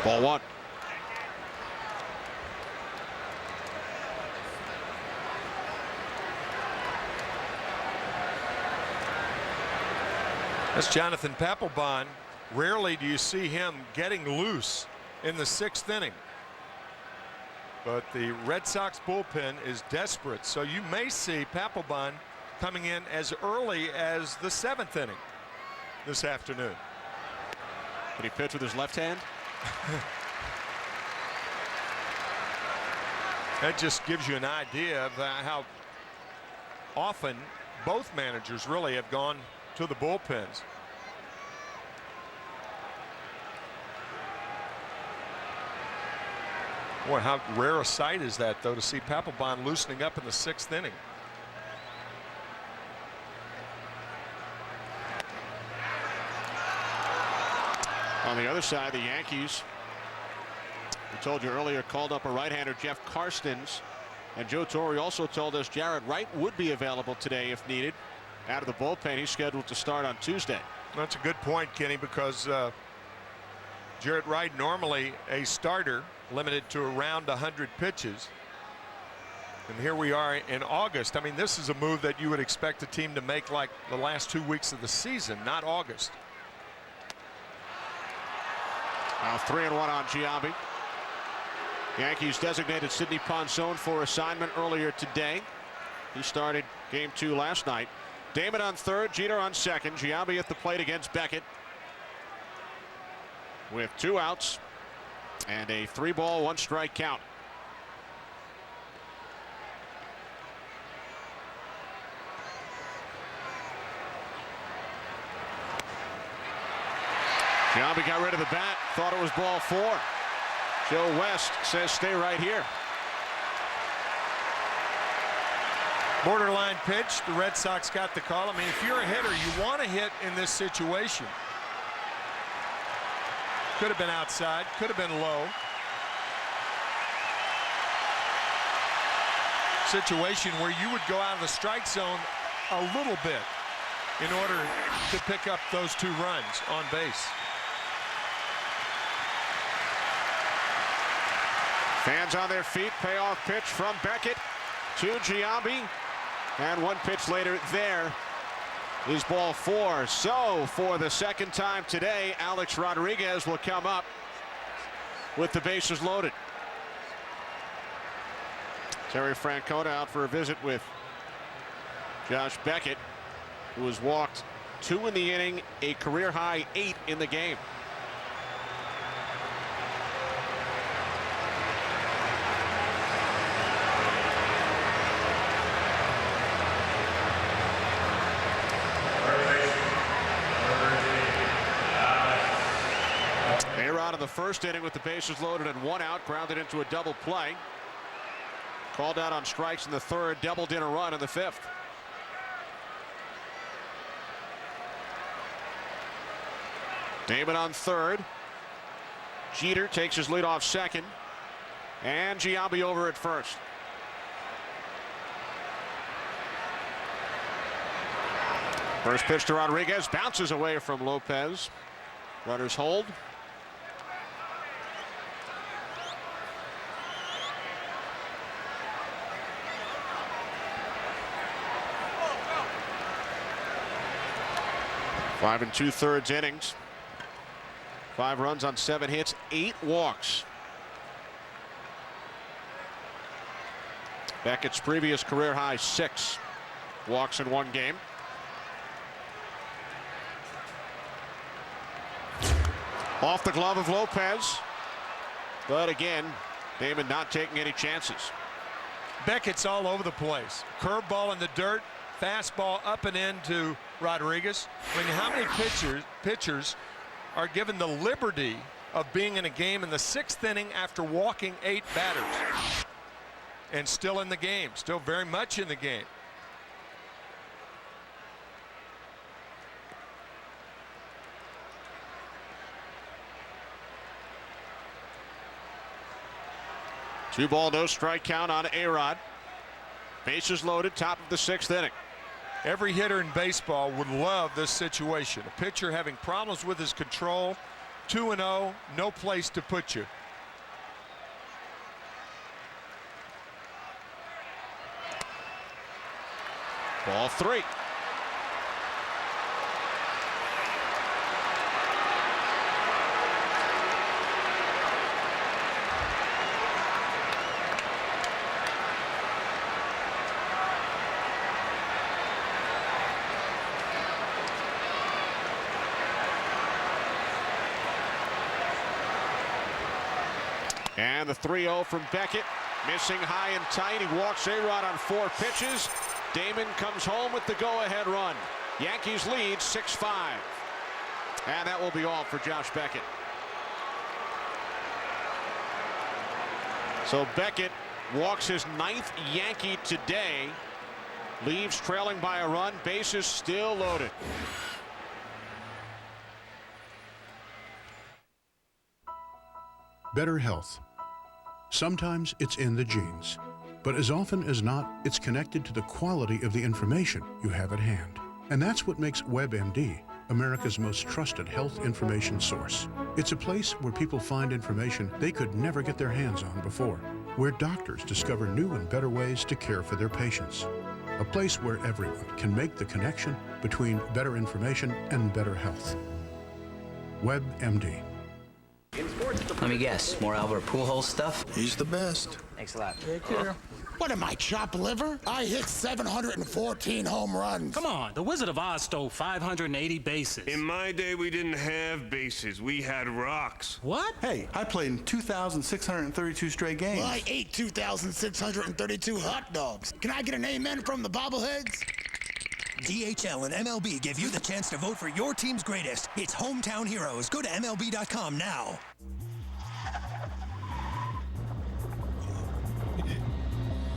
Ball 1. That's Jonathan Papelbon. Rarely do you see him getting loose in the 6th inning. But the Red Sox bullpen is desperate, so you may see Papelbon coming in as early as the 7th inning this afternoon. Can he pitch with his left hand? That just gives you an idea of how often both managers really have gone to the bullpens. Boy, how rare a sight is that, though, to see Papelbon loosening up in the 6th inning. On the other side, the Yankees, we told you earlier, called up a right-hander, Jeff Karstens. And Joe Torre also told us Jarrett Wright would be available today if needed. Out of the bullpen, he's scheduled to start on Tuesday. That's a good point, Kenny, because Jarrett Wright, normally a starter, limited to around 100 pitches. And here we are in August. I mean, this is a move that you would expect a team to make like the last 2 weeks of the season, not August. Now 3-1 on Giambi. Yankees designated Sidney Ponson for assignment earlier today. He started game 2 last night. Damon on third, Jeter on second. Giambi at the plate against Beckett with 2 outs and a 3-ball, 1-strike count. Giambi got rid of the bat, thought it was ball 4. Joe West says stay right here. Borderline pitch. The Red Sox got the call. I mean, if you're a hitter, you want to hit in this situation. Could have been outside, could have been low. Situation where you would go out of the strike zone a little bit in order to pick up those 2 runs on base. Fans on their feet. Payoff pitch from Beckett to Giambi. And 1 pitch later, there is ball 4. So for the second time today, Alex Rodriguez will come up with the bases loaded. Terry Francona out for a visit with Josh Beckett, who has walked 2 in the inning, a career high 8 in the game. A-Rod in the first inning with the bases loaded and 1 out, grounded into a double play. Called out on strikes in the third, doubled in a run in the 5th. Damon on third. Jeter takes his lead off second. And Giambi over at first. First pitch to Rodriguez, bounces away from Lopez. Runners hold. 5 2/3 innings. 5 runs on 7 hits, 8 walks. Beckett's previous career high 6 walks in 1 game. Off the glove of Lopez. But again, Damon not taking any chances. Beckett's all over the place. Curveball in the dirt, fastball up and in to Rodriguez. I mean, how many pitchers are given the liberty of being in a game in the 6th inning after walking 8 batters and still in the game, still very much in the game? Two ball, no strike count on A-Rod. Bases loaded, top of the 6th inning. Every hitter in baseball would love this situation. A pitcher having problems with his control, 2-0, no place to put you. Ball 3. And the 3-0 from Beckett, missing high and tight. He walks A-Rod on 4 pitches. Damon comes home with the go-ahead run. Yankees lead 6-5. And that will be all for Josh Beckett. So Beckett walks his 9th Yankee today. Leaves trailing by a run. Bases still loaded. Better health. Sometimes it's in the genes, but as often as not, it's connected to the quality of the information you have at hand. And that's what makes WebMD America's most trusted health information source. It's a place where people find information they could never get their hands on before, where doctors discover new and better ways to care for their patients. A place where everyone can make the connection between better information and better health. WebMD. Let me guess, more Albert Pujols stuff? He's the best. Thanks a lot. Take care. What am I, chopped liver? I hit 714 home runs. Come on, the Wizard of Oz stole 580 bases. In my day, we didn't have bases. We had rocks. What? Hey, I played in 2,632 straight games. Well, I ate 2,632 hot dogs. Can I get an amen from the bobbleheads? DHL and MLB give you the chance to vote for your team's greatest. It's Hometown Heroes. Go to MLB.com now.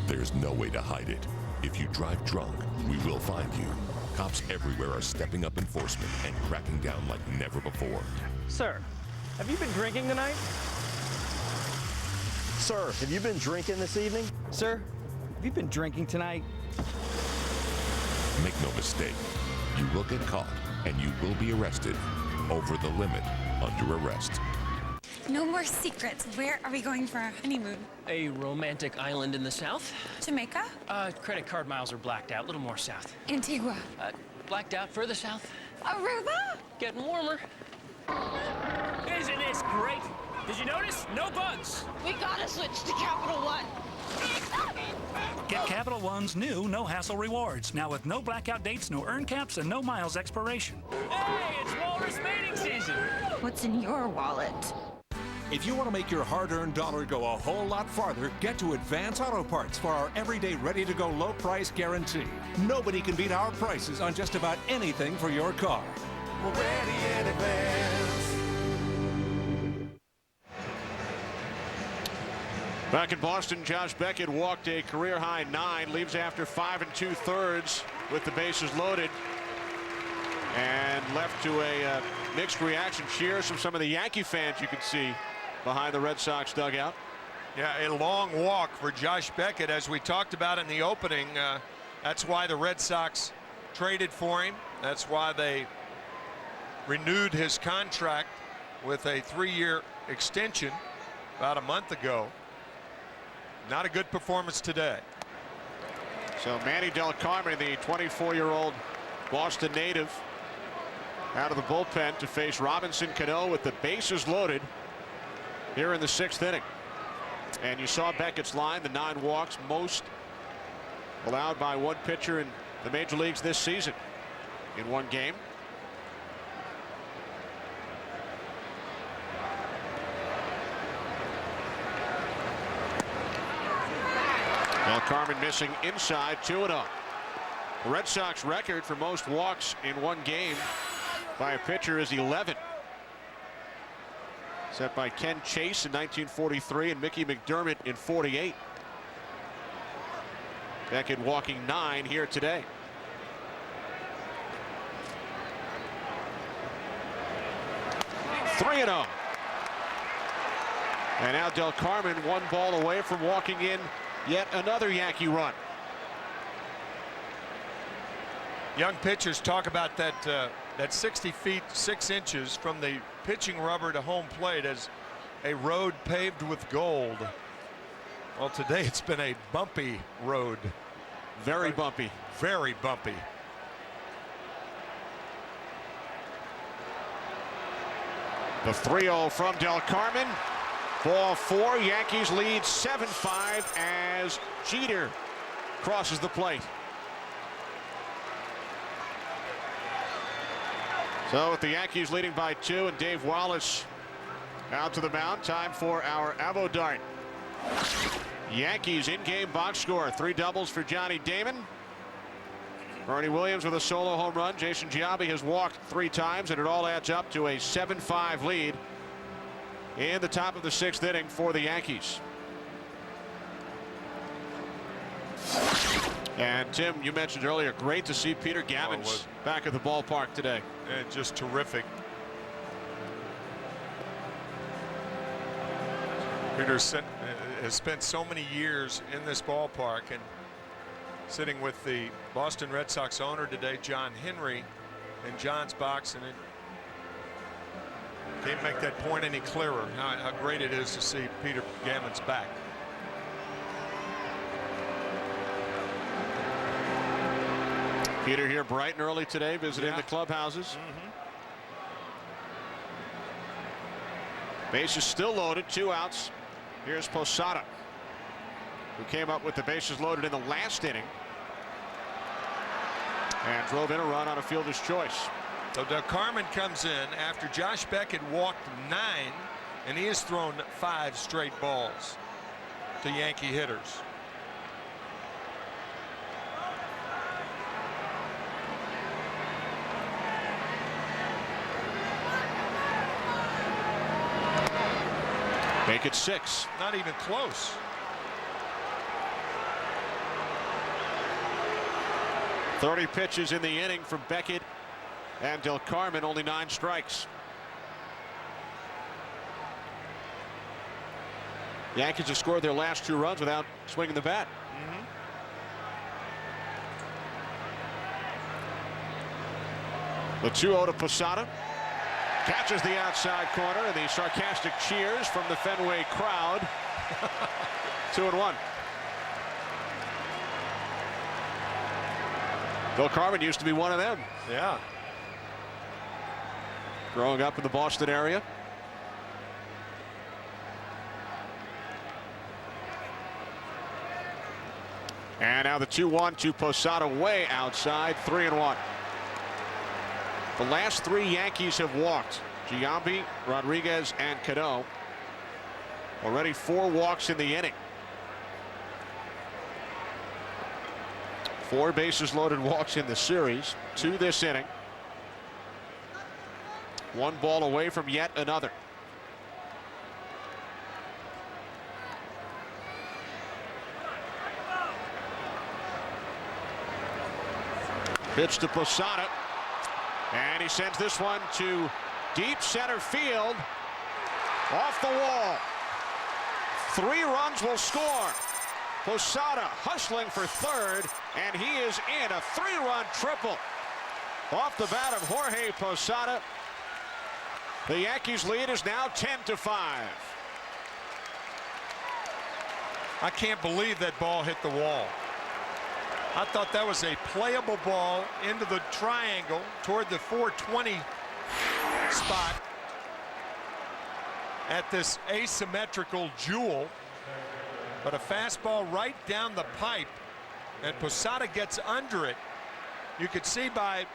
There's no way to hide it. If you drive drunk, we will find you. Cops everywhere are stepping up enforcement and cracking down like never before. Sir, have you been drinking tonight? Sir, have you been drinking this evening? Sir, have you been drinking tonight? Make no mistake, you will get caught and you will be arrested. Over the limit, under arrest. No more secrets. Where are we going for our honeymoon? A romantic island in the south. Jamaica? Credit card miles are blacked out. A little more south. Antigua? Blacked out further south. Aruba? Getting warmer. Isn't this great? Did you notice? No bugs. We gotta switch to Capital One. Get Capital One's new no-hassle rewards. Now with no blackout dates, no earn caps, and no miles expiration. Hey, it's walrus mating season. What's in your wallet? If you want to make your hard-earned dollar go a whole lot farther, get to Advance Auto Parts for our everyday ready-to-go low price guarantee. Nobody can beat our prices on just about anything for your car. We're ready in advance. Back in Boston, Josh Beckett walked a career-high 9, leaves after 5 2/3 with the bases loaded, and left to a mixed reaction. Cheers from some of the Yankee fans you can see behind the Red Sox dugout. Yeah, a long walk for Josh Beckett, as we talked about in the opening. That's why the Red Sox traded for him. That's why they renewed his contract with a 3-year extension about a month ago. Not a good performance today. So Manny Del Carmen, the 24-year-old Boston native, out of the bullpen to face Robinson Cano with the bases loaded here in the 6th inning. And you saw Beckett's line, the 9 walks, most allowed by one pitcher in the major leagues this season in one game. Del Carmen missing inside, 2-0. The Red Sox record for most walks in one game by a pitcher is 11. Set by Ken Chase in 1943 and Mickey McDermott in 48. Beckett walking 9 here today. Three and 0. And now Del Carmen 1 ball away from walking in yet another Yankee run. Young pitchers talk about that 60 feet 6 inches from the pitching rubber to home plate as a road paved with gold. Well, today it's been a bumpy road. Very bumpy. Very bumpy. The 3-0 from Del Carmen. Ball 4. Yankees lead 7-5 as Jeter crosses the plate. So with the Yankees leading by 2 and Dave Wallace out to the mound, time for our Avo Dart. Yankees in-game box score: 3 doubles for Johnny Damon. Bernie Williams with a solo home run. Jason Giambi has walked 3 times, and it all adds up to a 7-5 lead in the top of the 6th inning for the Yankees. And Tim, you mentioned earlier, great to see Peter Gammons back at the ballpark today. Just terrific. Peter has spent so many years in this ballpark, and sitting with the Boston Red Sox owner today, John Henry, in John's box, and it can't make that point any clearer how great it is to see Peter Gammons back. Peter here bright and early today, visiting the clubhouses. Bases still loaded, 2 outs. Here's Posada, who came up with the bases loaded in the last inning and drove in a run on a fielder's choice. So Del Carmen comes in after Josh Beckett walked 9, and he has thrown 5 straight balls to Yankee hitters. Make it 6. Not even close. .30 pitches in the inning from Beckett and Del Carmen, only 9 strikes. Yankees have scored their last 2 runs without swinging the bat. The 2-0 to Posada. Catches the outside corner, and the sarcastic cheers from the Fenway crowd. 2-1. Del Carmen used to be one of them. Yeah. Growing up in the Boston area. And now the 2-1 to Posada, way outside, 3-1. The last 3 Yankees have walked: Giambi, Rodriguez, and Cano. Already 4 walks in the inning. 4 bases loaded walks in the series, 2 this inning. 1 ball away from yet another. Pitch to Posada. And he sends this one to deep center field. Off the wall. 3 runs will score. Posada hustling for third, and he is in a 3-run triple. Off the bat of Jorge Posada. The Yankees lead is now 10-5. I can't believe that ball hit the wall. I thought that was a playable ball into the triangle toward the 420 spot at this asymmetrical jewel, but a fastball right down the pipe, and Posada gets under it. You could see by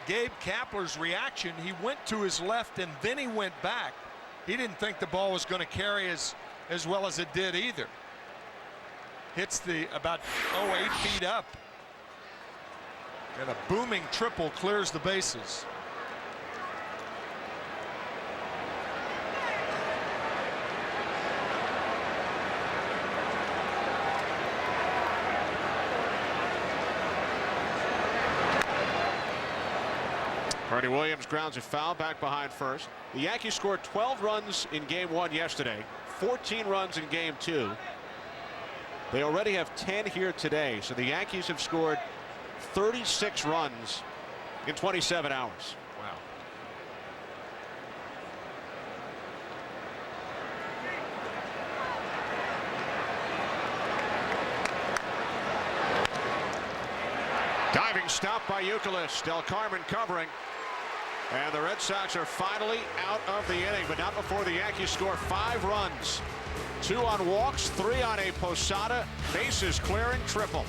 Gabe Kapler's reaction, he went to his left and then he went back. He didn't think the ball was going to carry as well as it did either. Hits the about 8 feet up, and a booming triple clears the bases. Freddie Williams grounds a foul back behind first. The Yankees scored 12 runs in game 1 yesterday, 14 runs in game 2. They already have 10 here today, so the Yankees have scored 36 runs in 27 hours. Wow. Diving stop by Youkilis. Del Carmen covering. And the Red Sox are finally out of the inning, but not before the Yankees score 5 runs. 2 on walks, 3 on a Posada bases clearing triple.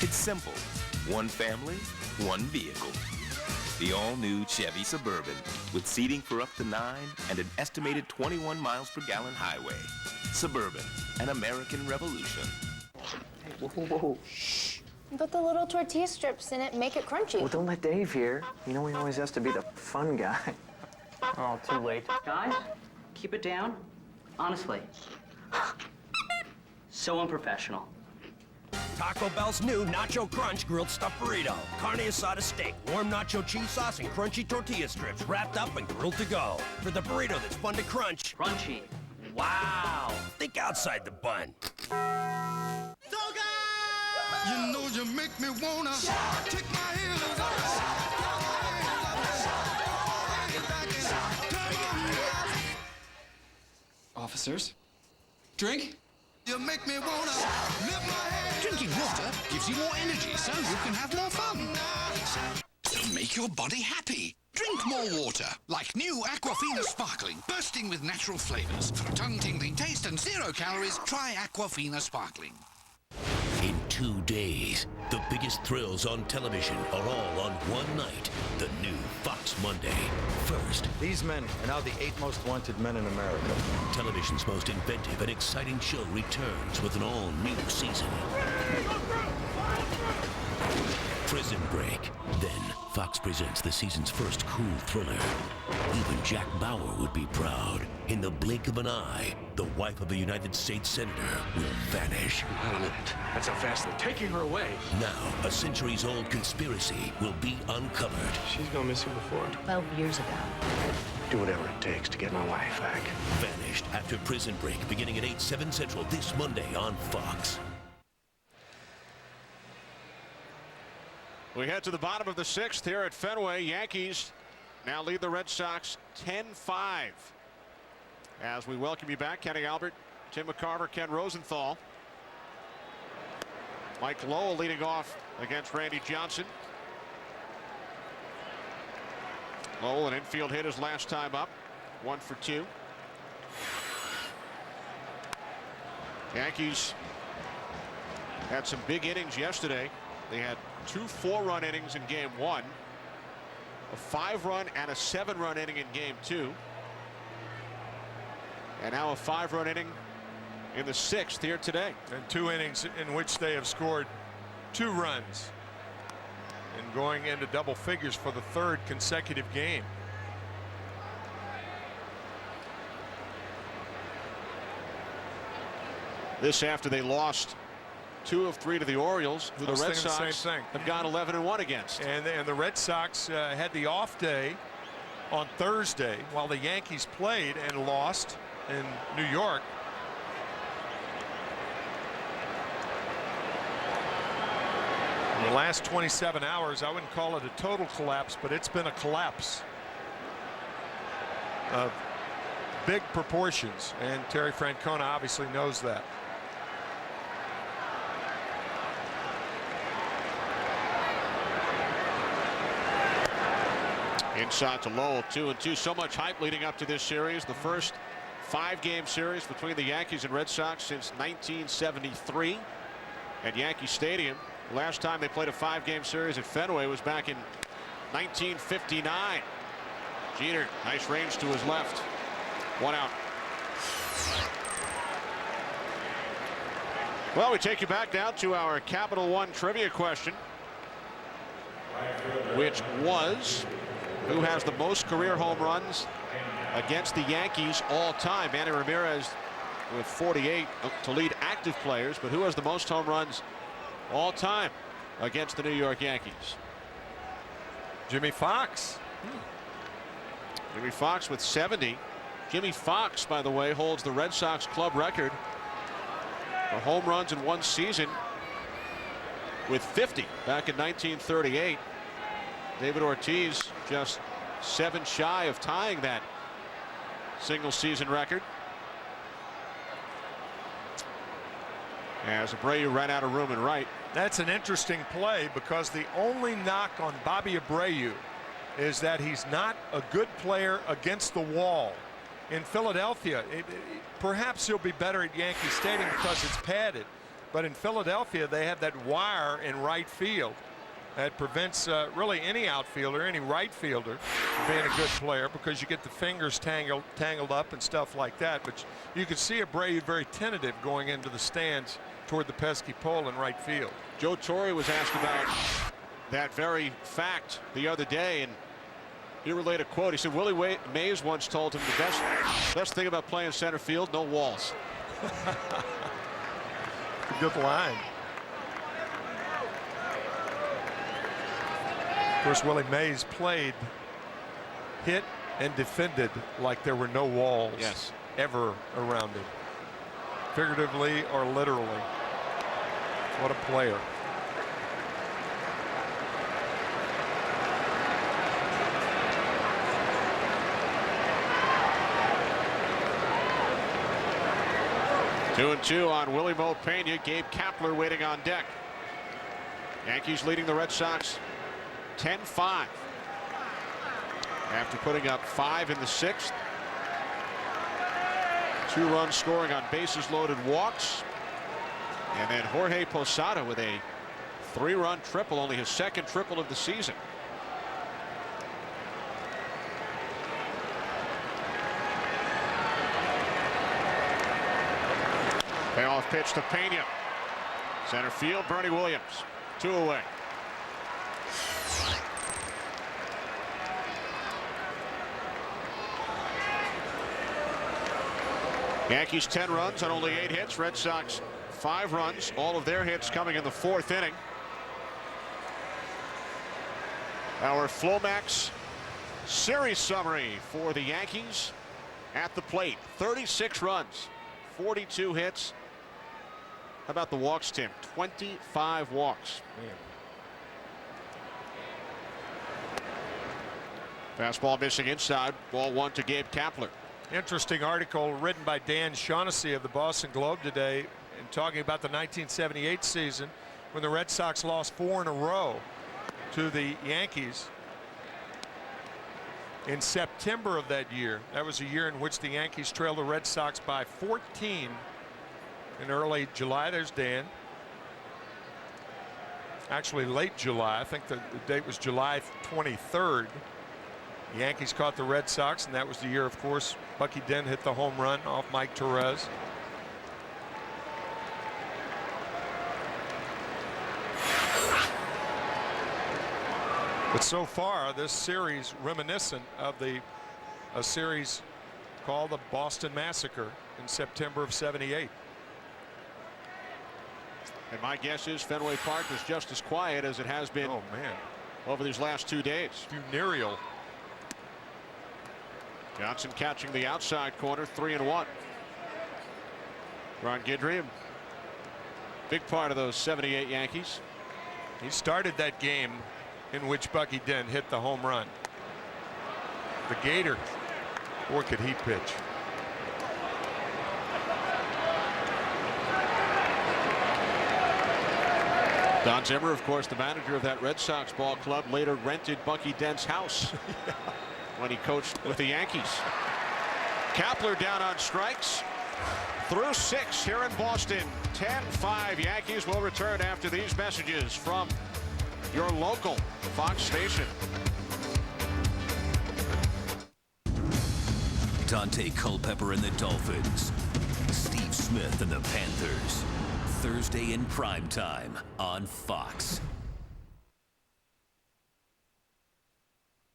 It's simple. One family, one vehicle. The all-new Chevy Suburban with seating for up to 9 and an estimated 21 miles per gallon highway. Suburban, an American revolution. Whoa, whoa, whoa. Shh. Put the little tortilla strips in it, make it crunchy. Well, don't let Dave hear. You know he always has to be the fun guy. Oh, too late. Guys, keep it down. Honestly. So unprofessional. Taco Bell's new Nacho Crunch grilled stuffed burrito. Carne asada steak, warm nacho cheese sauce, and crunchy tortilla strips wrapped up and grilled to go. For the burrito that's fun to crunch. Crunchy. Wow. Think outside the bun. You know you make me wanna take my heels off. Officers? Drink? You make me wanna lift my head. Drinking water gives you more energy, so you can have more fun. So make your body happy. Drink more water, like new Aquafina Sparkling, bursting with natural flavors. For a tongue-tingling taste and 0 calories, try Aquafina Sparkling. In 2 days, the biggest thrills on television are all on one night. The new Fox Monday. First, these men are now the 8 most wanted men in America. Television's most inventive and exciting show returns with an all-new season. Prison Break. Then, Fox presents the season's first cool thriller. Even Jack Bauer would be proud. In the blink of an eye, the wife of a United States Senator will vanish. Hold it. That's how fast they're taking her away. Now, a centuries-old conspiracy will be uncovered. She's gone missing before. 12 years ago. Do whatever it takes to get my wife back. Vanished after Prison Break, beginning at 8, 7 Central this Monday on Fox. We head to the bottom of the 6th here at Fenway. Yankees now lead the Red Sox 10-5. As we welcome you back, Kenny Albert, Tim McCarver, Ken Rosenthal. Mike Lowell leading off against Randy Johnson. Lowell, an infield hit his last time up, 1 for 2. Yankees had some big innings yesterday. They had 2 4-run innings in game 1, a 5-run and a 7-run inning in game 2, and now a 5-run inning in the 6th here today. And 2 innings in which they have scored 2 runs and going into double figures for the 3rd consecutive game. This after they lost 2 of 3 to the Orioles, who the Red Sox have gone 11-1 against. And the Red Sox had the off day on Thursday while the Yankees played and lost in New York. The last 27 hours, I wouldn't call it a total collapse, but it's been a collapse of big proportions, and Terry Francona obviously knows that. Inside to Lowell, 2-2. So much hype leading up to this series. The first 5-game series between the Yankees and Red Sox since 1973 at Yankee Stadium. Last time they played a 5-game series at Fenway was back in 1959. Jeter, nice range to his left. 1 out. Well, we take you back down to our Capital One trivia question, which was, who has the most career home runs against the Yankees all time? Manny Ramirez with 48 to lead active players, but who has the most home runs all time against the New York Yankees? Jimmy Fox. Jimmy Fox with 70. Jimmy Fox, by the way, holds the Red Sox club record for home runs in one season with 50 back in 1938. David Ortiz just 7 shy of tying that single season record. As Abreu ran out of room and right. That's an interesting play, because the only knock on Bobby Abreu is that he's not a good player against the wall. In Philadelphia, perhaps he'll be better at Yankee Stadium because it's padded, but in Philadelphia they have that wire in right field that prevents really any outfielder, any right fielder, from being a good player, because you get the fingers tangled up and stuff like that. But you can see Abreu very tentative going into the stands toward the pesky pole in right field. Joe Torre was asked about that very fact the other day, and he relayed a quote. He said Willie Mays once told him the best thing about playing center field, no walls. Good line. Of course, Willie Mays played, hit, and defended like there were no walls ever around him, figuratively or literally. What a player. Two and two on Willie Mo Pena. Gabe Kapler waiting on deck. Yankees leading the Red Sox 10-5 after putting up 5 in the 6th. 2 runs scoring on bases loaded walks, and then Jorge Posada with a 3-run triple, only his 2nd triple of the season. Payoff pitch to Pena. Center field, Bernie Williams. 2 away. Yankees 10 runs on only 8 hits. Red Sox 5 runs. All of their hits coming in the 4th inning. Our Flomax series summary for the Yankees at the plate. 36 runs, 42 hits. How about the walks, Tim? 25 walks. Man. Fastball missing inside. Ball 1 to Gabe Kapler. Interesting article written by Dan Shaughnessy of the Boston Globe today, and talking about the 1978 season when the Red Sox lost 4 in a row to the Yankees in September of that year. That was a year in which the Yankees trailed the Red Sox by 14 in early July. There's Dan. Actually late July. I think the date was July 23rd. The Yankees caught the Red Sox, and that was the year, of course, Bucky Dent hit the home run off Mike Torres. But so far, this series reminiscent of a series called the Boston Massacre in September of '78. And my guess is Fenway Park was just as quiet as it has been over these last 2 days. Funereal. Johnson catching the outside corner, 3-1. Ron Guidry, big part of those '78 Yankees. He started that game in which Bucky Dent hit the home run. The Gator. Or could he pitch? Don Zimmer, of course, the manager of that Red Sox ball club, later rented Bucky Dent's house when he coached with the Yankees. Kepler down on strikes. Through 6 here in Boston. 10-5. Yankees will return after these messages from your local Fox station. Dante Culpepper and the Dolphins. Steve Smith and the Panthers. Thursday in prime time on Fox.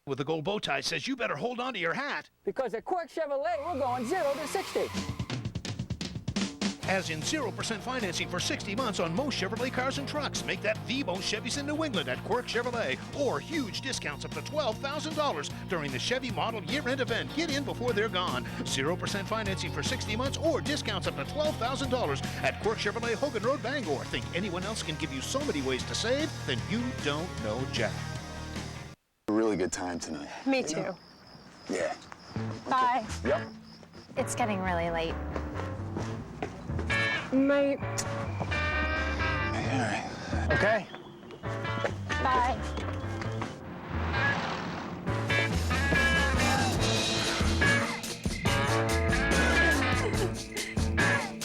With a gold bow tie says you better hold on to your hat. Because at Quirk Chevrolet, we're going 0 to 60. As in 0% financing for 60 months on most Chevrolet cars and trucks. Make that the most Chevys in New England at Quirk Chevrolet. Or huge discounts up to $12,000 during the Chevy model year-end event. Get in before they're gone. 0% financing for 60 months or discounts up to $12,000 at Quirk Chevrolet, Hogan Road, Bangor. Think anyone else can give you so many ways to save? Then you don't know Jack. A really good time tonight. Me too. Yeah. Bye. Yep. It's getting really late. Mate. All right. Okay. Bye.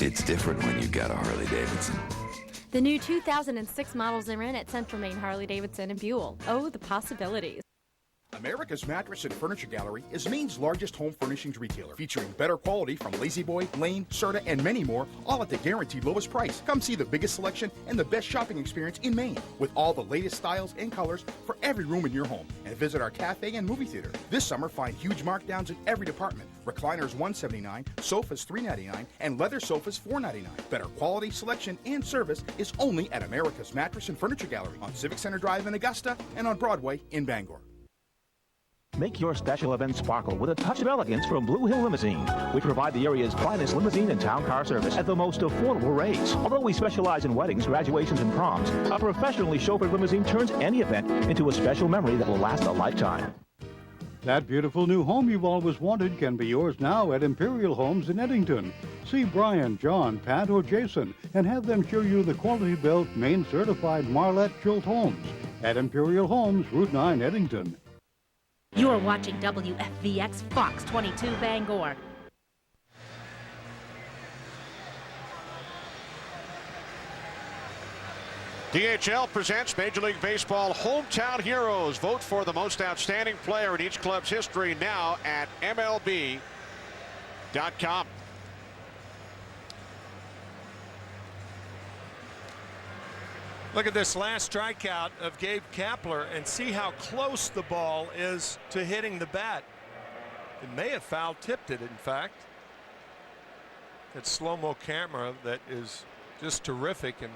It's different when you got a Harley Davidson. The new 2006 models are in at Central Maine Harley Davidson and Buell. Oh, the possibilities. America's Mattress and Furniture Gallery is Maine's largest home furnishings retailer, featuring better quality from Lazy Boy, Lane, Serta, and many more, all at the guaranteed lowest price. Come see the biggest selection and the best shopping experience in Maine, with all the latest styles and colors for every room in your home. And visit our cafe and movie theater. This summer, find huge markdowns in every department. Recliners $179, sofas $399, and leather sofas $499. Better quality, selection, and service is only at America's Mattress and Furniture Gallery on Civic Center Drive in Augusta and on Broadway in Bangor. Make your special event sparkle with a touch of elegance from Blue Hill Limousine. We provide the area's finest limousine and town car service at the most affordable rates. Although we specialize in weddings, graduations, and proms, a professionally chauffeured limousine turns any event into a special memory that will last a lifetime. That beautiful new home you've always wanted can be yours now at Imperial Homes in Eddington. See Brian, John, Pat, or Jason and have them show you the quality-built, Maine-certified Marlette Schultz homes at Imperial Homes, Route 9, Eddington. You're watching WFVX Fox 22 Bangor. DHL presents Major League Baseball Hometown Heroes. Vote for the most outstanding player in each club's history now at MLB.com. Look at this last strikeout of Gabe Kapler and see how close the ball is to hitting the bat. It may have foul tipped it, in fact. That slow-mo camera that is just terrific and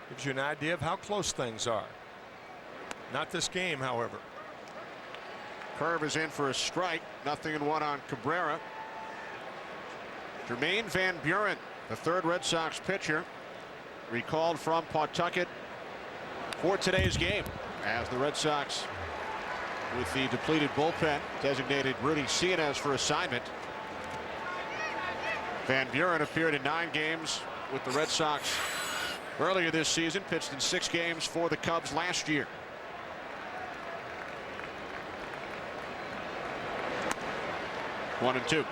gives you an idea of how close things are. Not this game, however. Curve is in for a strike. 0-1 on Cabrera. Jermaine Van Buren, the third Red Sox pitcher, recalled from Pawtucket for today's game, as the Red Sox, with the depleted bullpen, designated Rudy Cianez for assignment. Van Buren appeared in 9 games with the Red Sox earlier this season, pitched in 6 games for the Cubs last year. One and two.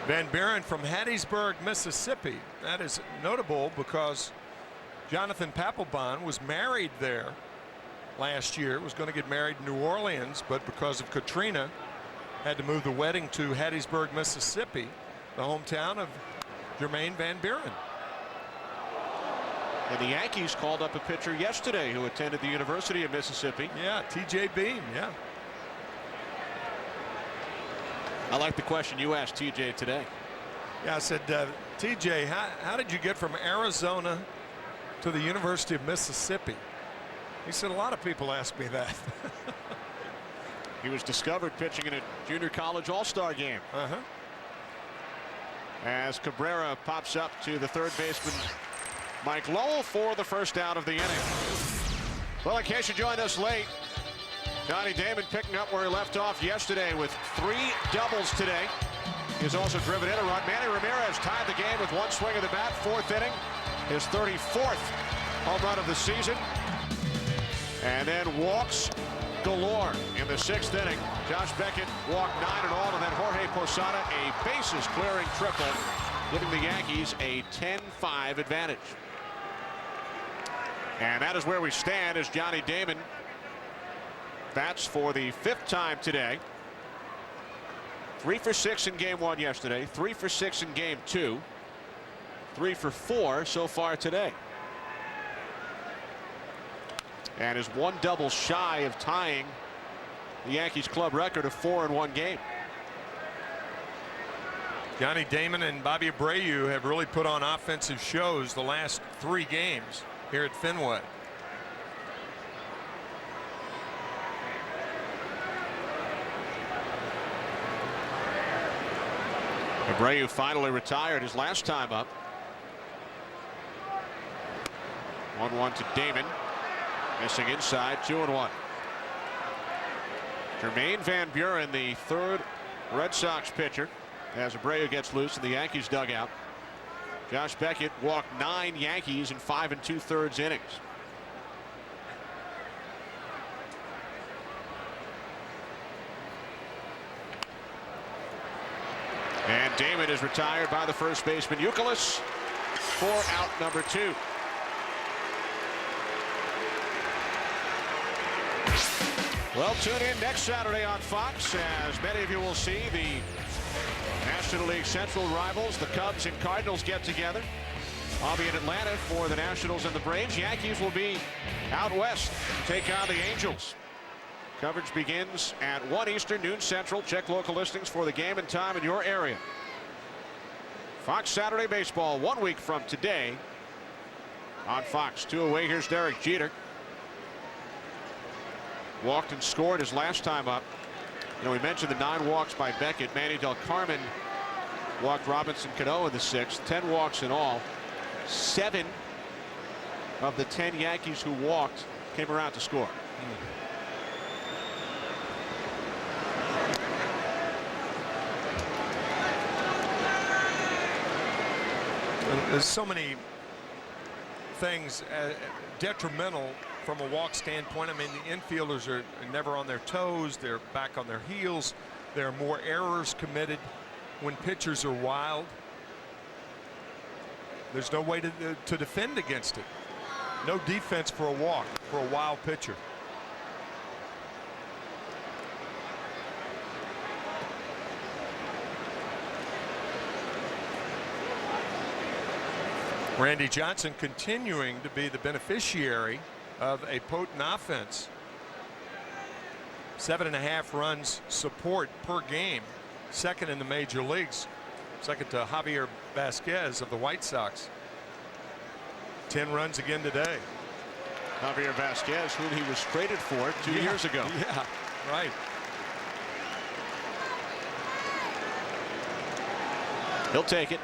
Van Buren from Hattiesburg, Mississippi. That is notable because Jonathan Papelbon was married there last year. Was going to get married in New Orleans, but because of Katrina, had to move the wedding to Hattiesburg, Mississippi, the hometown of Jermaine Van Buren. And the Yankees called up a pitcher yesterday who attended the University of Mississippi. Yeah, T.J. Beam, yeah. I like the question you asked TJ today. Yeah, I said, TJ, how did you get from Arizona to the University of Mississippi? He said, a lot of people ask me that. He was discovered pitching in a junior college all-star game. As Cabrera pops up to the third baseman Mike Lowell for the first out of the inning. Well, in case you joined us late, Johnny Damon picking up where he left off yesterday with 3 doubles today. He's also driven in a run. Manny Ramirez tied the game with 1 swing of the bat, 4th inning. His 34th home run of the season. And then walks galore in the 6th inning. Josh Beckett walked 9 in all, and then Jorge Posada a bases clearing triple, giving the Yankees a 10-5 advantage. And that is where we stand as Johnny Damon bats for the 5th time today. 3 for 6 in game 1 yesterday, 3 for 6 in game 2, 3 for 4 so far today. And is 1 double shy of tying the Yankees club record of 4 in 1 game. Johnny Damon and Bobby Abreu have really put on offensive shows the last 3 games here at Fenway. Abreu finally retired his last time up. 1-1 to Damon. Missing inside, 2-1. Jermaine Van Buren, the 3rd Red Sox pitcher, as Abreu gets loose in the Yankees dugout. Josh Beckett walked 9 Yankees in 5 2/3 innings. And Damon is retired by the first baseman Youkilis for out number 2. Well, tune in next Saturday on Fox, as many of you will see the National League Central rivals, the Cubs and Cardinals, get together. I'll be in Atlanta for the Nationals and the Braves. Yankees will be out west to take on the Angels. Coverage begins at 1 Eastern, noon Central. Check local listings for the game and time in your area. Fox Saturday Baseball 1 week from today on Fox. 2 away. Here's Derek Jeter. Walked and scored his last time up. You know, we mentioned the 9 walks by Beckett. Manny Del Carmen walked Robinson Cano in the 6th. 10 walks in all. 7 of the 10 Yankees who walked came around to score. There's so many things detrimental from a walk standpoint. I mean, the infielders are never on their toes. They're back on their heels. There are more errors committed when pitchers are wild. There's no way to defend against it. No defense for a walk for a wild pitcher. Randy Johnson continuing to be the beneficiary of a potent offense. 7.5 runs support per game, 2nd in the major leagues, 2nd to Javier Vasquez of the White Sox. 10 runs again today. Javier Vasquez, whom he was traded for 2 years ago. Yeah, right. He'll take it.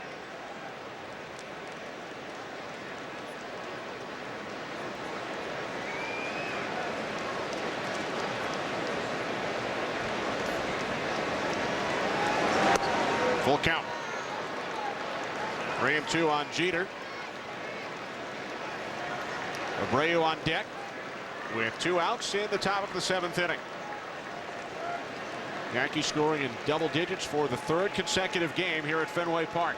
Full count. 3-2 on Jeter. Abreu on deck with 2 outs in the top of the 7th inning. Yankees scoring in double digits for the 3rd consecutive game here at Fenway Park.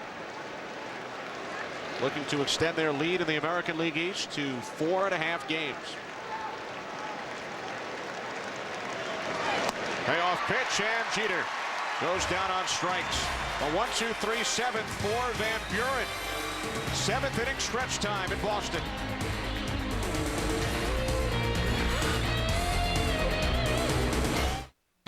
Looking to extend their lead in the American League East to 4.5 games. Payoff pitch, and Jeter goes down on strikes. A 1-2-3-7 for Van Buren. 7th inning stretch time in Boston.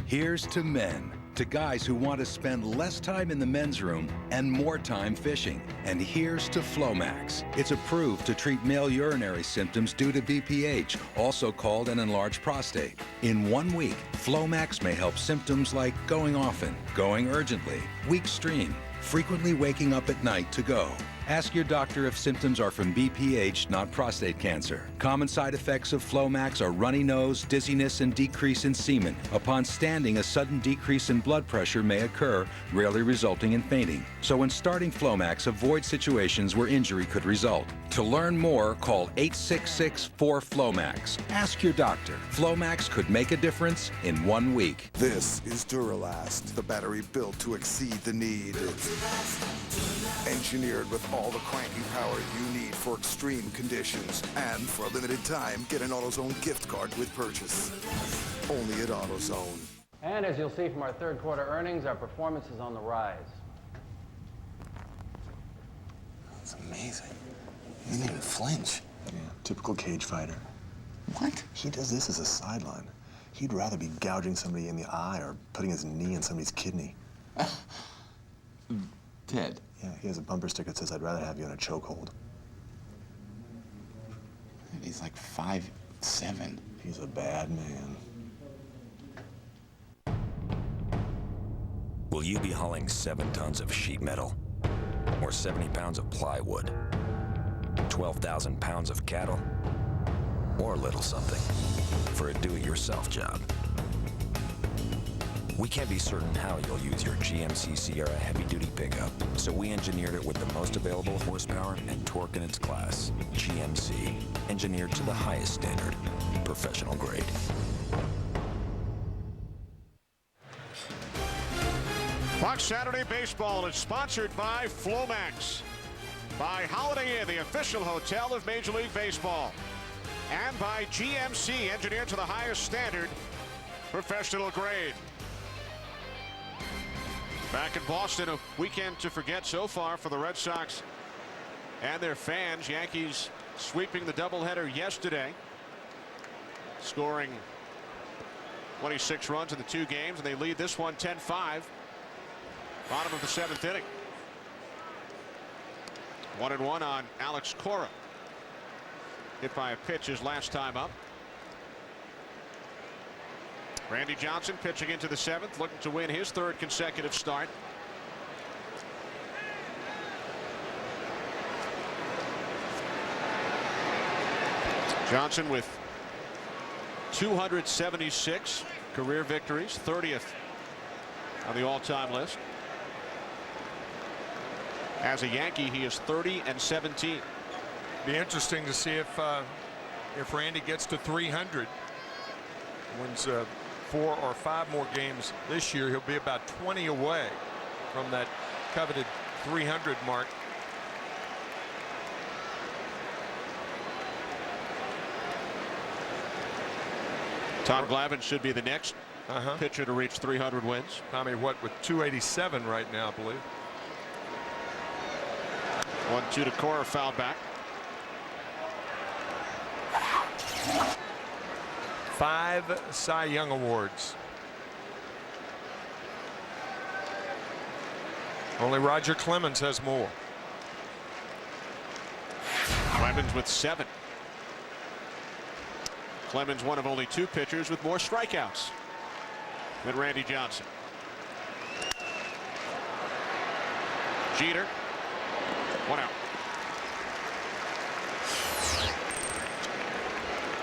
Here's to men, to guys who want to spend less time in the men's room and more time fishing. And here's to Flomax. It's approved to treat male urinary symptoms due to BPH, also called an enlarged prostate. In 1 week, Flomax may help symptoms like going often, going urgently, weak stream, frequently waking up at night to go. Ask your doctor if symptoms are from BPH, not prostate cancer. Common side effects of Flomax are runny nose, dizziness, and decrease in semen. Upon standing, a sudden decrease in blood pressure may occur, rarely resulting in fainting. So when starting Flomax, avoid situations where injury could result. To learn more, call 866-4FLOMAX. Ask your doctor. Flomax could make a difference in 1 week. This is Duralast, the battery built to exceed the need. Engineered with all the cranky power you need for extreme conditions. And for a limited time, get an AutoZone gift card with purchase. Only at AutoZone. And as you'll see from our third quarter earnings, our performance is on the rise. That's amazing. He didn't even flinch. Yeah, typical cage fighter. What? He does this as a sideline. He'd rather be gouging somebody in the eye or putting his knee in somebody's kidney. Ted. Yeah, he has a bumper sticker that says, "I'd rather have you in a chokehold." He's like 5'7". He's a bad man. Will you be hauling 7 tons of sheet metal? Or 70 pounds of plywood? 12,000 pounds of cattle? Or a little something for a do-it-yourself job? We can't be certain how you'll use your GMC Sierra heavy-duty pickup, so we engineered it with the most available horsepower and torque in its class. GMC, engineered to the highest standard, professional grade. Fox Saturday Baseball is sponsored by Flomax, by Holiday Inn, the official hotel of Major League Baseball, and by GMC, engineered to the highest standard, professional grade. Back in Boston, a weekend to forget so far for the Red Sox and their fans. Yankees sweeping the doubleheader yesterday, scoring 26 runs in the 2 games, and they lead this one 10-5. Bottom of the 7th inning. 1-1 on Alex Cora. Hit by a pitch his last time up. Randy Johnson pitching into the 7th, looking to win his 3rd consecutive start. Johnson with 276 career victories, 30th on the all-time list. As a Yankee, he is 30-17. Be interesting to see if Randy gets to 300, wins 4 or 5 more games this year. He'll be about 20 away from that coveted 300 mark. Tom Glavine should be the next pitcher to reach 300 wins. Tommy, what, with 287 right now, I believe. 1-2 to Cora, foul back. 5 Cy Young awards. Only Roger Clemens has more. Clemens with 7. Clemens one of only 2 pitchers with more strikeouts than Randy Johnson. Jeter, 1 out.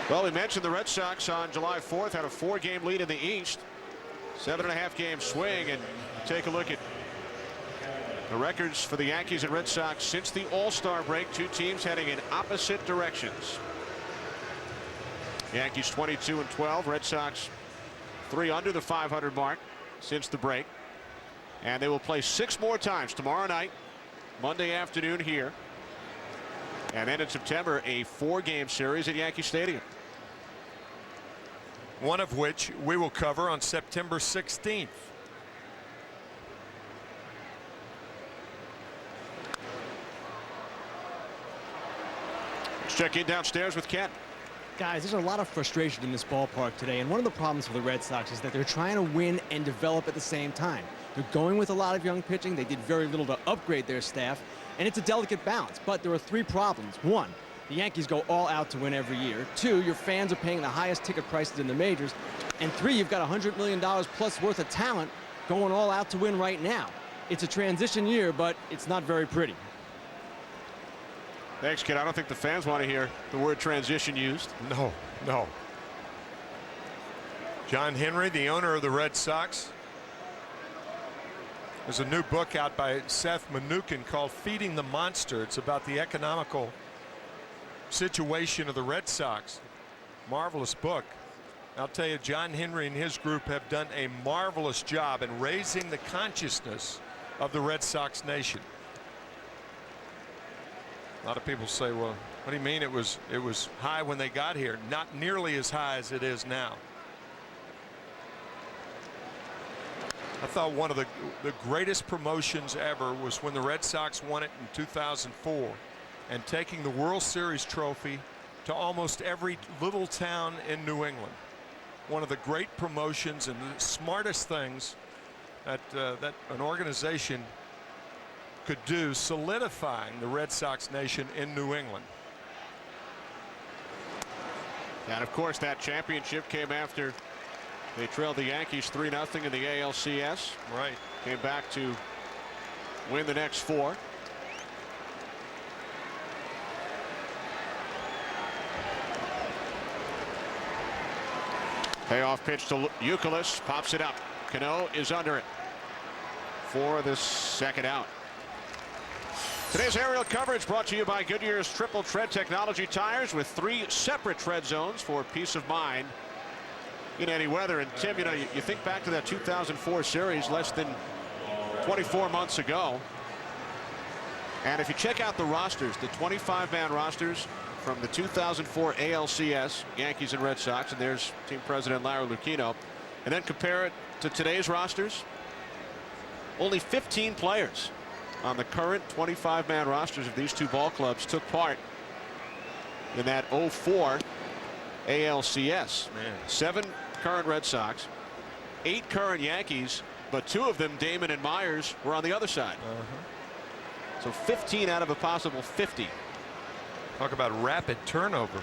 Well, we mentioned the Red Sox on July 4th had a 4-game lead in the East. 7.5 game swing, and take a look at the records for the Yankees and Red Sox since the All-Star break. 2 teams heading in opposite directions. Yankees 22-12, Red Sox 3 under the 500 mark since the break. And they will play 6 more times tomorrow night, Monday afternoon here. And then in September, a 4-game series at Yankee Stadium. One of which we will cover on September 16th. Let's check in downstairs with Ken. Guys, there's a lot of frustration in this ballpark today, and one of the problems for the Red Sox is that they're trying to win and develop at the same time. They're going with a lot of young pitching. They did very little to upgrade their staff, and it's a delicate balance. But there are 3 problems. 1, the Yankees go all out to win every year. 2, your fans are paying the highest ticket prices in the majors. And 3, you've got $100 million plus worth of talent going all out to win right now. It's a transition year, but it's not very pretty. Thanks, kid. I don't think the fans want to hear the word transition used. No, no. John Henry, the owner of the Red Sox. There's a new book out by Seth Mnookin called Feeding the Monster. It's about the economical situation of the Red Sox. Marvelous book. I'll tell you, John Henry and his group have done a marvelous job in raising the consciousness of the Red Sox nation. A lot of people say, well, what do you mean it was high when they got here? Not nearly as high as it is now. I thought one of the greatest promotions ever was when the Red Sox won it in 2004 and taking the World Series trophy to almost every little town in New England. One of the great promotions and the smartest things that an organization could do, solidifying the Red Sox nation in New England. And of course that championship came after they trailed the Yankees 3-0 in the ALCS. Right. Came back to win the next 4. Payoff pitch to Youkilis, pops it up. Cano is under it for the second out. Today's aerial coverage brought to you by Goodyear's Triple Tread Technology tires with 3 separate tread zones for peace of mind in any weather. And Tim, you know, you think back to that 2004 series less than 24 months ago. And if you check out the rosters, the 25-man rosters from the 2004 ALCS, Yankees and Red Sox, and there's team president Larry Lucchino, and then compare it to today's rosters, only 15 players on the current 25-man rosters of these 2 ball clubs took part in that 04 ALCS. Man. 7 current Red Sox, 8 current Yankees, but 2 of them, Damon and Myers, were on the other side. So 15 out of a possible 50. Talk about rapid turnover.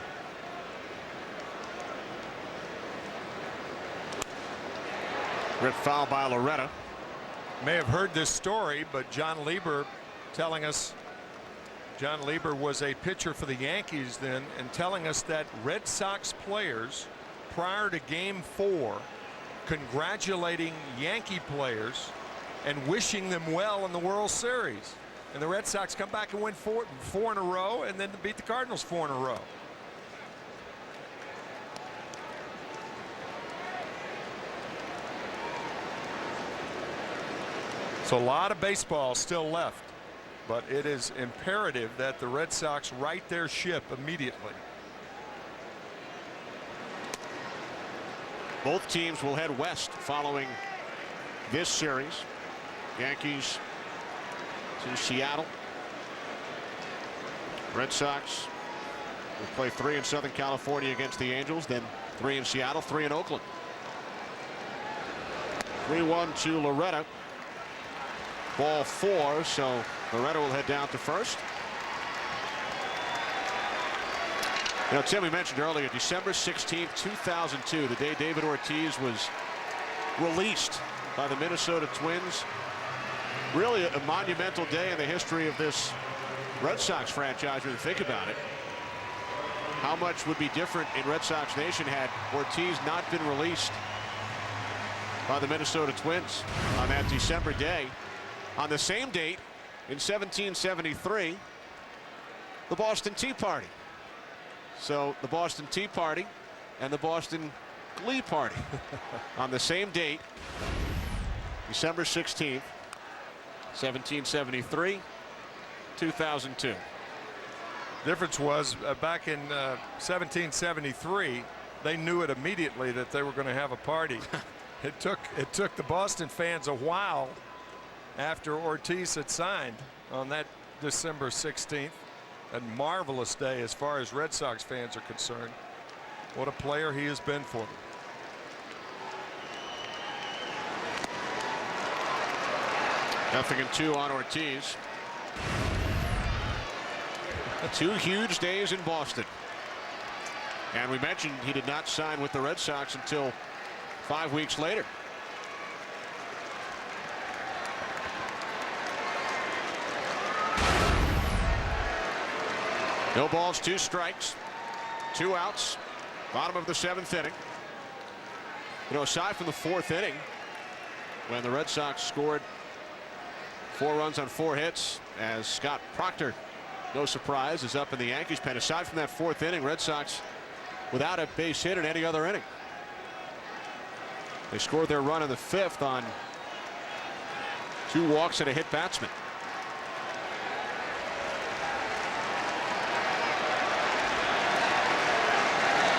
Ripped foul by Loretta. May have heard this story, but John Lieber telling us John Lieber was a pitcher for the Yankees then, and telling us that Red Sox players prior to Game 4 congratulating Yankee players and wishing them well in the World Series. And the Red Sox come back and win four in a row, and then beat the Cardinals 4 in a row. So a lot of baseball still left, but it is imperative that the Red Sox right their ship immediately. Both teams will head west following this series. Yankees to Seattle. Red Sox will play 3 in Southern California against the Angels, then 3 in Seattle, 3 in Oakland. 3-1 to Loretta. Ball 4, so Loretta will head down to first. You know, Tim, we mentioned earlier, December 16th, 2002, the day David Ortiz was released by the Minnesota Twins. Really a monumental day in the history of this Red Sox franchise, when you think about it. How much would be different in Red Sox Nation had Ortiz not been released by the Minnesota Twins on that December day? On the same date in 1773, the Boston Tea Party. So the Boston Tea Party and the Boston Glee Party on the same date, December 16th, 1773, 2002. Difference was back in 1773, they knew it immediately that they were going to have a party. It took the Boston fans a while after Ortiz had signed on that December 16th. A marvelous day as far as Red Sox fans are concerned. What a player he has been for them. Nothing in 2 on Ortiz. 2 huge days in Boston. And we mentioned he did not sign with the Red Sox until 5 weeks later. No balls, 2 strikes, 2 outs. Bottom of the 7th inning. You know, aside from the 4th inning, when the Red Sox scored 4 runs on 4 hits, as Scott Proctor, no surprise, is up in the Yankees pen. Aside from that 4th inning, Red Sox without a base hit in any other inning. They scored their run in the 5th on 2 walks and a hit batsman.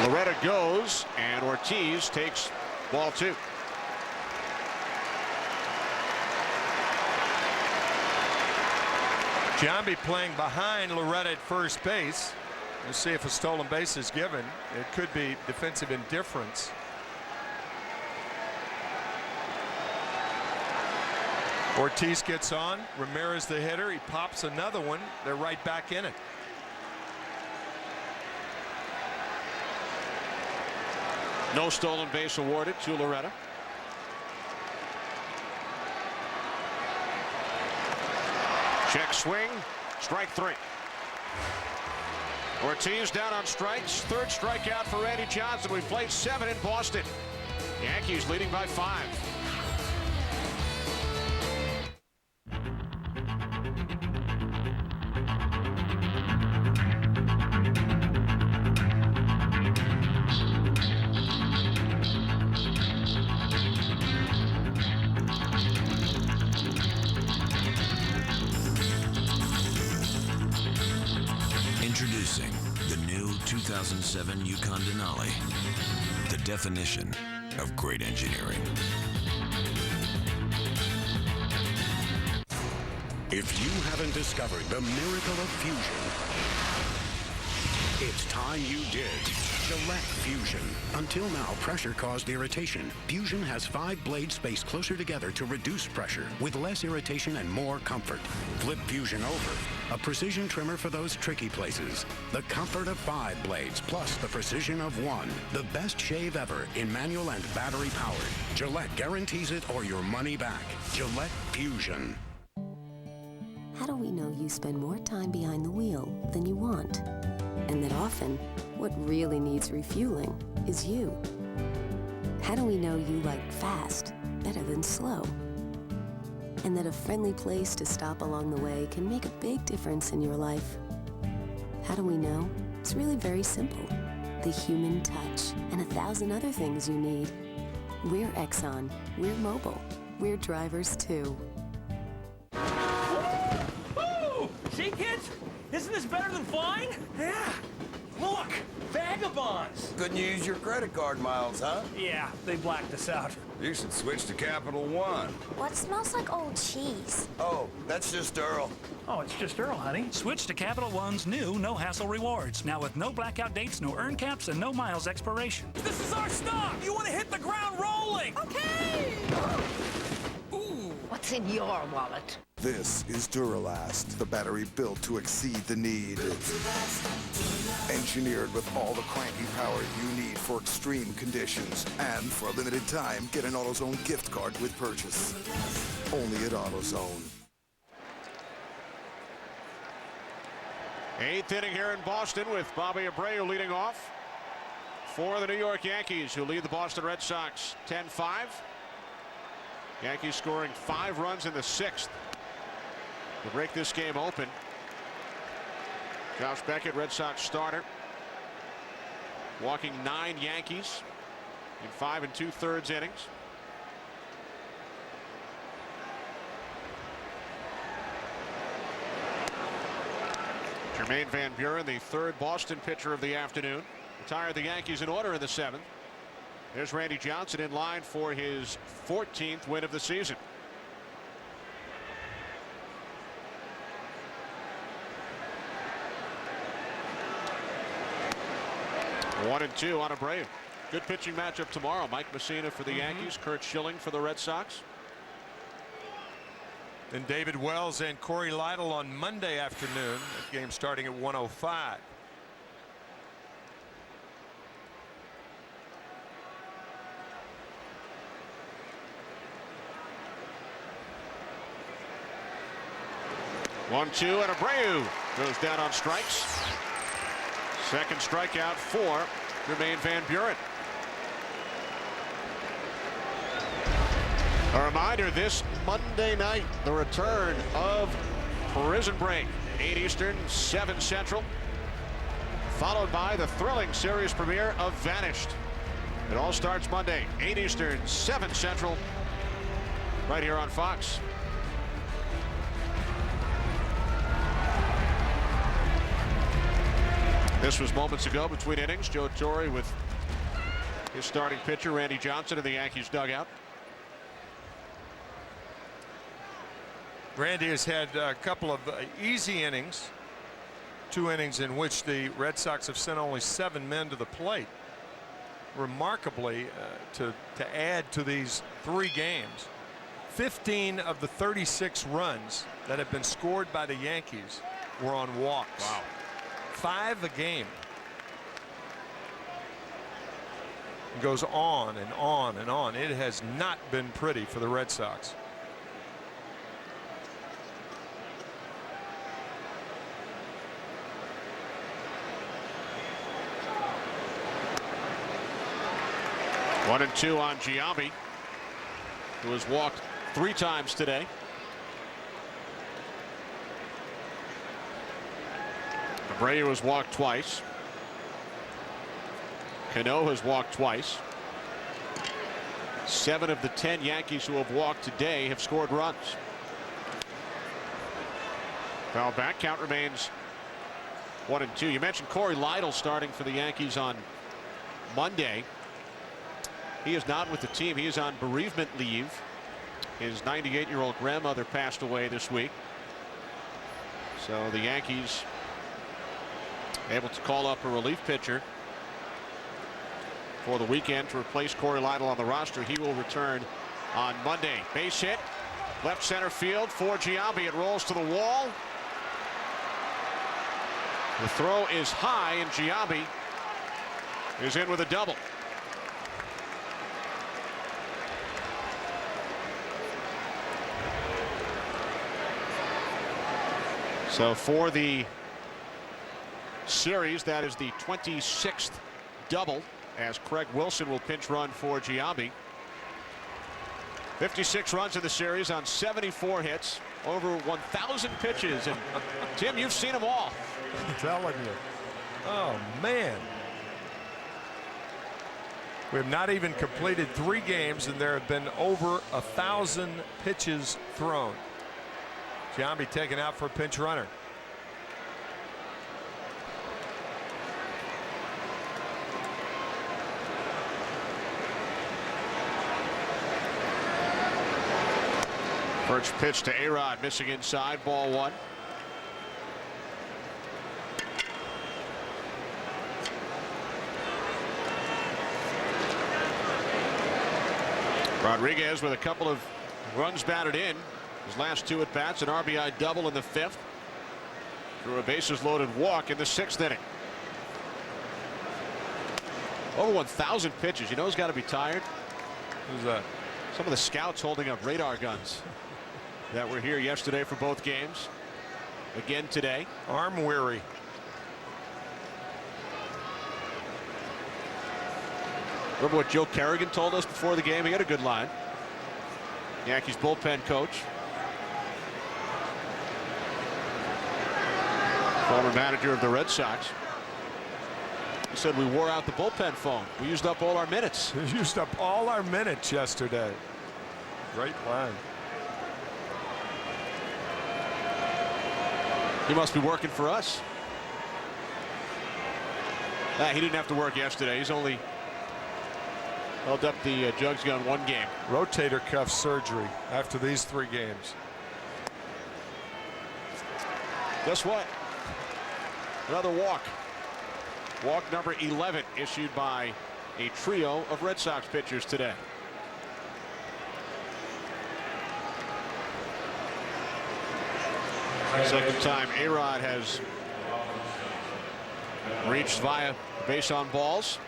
Loretta goes, and Ortiz takes ball 2. Giambi playing behind Loretta at first base. We'll see if a stolen base is given. It could be defensive indifference. Ortiz gets on. Ramirez the hitter. He pops another one. They're right back in it. No stolen base awarded to Loretta. Check swing, strike 3. Ortiz down on strikes. 3rd strikeout for Randy Johnson. We've played 7 in Boston. Yankees leading by 5. Introducing the new 2007 Yukon Denali, the definition of great engineering. If you haven't discovered the miracle of fusion, it's time you did. Gillette Fusion. Until now, pressure caused irritation. Fusion has 5 blades spaced closer together to reduce pressure, with less irritation and more comfort. Flip Fusion over. A precision trimmer for those tricky places. The comfort of 5 blades, plus the precision of 1. The best shave ever in manual and battery powered. Gillette guarantees it or your money back. Gillette Fusion. How do we know you spend more time behind the wheel than you want? And that often, what really needs refueling is you. How do we know you like fast better than slow? And that a friendly place to stop along the way can make a big difference in your life? How do we know? It's really very simple. The human touch and 1,000 other things you need. We're Exxon. We're mobile. We're drivers too. Woo! See, kids? Isn't this better than flying? Yeah. Look, vagabonds. Couldn't use your credit card miles, huh? Yeah, they blacked us out. You should switch to Capital One. What smells like old cheese? Oh, that's just Earl. Oh, it's just Earl, honey. Switch to Capital One's new no-hassle rewards. Now with no blackout dates, no earn caps, and no miles expiration. This is our stop. You want to hit the ground rolling. Okay. Ooh. What's in your wallet? This is Duralast, the battery built to exceed the need. Engineered with all the cranky power you need for extreme conditions. And for a limited time, get an AutoZone gift card with purchase. Only at AutoZone. 8th inning here in Boston with Bobby Abreu leading off for the New York Yankees, who lead the Boston Red Sox 10-5. Yankees scoring 5 runs in the 6th to break this game open. Josh Beckett, Red Sox starter, walking 9 Yankees in 5 2/3 innings. Jermaine Van Buren, the 3rd Boston pitcher of the afternoon, retired the Yankees in order in the 7th. There's Randy Johnson in line for his 14th win of the season. One and 2 on Abreu. Good pitching matchup tomorrow. Mike Messina for the Yankees, Kurt Schilling for the Red Sox. And David Wells and Corey Lytle on Monday afternoon. That game starting at 1:05. One, 2, and Abreu goes down on strikes. Second strikeout for Jermaine Van Buren. A reminder, this Monday night, the return of Prison Break, 8 Eastern, 7 Central, followed by the thrilling series premiere of Vanished. It all starts Monday, 8 Eastern, 7 Central, right here on Fox. This was moments ago between innings. Joe Torre with his starting pitcher, Randy Johnson, in the Yankees dugout. Randy has had a couple of easy innings, 2 innings in which the Red Sox have sent only 7 men to the plate. Remarkably, to add to these 3 games, 15 of the 36 runs that have been scored by the Yankees were on walks. Wow. 5 a game. It goes on and on and on. It has not been pretty for the Red Sox. One and 2 on Giambi, who has walked 3 times today. Abreu has walked twice. Cano has walked twice. 7 of the 10 Yankees who have walked today have scored runs. Foul back, count remains 1 and 2. You mentioned Corey Lidle starting for the Yankees on Monday. He is not with the team. He is on bereavement leave. His 98-year-old grandmother passed away this week. So the Yankees able to call up a relief pitcher for the weekend to replace Corey Lidle on the roster. He will return on Monday. Base hit, left center field for Giambi. It rolls to the wall. The throw is high, and Giambi is in with a double. So for the series, that is the 26th double, as Craig Wilson will pinch run for Giambi. 56 runs in the series on 74 hits, over 1,000 pitches. And Tim, you've seen them all. I'm telling you. Oh, man. We have not even completed 3 games, and there have been over 1,000 pitches thrown. Giambi taken out for a pinch runner. First pitch to A-Rod, missing inside, ball 1. Rodriguez with a couple of runs batted in. His last 2 at bats, an RBI double in the 5th. Threw a bases loaded walk in the 6th inning. Over 1,000 pitches. You know who's got to be tired? Who's that? Some of the scouts holding up radar guns that were here yesterday for both games. Again today. Arm weary. Remember what Joe Kerrigan told us before the game? He had a good line. Yankees bullpen coach. Former manager of the Red Sox. He said we wore out the bullpen phone. We used up all our minutes. We used up all our minutes yesterday. Great line. He must be working for us. He didn't have to work yesterday. He's only held up the jugs gun 1 game. Rotator cuff surgery after these 3 games. Guess what? Another walk. Walk number 11 issued by a trio of Red Sox pitchers today. Second time A-Rod has reached via base on balls.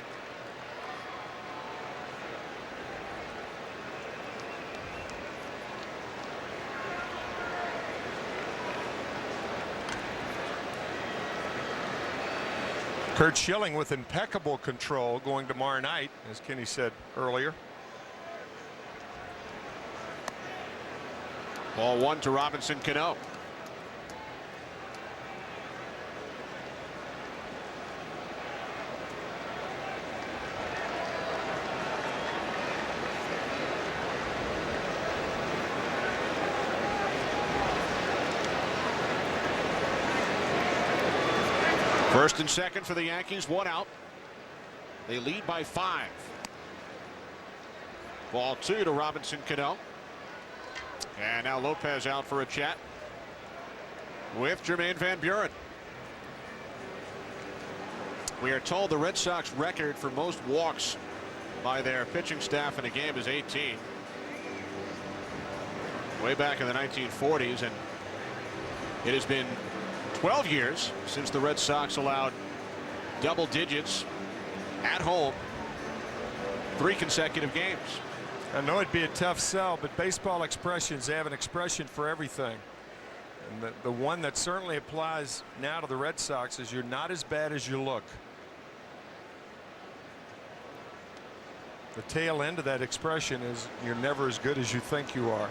Curt Schilling with impeccable control going tomorrow night, as Kenny said earlier. Ball 1 to Robinson Cano. First and second for the Yankees, 1 out. They lead by 5. Ball 2 to Robinson Cano. And now Lopez out for a chat with Jermaine Van Buren. We are told the Red Sox record for most walks by their pitching staff in a game is 18. Way back in the 1940s, and it has been 12 years since the Red Sox allowed double digits at home 3 consecutive games. I know it'd be a tough sell, but baseball expressions, they have an expression for everything. And the one that certainly applies now to the Red Sox is you're not as bad as you look. The tail end of that expression is you're never as good as you think you are.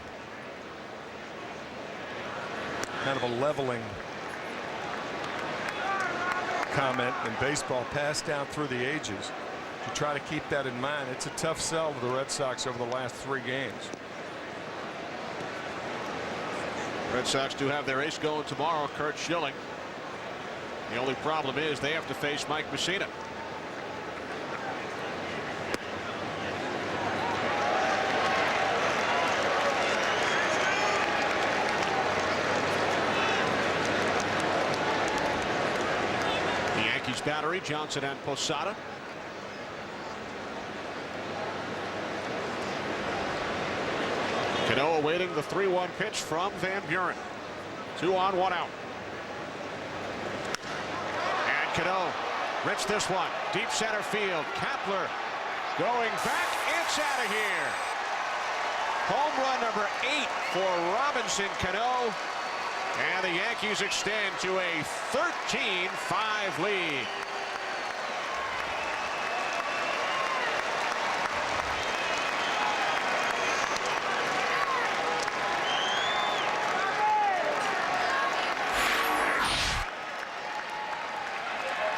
Kind of a leveling comment in baseball passed down through the ages. To try to keep that in mind, it's a tough sell to the Red Sox over the last 3 games. Red Sox do have their ace going tomorrow, Curt Schilling. The only problem is they have to face Mike Mussina. The Yankees battery, Johnson and Posada. Cano awaiting the 3-1 pitch from Van Buren. 2 on, 1 out. And Cano rips this one. Deep center field. Kapler going back. It's out of here. Home run number 8 for Robinson Cano. And the Yankees extend to a 13-5 lead.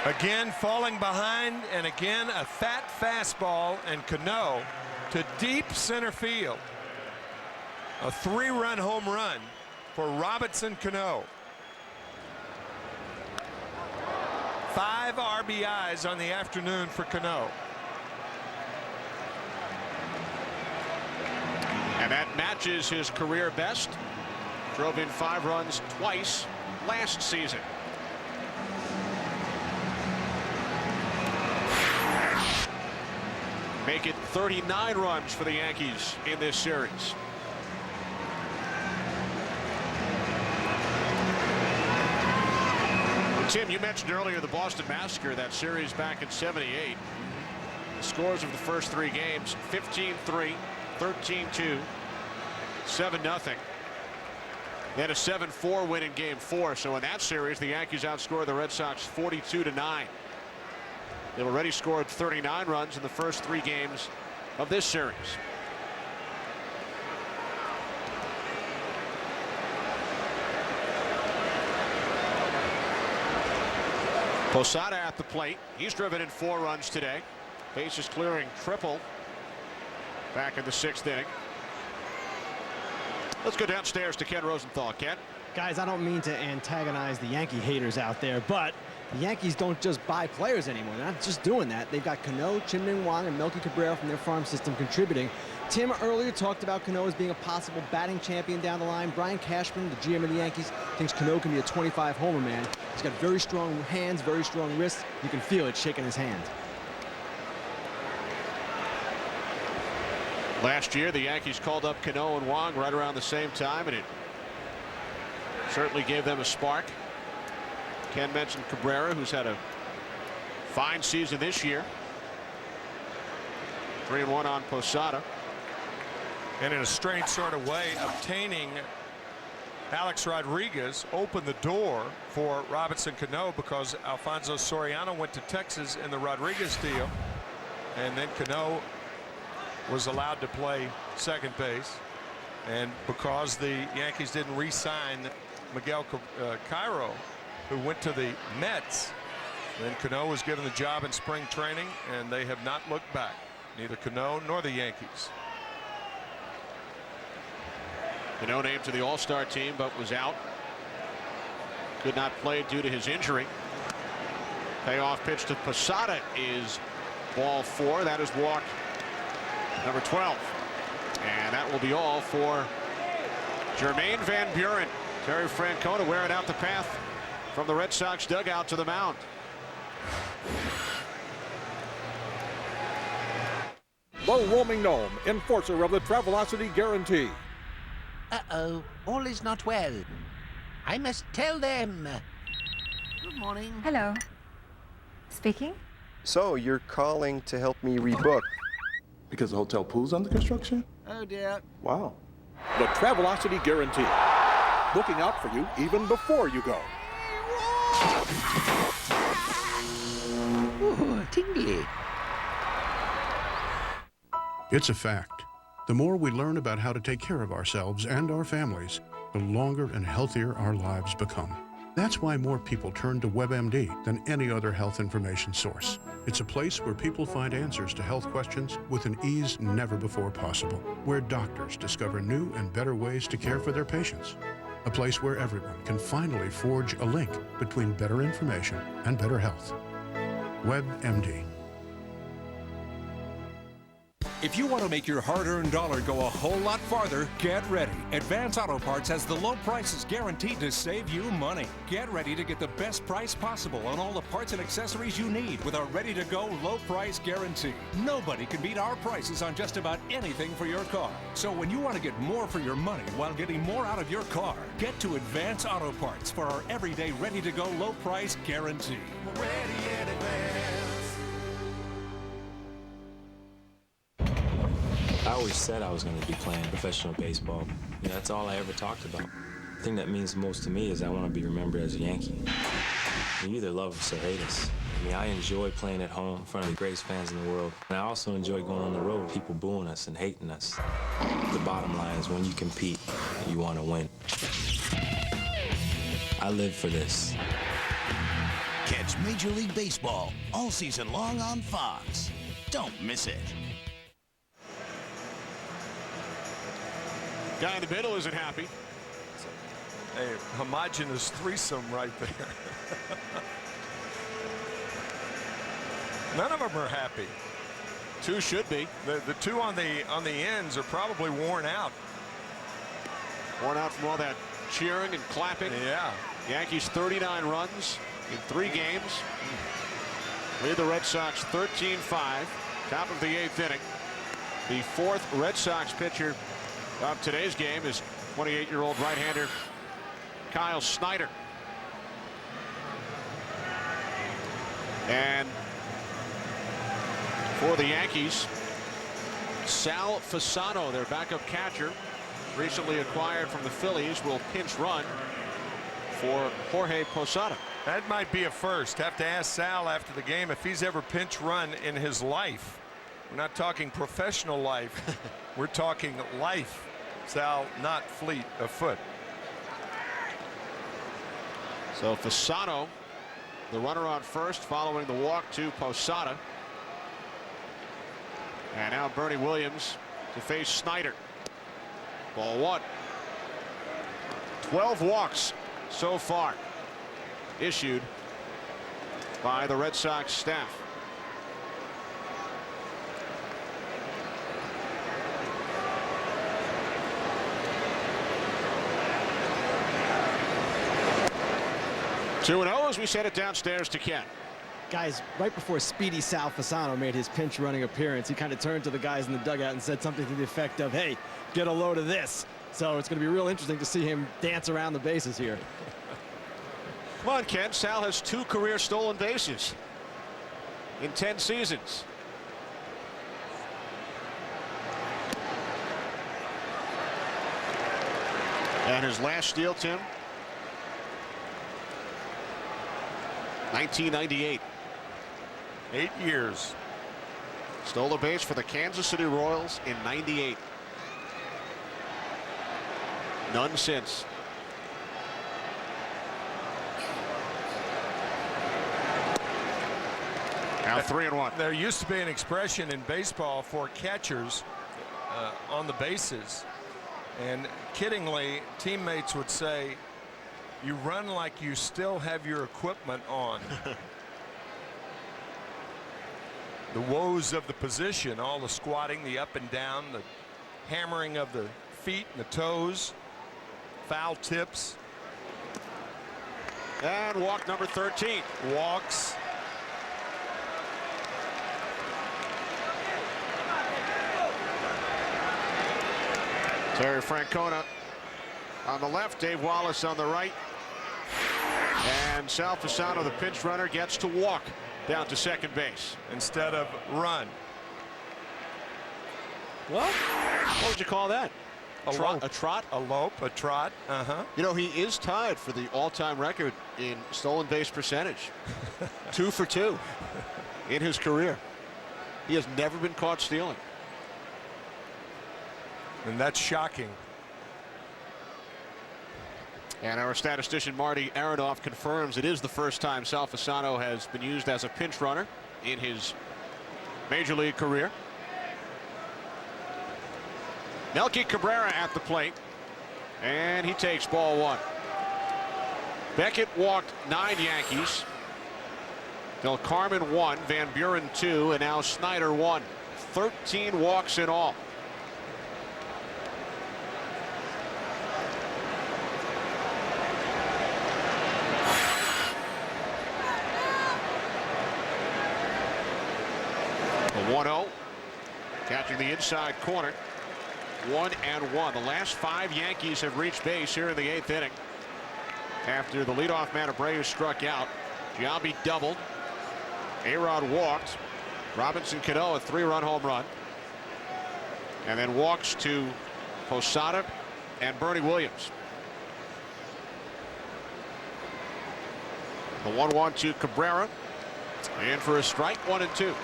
Again falling behind, and again a fat fastball, and Cano to deep center field. A 3-run home run for Robinson Cano. 5 RBIs on the afternoon for Cano. And that matches his career best. Drove in 5 runs twice last season. Make it 39 runs for the Yankees in this series. Tim, you mentioned earlier the Boston Massacre, that series back in '78. The scores of the first 3 games: 15-3, 13-2, 7-0. They had a 7-4 win in Game 4. So in that series, the Yankees outscored the Red Sox 42-9. They've already scored 39 runs in the first 3 games of this series. Posada at the plate. He's driven in 4 runs today. Bases clearing triple back in the 6th inning. Let's go downstairs to Ken Rosenthal. Ken? Guys, I don't mean to antagonize the Yankee haters out there, but the Yankees don't just buy players anymore. They're not just doing that. They've got Cano, Chim-Min Wang, and Melky Cabrera from their farm system contributing. Tim earlier talked about Cano as being a possible batting champion down the line. Brian Cashman, the GM of the Yankees, thinks Cano can be a 25 homer man. He's got very strong hands, very strong wrists. You can feel it shaking his hand. Last year, the Yankees called up Cano and Wang right around the same time, and it certainly gave them a spark. Ken mentioned Cabrera, who's had a fine season this year. 3-1 on Posada. And in a strange sort of way, obtaining Alex Rodriguez opened the door for Robinson Cano because Alfonso Soriano went to Texas in the Rodriguez deal, and then Cano was allowed to play second base. And because the Yankees didn't re-sign Miguel Cairo, who went to the Mets, then Cano was given the job in spring training, and they have not looked back, neither Cano nor the Yankees. Cano named to the All-Star team but was out. Could not play due to his injury. Payoff pitch to Posada is ball 4. That is walk number 12. And that will be all for Jermaine Van Buren. Terry Francona wearing out the path from the Red Sox dugout to the mound. The roaming gnome, enforcer of the Travelocity Guarantee. Uh-oh, all is not well. I must tell them. Good morning. Hello. Speaking? So, you're calling to help me rebook? Because the hotel pool's under construction? Oh, dear. Wow. The Travelocity Guarantee. Looking out for you even before you go. Ooh, tingly. It's a fact. The more we learn about how to take care of ourselves and our families, the longer and healthier our lives become. That's why more people turn to WebMD than any other health information source. It's a place where people find answers to health questions with an ease never before possible, where doctors discover new and better ways to care for their patients. A place where everyone can finally forge a link between better information and better health. WebMD. If you want to make your hard-earned dollar go a whole lot farther, get ready. Advance Auto Parts has the low prices guaranteed to save you money. Get ready to get the best price possible on all the parts and accessories you need with our ready-to-go low price guarantee. Nobody can beat our prices on just about anything for your car. So when you want to get more for your money while getting more out of your car, get to Advance Auto Parts for our everyday ready-to-go low price guarantee. Ready in advance. I always said I was going to be playing professional baseball. You know, that's all I ever talked about. The thing that means most to me is I want to be remembered as a Yankee. You either love us or hate us. I mean, I enjoy playing at home in front of the greatest fans in the world. And I also enjoy going on the road, people booing us and hating us. The bottom line is when you compete, you want to win. I live for this. Catch Major League Baseball all season long on Fox. Don't miss it. Guy in the middle isn't happy. A homogeneous threesome right there. None of them are happy. Two should be. The two on the ends are probably worn out. Worn out from all that cheering and clapping. Yeah. Yankees 39 runs in 3 games. Lead the Red Sox 13-5. Top of the 8th inning. The 4th Red Sox pitcher of today's game is 28-year-old right-hander Kyle Snyder. And for the Yankees, Sal Fasano, their backup catcher, recently acquired from the Phillies, will pinch run for Jorge Posada. That might be a first. Have to ask Sal after the game if he's ever pinch run in his life. We're not talking professional life. We're talking life. Sal, not fleet of foot. So Fasano, the runner on first, following the walk to Posada. And now Bernie Williams to face Snyder. Ball 1. 12 walks so far issued by the Red Sox staff. Two and 0 as we send it downstairs to Ken. Guys, right before Speedy Sal Fasano made his pinch running appearance, he kind of turned to the guys in the dugout and said something to the effect of, hey, get a load of this. So it's going to be real interesting to see him dance around the bases here. Come on, Ken. Sal has 2 career stolen bases in 10 seasons. And his last steal, Tim, 1998. 8 years. Stole a base for the Kansas City Royals in '98. None since. Now 3-1. There used to be an expression in baseball for catchers on the bases, and kiddingly, teammates would say, "You run like you still have your equipment on." The woes of the position, all the squatting, the up and down, the hammering of the feet and the toes, foul tips. And walk number 13. Walks. Terry Francona on the left, Dave Wallace on the right. And Sal Fasano, the pinch runner, gets to walk down to second base instead of run. Well, what would you call that? A lope. A trot? A lope, a trot. You know, he is tied for the all-time record in stolen base percentage. 2 for 2 in his career. He has never been caught stealing. And that's shocking. And our statistician Marty Aronoff confirms it is the first time Sal Fasano has been used as a pinch runner in his major league career. Melky Cabrera at the plate, and he takes ball 1. Beckett walked 9 Yankees. Del Carmen 1, Van Buren 2, and now Snyder 1. 13 walks in all. The 1-0, catching the inside corner. 1-1. The last 5 Yankees have reached base here in the 8th inning. After the leadoff man Abreu struck out, Giambi doubled. A-Rod walked. Robinson Cano a 3-run home run. And then walks to Posada and Bernie Williams. The 1-1 to Cabrera. And for a strike, 1-2.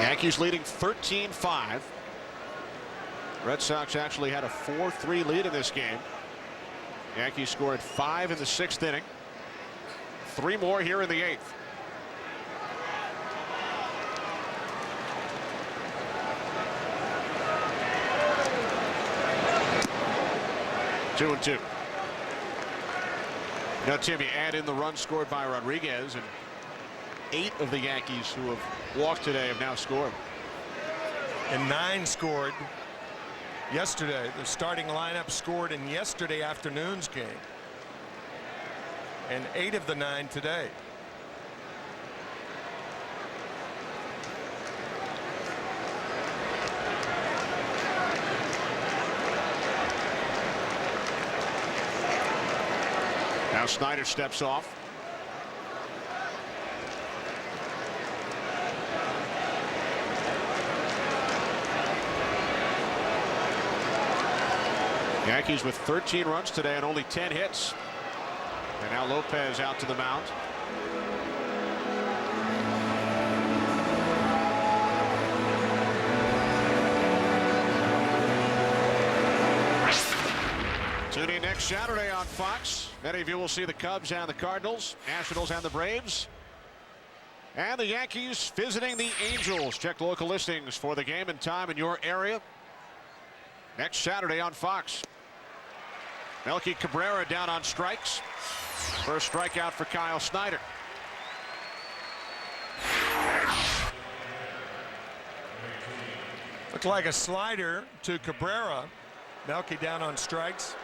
Yankees leading 13-5. Red Sox actually had a 4-3 lead in this game. Yankees scored 5 in the 6th inning. 3 more here in the 8th. Two and 2. Now, Tim, you add in the run scored by Rodriguez, and 8 of the Yankees who have walked today have now scored. And 9 scored yesterday. The starting lineup scored in yesterday afternoon's game. And 8 of the 9 today. Now Snyder steps off. Yankees with 13 runs today and only 10 hits. And now Lopez out to the mound. Tune in next Saturday on Fox. Many of you will see the Cubs and the Cardinals, Nationals and the Braves, and the Yankees visiting the Angels. Check local listings for the game and time in your area next Saturday on Fox. Melky Cabrera down on strikes. First strikeout for Kyle Snyder. Looked like a slider to Cabrera. Melky down on strikes.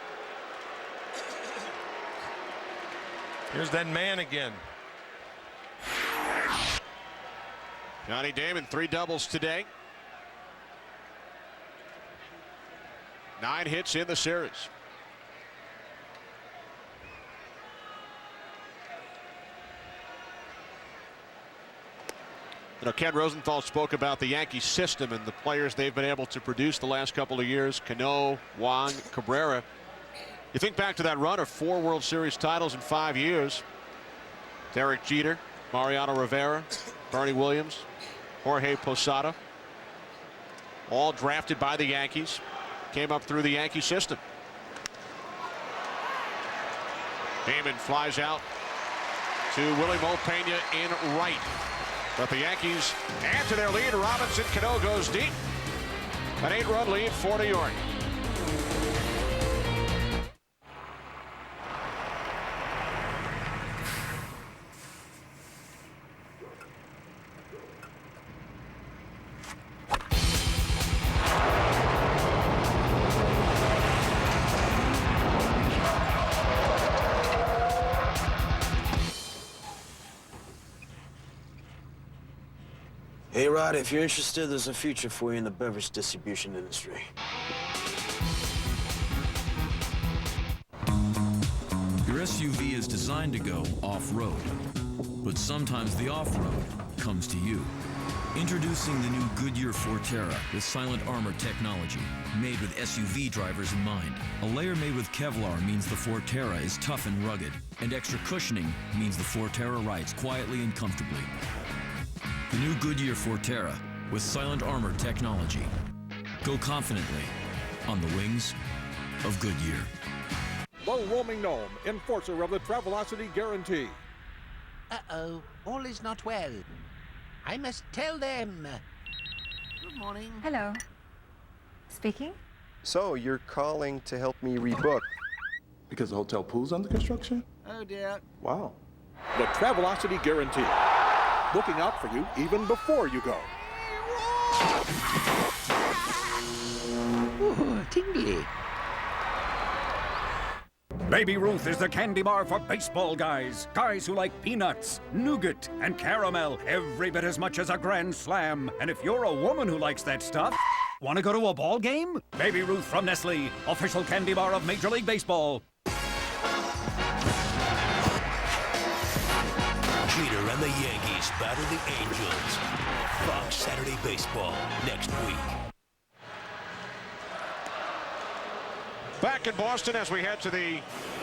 Here's that man again. Johnny Damon 3 doubles today. 9 hits in the series. You know, Ken Rosenthal spoke about the Yankee system and the players they've been able to produce the last couple of years. Cano, Juan, Cabrera. You think back to that run of 4 World Series titles in 5 years. Derek Jeter, Mariano Rivera, Bernie Williams, Jorge Posada. All drafted by the Yankees. Came up through the Yankee system. Heyman flies out to Willie Mo Pena in right. But the Yankees add to their lead. Robinson Cano goes deep. An 8-run lead for New York. Hey, Rod, if you're interested, there's a future for you in the beverage distribution industry. Your SUV is designed to go off-road, but sometimes the off-road comes to you. Introducing the new Goodyear Forterra with silent armor technology, made with SUV drivers in mind. A layer made with Kevlar means the Forterra is tough and rugged, and extra cushioning means the Forterra rides quietly and comfortably. The new Goodyear Forterra with silent armor technology. Go confidently on the wings of Goodyear. The roaming gnome, enforcer of the Travelocity Guarantee. Uh-oh, all is not well. I must tell them. Good morning. Hello. Speaking? So, you're calling to help me rebook. Because the hotel pool's under construction? Oh, dear. Wow. The Travelocity Guarantee. Looking out for you even before you go. Ooh, tingly. Baby Ruth is the candy bar for baseball guys. Guys who like peanuts, nougat, and caramel every bit as much as a grand slam. And if you're a woman who likes that stuff, want to go to a ball game? Baby Ruth from Nestle, official candy bar of Major League Baseball. Jeter and the Yankees battle the Angels. Fox Saturday Baseball next week. Back in Boston as we head to the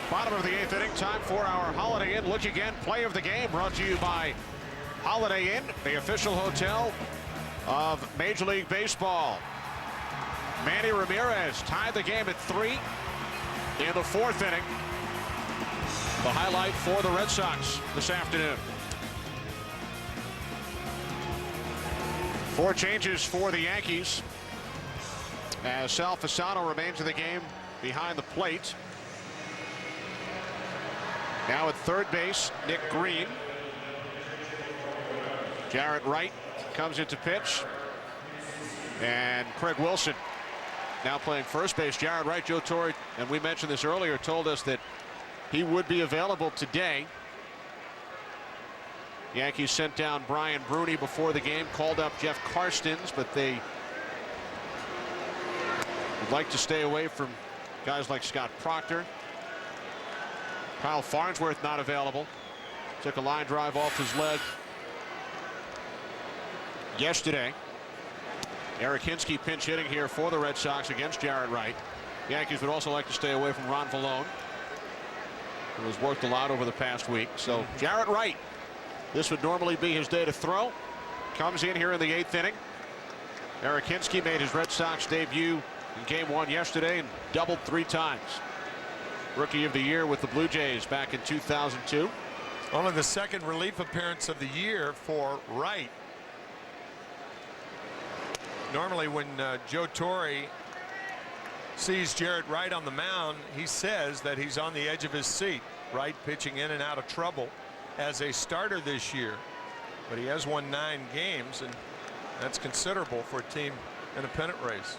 bottom of the 8th inning. Time for our Holiday Inn Look Again play of the game, brought to you by Holiday Inn, the official hotel of Major League Baseball. Manny Ramirez tied the game at 3 in the 4th inning. The highlight for the Red Sox this afternoon. 4 changes for the Yankees as Sal Fasano remains in the game behind the plate. Now at third base, Nick Green. Jarrett Wright comes into pitch. And Craig Wilson now playing first base. Jarrett Wright, Joe Torre, and we mentioned this earlier, told us that he would be available today. Yankees sent down Brian Bruni before the game, called up Jeff Karstens, but they would like to stay away from guys like Scott Proctor. Kyle Farnsworth not available. Took a line drive off his leg yesterday. Eric Hinsky pinch hitting here for the Red Sox against Jarrett Wright. The Yankees would also like to stay away from Ron Vallone, who has worked a lot over the past week. So Jarrett Wright, this would normally be his day to throw. Comes in here in the 8th inning. Eric Hinsky made his Red Sox debut in Game 1 yesterday and doubled 3 times. Rookie of the Year with the Blue Jays back in 2002. Only the 2nd relief appearance of the year for Wright. Normally when Joe Torre sees Jarrett Wright on the mound, he says that he's on the edge of his seat. Wright pitching in and out of trouble as a starter this year, but he has won 9 games, and that's considerable for a team in a pennant race.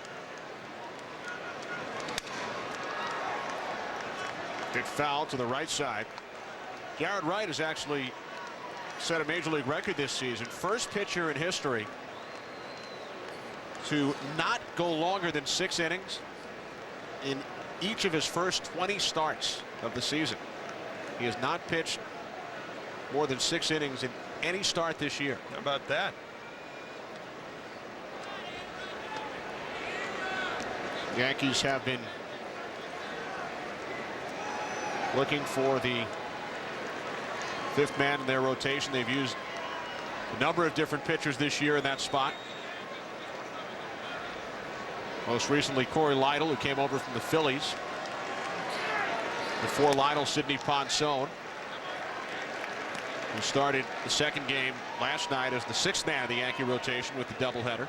Big foul to the right side. Jarrett Wright has actually set a major league record this season. First pitcher in history to not go longer than 6 innings in each of his first 20 starts of the season. He has not pitched more than 6 innings in any start this year. How about that? Yankees have been looking for the fifth man in their rotation. They've used a number of different pitchers this year in that spot. Most recently, Corey Lytle, who came over from the Phillies. Before Lytle, Sidney Ponson, who started the second game last night as the sixth man of the Yankee rotation with the doubleheader.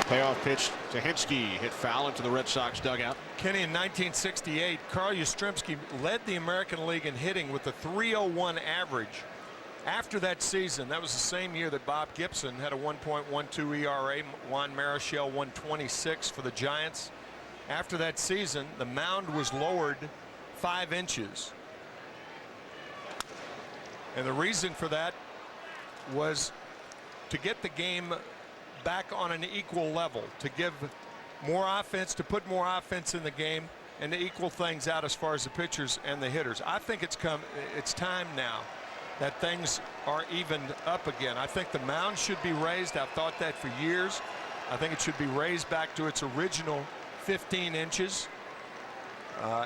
Payoff pitch to Hinsky, hit foul into the Red Sox dugout. Kenny, in 1968, Carl Yastrzemski led the American League in hitting with a .301 average. After that season, that was the same year that Bob Gibson had a 1.12 ERA. Juan Marichal 1.26 for the Giants. After that season, the mound was lowered 5 inches. And the reason for that was to get the game back on an equal level, to give more offense, to put more offense in the game, and to equal things out as far as the pitchers and the hitters. I think it's time now that things are evened up again. I think the mound should be raised. I've thought that for years. I think it should be raised back to its original 15 inches.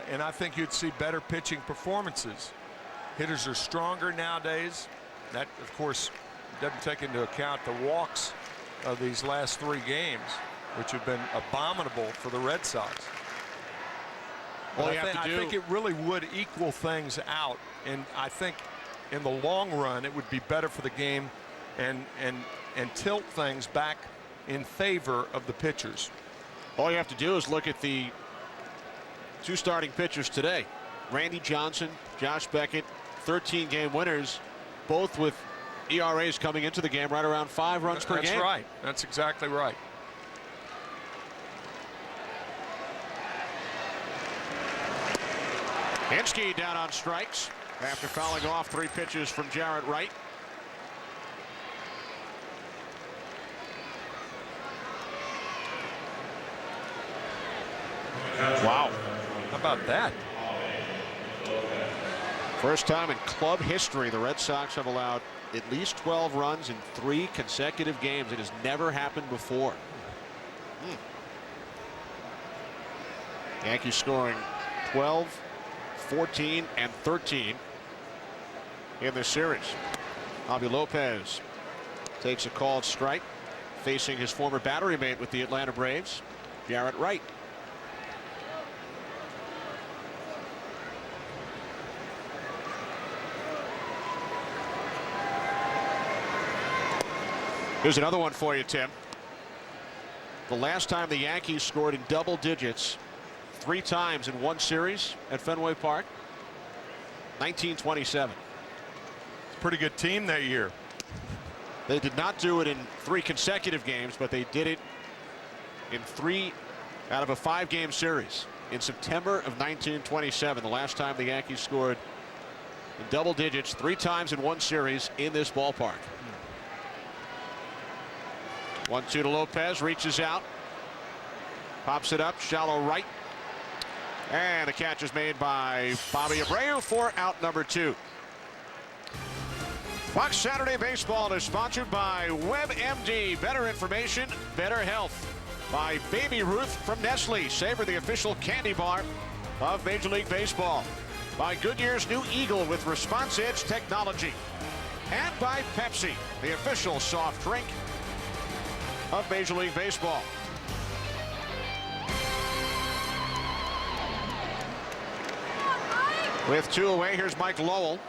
And I think you'd see better pitching performances. Hitters are stronger nowadays. That, of course, doesn't take into account the walks of these last 3 games, which have been abominable for the Red Sox. I think it really would equal things out, and I think in the long run it would be better for the game and tilt things back in favor of the pitchers. All you have to do is look at the 2 starting pitchers today. Randy Johnson, Josh Beckett, 13-game winners, both with ERAs coming into the game right around 5 runs per game. That's right. That's exactly right. Hinsky down on strikes after fouling off 3 pitches from Jarrett Wright. Wow. How about that? First time in club history the Red Sox have allowed at least 12 runs in 3 consecutive games. It has never happened before. Yankees scoring 12, 14, and 13 in this series. Javi Lopez takes a called strike, facing his former battery mate with the Atlanta Braves, Jarrett Wright. Here's another one for you, Tim. The last time the Yankees scored in double digits 3 times in one series at Fenway Park, 1927. It's a pretty good team that year. They did not do it in 3 consecutive games, but they did it in 3 out of a 5-game series in September of 1927. The last time the Yankees scored in double digits 3 times in one series in this ballpark. 1-2 to Lopez, reaches out, pops it up, shallow right, and the catch is made by Bobby Abreu for out number 2. Fox Saturday Baseball is sponsored by WebMD. Better information, better health. By Baby Ruth from Nestle. Savor the official candy bar of Major League Baseball. By Goodyear's new Eagle with Response Edge technology. And by Pepsi, the official soft drink of Major League Baseball. With 2 away, here's Mike Lowell.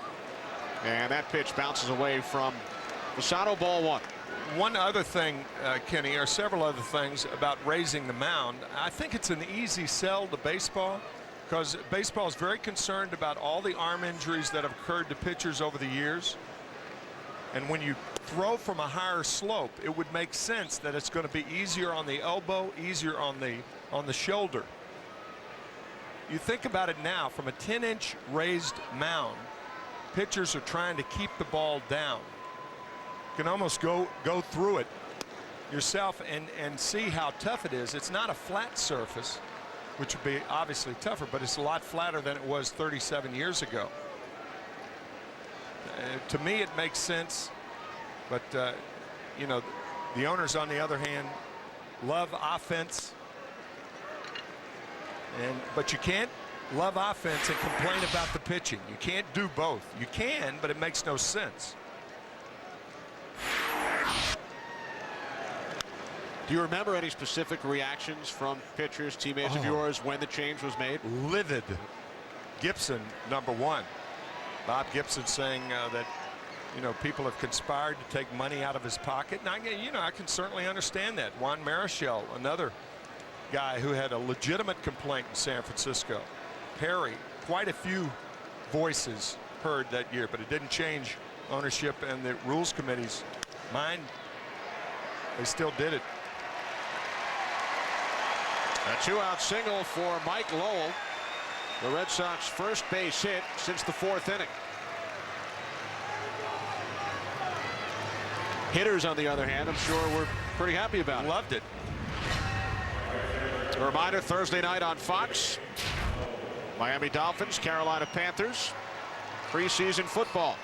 And that pitch bounces away from Posado, ball 1. One other thing, Kenny, or several other things about raising the mound. I think it's an easy sell to baseball because baseball is very concerned about all the arm injuries that have occurred to pitchers over the years. And when you throw from a higher slope, it would make sense that it's going to be easier on the elbow, easier on the shoulder. You think about it now, from a 10-inch raised mound, pitchers are trying to keep the ball down. You can almost go through it yourself and see how tough it is. It's not a flat surface, which would be obviously tougher, but it's a lot flatter than it was 37 years ago. To me, it makes sense But, you know, the owners, on the other hand, love offense. But you can't love offense and complain about the pitching. You can't do both. You can, but it makes no sense. Do you remember any specific reactions from pitchers, teammates of yours, when the change was made? Livid. Gibson, number one. Bob Gibson saying that, you know, people have conspired to take money out of his pocket. And I can certainly understand that. Juan Marichal, another guy who had a legitimate complaint in San Francisco. Perry, quite a few voices heard that year, but it didn't change ownership and the rules committee's mind. They still did it. A two-out single for Mike Lowell. The Red Sox first base hit since the 4th inning. Hitters, on the other hand, I'm sure were pretty happy about it. Loved it. A reminder, Thursday night on Fox, Miami Dolphins, Carolina Panthers, preseason football.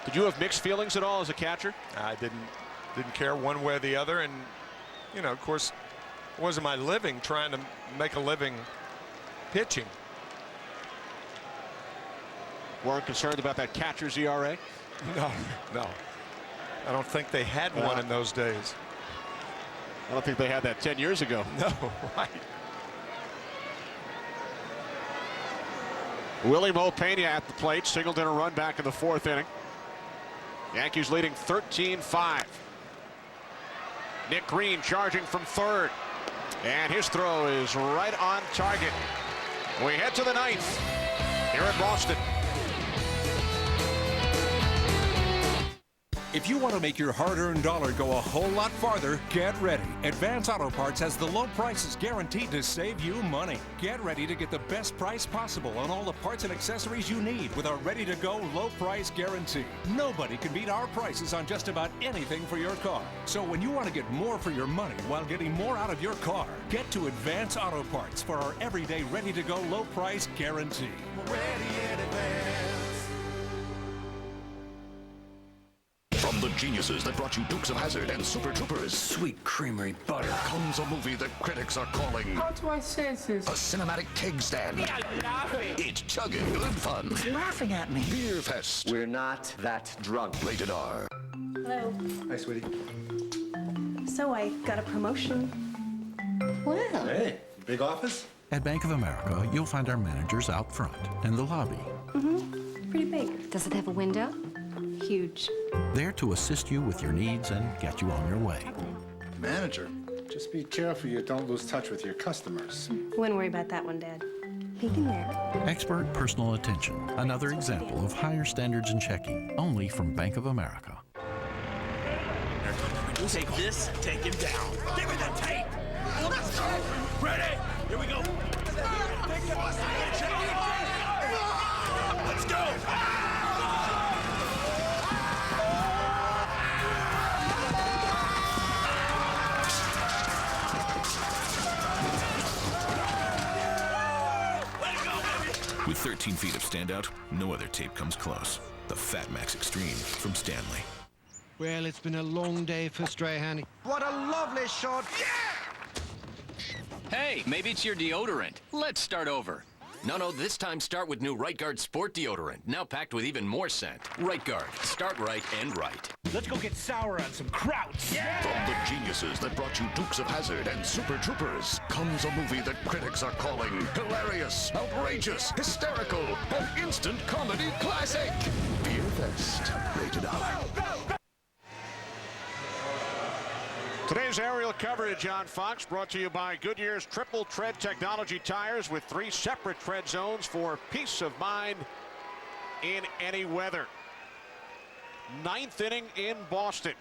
Did you have mixed feelings at all as a catcher? I didn't care one way or the other, and you know, of course, it wasn't my living trying to make a living pitching. Weren't concerned about that catcher's ERA? No. I don't think they had one in those days. I don't think they had that 10 years ago. No, right. Willie Mo Pena at the plate, singled in a run back in the 4th inning. Yankees leading 13-5. Nick Green charging from third. And his throw is right on target. We head to the 9th here in Boston. If you want to make your hard-earned dollar go a whole lot farther, get ready. Advance Auto Parts has the low prices guaranteed to save you money. Get ready to get the best price possible on all the parts and accessories you need with our ready-to-go low price guarantee. Nobody can beat our prices on just about anything for your car. So when you want to get more for your money while getting more out of your car, get to Advance Auto Parts for our everyday ready-to-go low price guarantee. Ready in advance. From the geniuses that brought you Dukes of Hazzard and Super Troopers, Sweet creamery butter, comes a movie that critics are calling How's my senses? a cinematic keg stand. Yeah, laughing. It's chugging good fun. He's laughing at me. Beer Fest. We're not that drunk. Rated R. Hello. Hi, sweetie. So I got a promotion. Well. Hey, big office? At Bank of America, you'll find our managers out front in the lobby. Mm-hmm. Pretty big. Does it have a window? Huge. There to assist you with your needs and get you on your way. Manager, just be careful you don't lose touch with your customers. Wouldn't worry about that one, Dad. Peek in there. Expert personal attention. Another example of higher standards in checking. Only from Bank of America. Take this, take him down. Give me the tape. Ready? Here we go. Let's go. With 13 feet of standout, no other tape comes close. The Fat Max Extreme from Stanley. Well, it's been a long day for Strahan. What a lovely shot! Hey, maybe it's your deodorant. Let's start over. No, this time start with new Right Guard Sport Deodorant, now packed with even more scent. Right Guard, start right and right. Let's go get sour on some krauts. From the geniuses that brought you Dukes of Hazzard and Super Troopers, comes a movie that critics are calling hilarious, outrageous, hysterical, an instant comedy classic. Beer Fest. Rated R. Today's aerial coverage on Fox brought to you by Goodyear's triple tread technology tires with 3 separate tread zones for peace of mind in any weather. 9th inning in Boston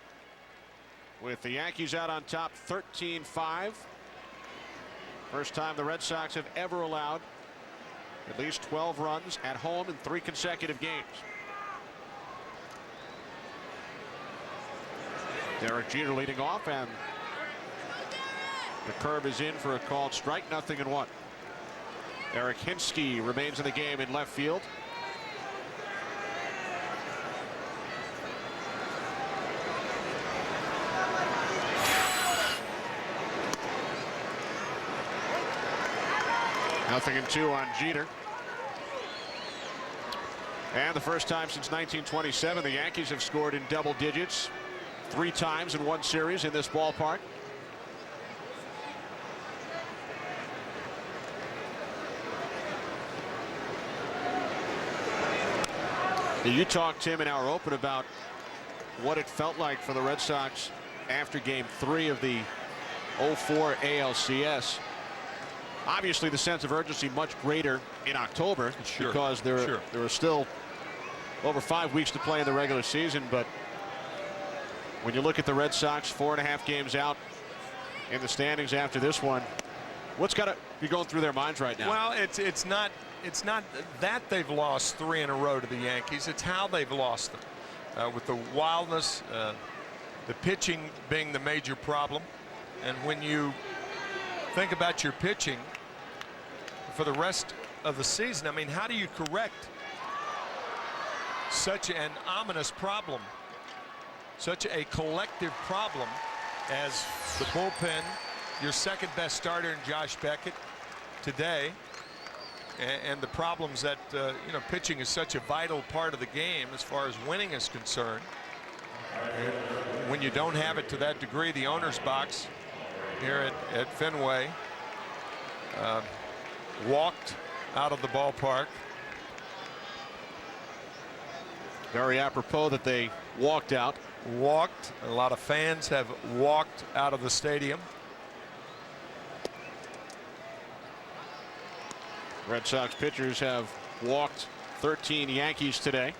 with the Yankees out on top 13-5. First time the Red Sox have ever allowed at least 12 runs at home in 3 consecutive games. Derek Jeter leading off, and the curve is in for a called strike. 0-1. Eric Hinsky remains in the game in left field. 0-2 on Jeter. And the first time since 1927 the Yankees have scored in double digits 3 times in one series in this ballpark. You talked, Tim, in our open about what it felt like for the Red Sox after Game 3 of the 04 ALCS. Obviously, the sense of urgency much greater in October because there are still over 5 weeks to play in the regular season. But when you look at the Red Sox 4.5 games out in the standings after this one, what's got to be going through their minds right now? Well, it's not that they've lost 3 in a row to the Yankees. It's how they've lost them, with the wildness, the pitching being the major problem. And when you think about your pitching for the rest of the season, I mean, how do you correct such an ominous problem, such a collective problem as the bullpen, your second best starter in Josh Beckett today, and the problems that pitching is such a vital part of the game as far as winning is concerned. And when you don't have it to that degree, the owner's box here at Fenway walked out of the ballpark. Very apropos that they walked out. Walked. A lot of fans have walked out of the stadium. Red Sox pitchers have walked 13 Yankees today.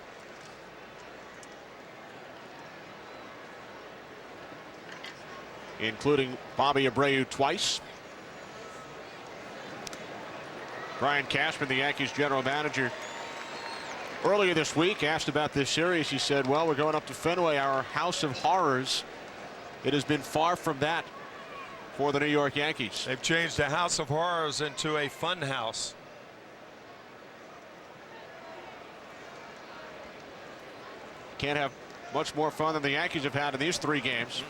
Including Bobby Abreu twice. Brian Cashman, the Yankees general manager, earlier this week asked about this series. He said, well, we're going up to Fenway, our house of horrors. It has been far from that for the New York Yankees. They've changed a house of horrors into a fun house. Can't have much more fun than the Yankees have had in these 3 games.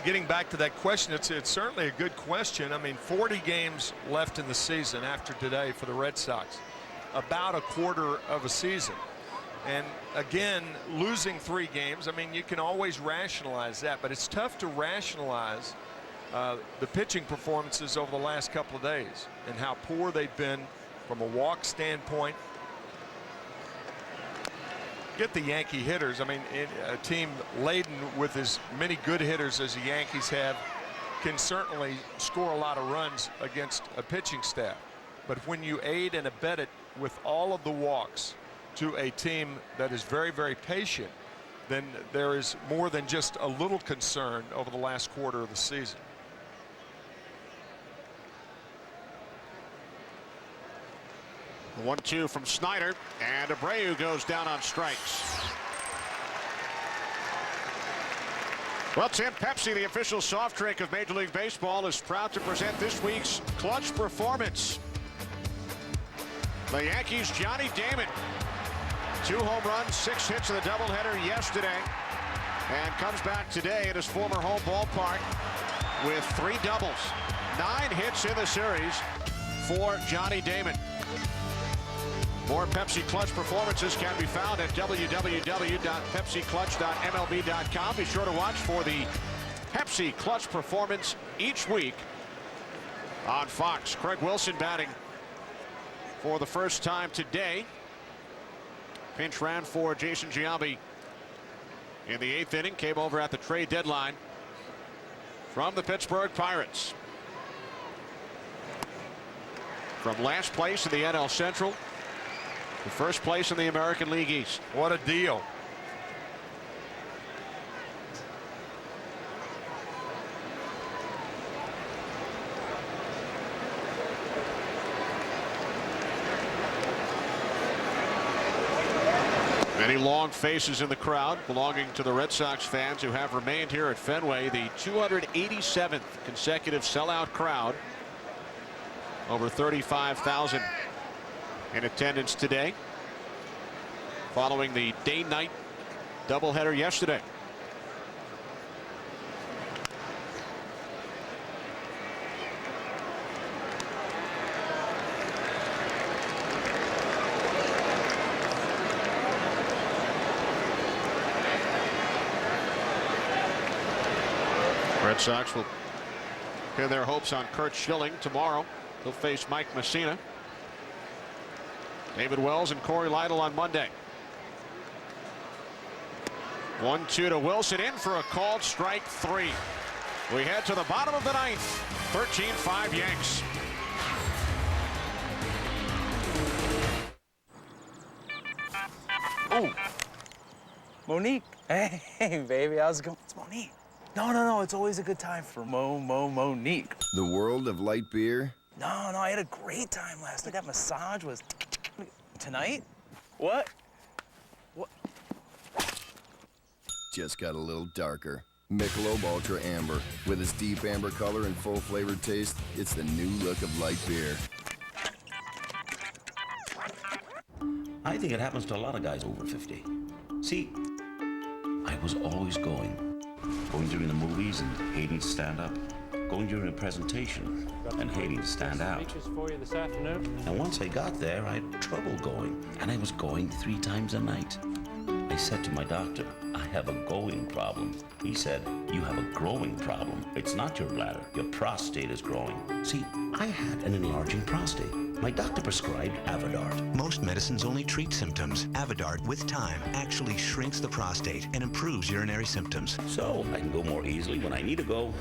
Getting back to that question, it's certainly a good question. I mean, 40 games left in the season after today for the Red Sox. About a quarter of a season. And again, losing 3 games, I mean, you can always rationalize that, but it's tough to rationalize the pitching performances over the last couple of days and how poor they've been from a walk standpoint. Get the Yankee hitters. I mean, a team laden with as many good hitters as the Yankees have can certainly score a lot of runs against a pitching staff. But when you aid and abet it with all of the walks to a team that is very, very patient, then there is more than just a little concern over the last quarter of the season. The 1-2 from Snyder, and Abreu goes down on strikes. Well, Tim, Pepsi, the official soft drink of Major League Baseball, is proud to present this week's clutch performance. The Yankees' Johnny Damon, 2 home runs, 6 hits in the doubleheader yesterday, and comes back today at his former home ballpark with 3 doubles. 9 hits in the series for Johnny Damon. More Pepsi Clutch performances can be found at www.pepsiclutch.mlb.com. Be sure to watch for the Pepsi Clutch performance each week on Fox. Craig Wilson batting for the first time today. Pinch ran for Jason Giambi in the 8th inning. Came over at the trade deadline from the Pittsburgh Pirates. From last place in the NL Central to first place in the American League East. What a deal. Many long faces in the crowd belonging to the Red Sox fans who have remained here at Fenway. The 287th consecutive sellout crowd. Over 35,000 in attendance today following the day-night doubleheader yesterday. Red Sox will pin their hopes on Curt Schilling tomorrow. He'll face Mike Messina. David Wells and Corey Lytle on Monday. 1-2 to Wilson, in for a called strike 3. We head to the bottom of the 9th. 13-5 Yanks. Oh, Monique. Hey, baby, how's it going? It's Monique. No, it's always a good time for Monique. The world of light beer? No, I had a great time last night. That massage was... Tonight? What? Just got a little darker. Michelob Ultra Amber. With its deep amber color and full flavored taste, it's the new look of light beer. I think it happens to a lot of guys over 50. See, I was always going during the movies and hating to stand up, going during a presentation and hating to stand out. For you this afternoon. And once I got there, I had trouble going, and I was going 3 times a night. I said to my doctor, I have a going problem. He said, you have a growing problem. It's not your bladder. Your prostate is growing. See, I had an enlarging prostate. My doctor prescribed Avodart. Most medicines only treat symptoms. Avodart, with time, actually shrinks the prostate and improves urinary symptoms. So I can go more easily when I need to go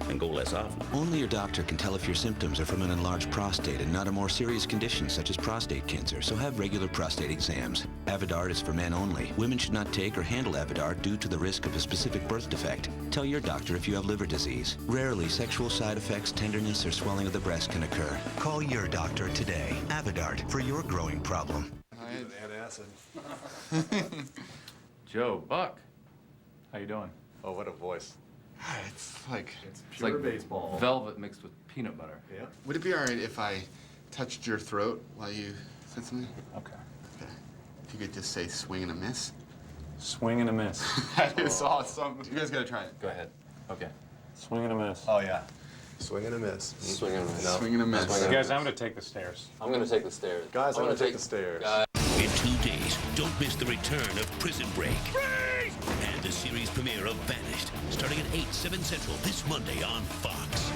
and go less often. Only your doctor can tell if your symptoms are from an enlarged prostate and not a more serious condition such as prostate cancer, so have regular prostate exams. Avodart is for men only. Women should not take or handle Avodart due to the risk of a specific birth defect. Tell your doctor if you have liver disease. Rarely, sexual side effects, tenderness, or swelling of the breast can occur. Call your doctor today. Avodart, for your growing problem. Joe, Buck, how you doing? Oh, what a voice. It's like... It's pure like baseball. Velvet mixed with peanut butter. Yeah. Would it be all right if I touched your throat while you said something? Okay. Okay. If you could just say swing and a miss. Swing and a miss. That is awesome. You guys gotta try it. Go ahead. Okay. Swing and a miss. Oh, yeah. Swing and a miss. Swing and a miss. No. Swing and a miss. Guys, I'm gonna take the stairs. I'm gonna take the stairs. Guys, I'm gonna take the stairs. In 2 days, don't miss the return of Prison Break. And the series premiere of Vanished, starting at 8, 7 Central this Monday on Fox.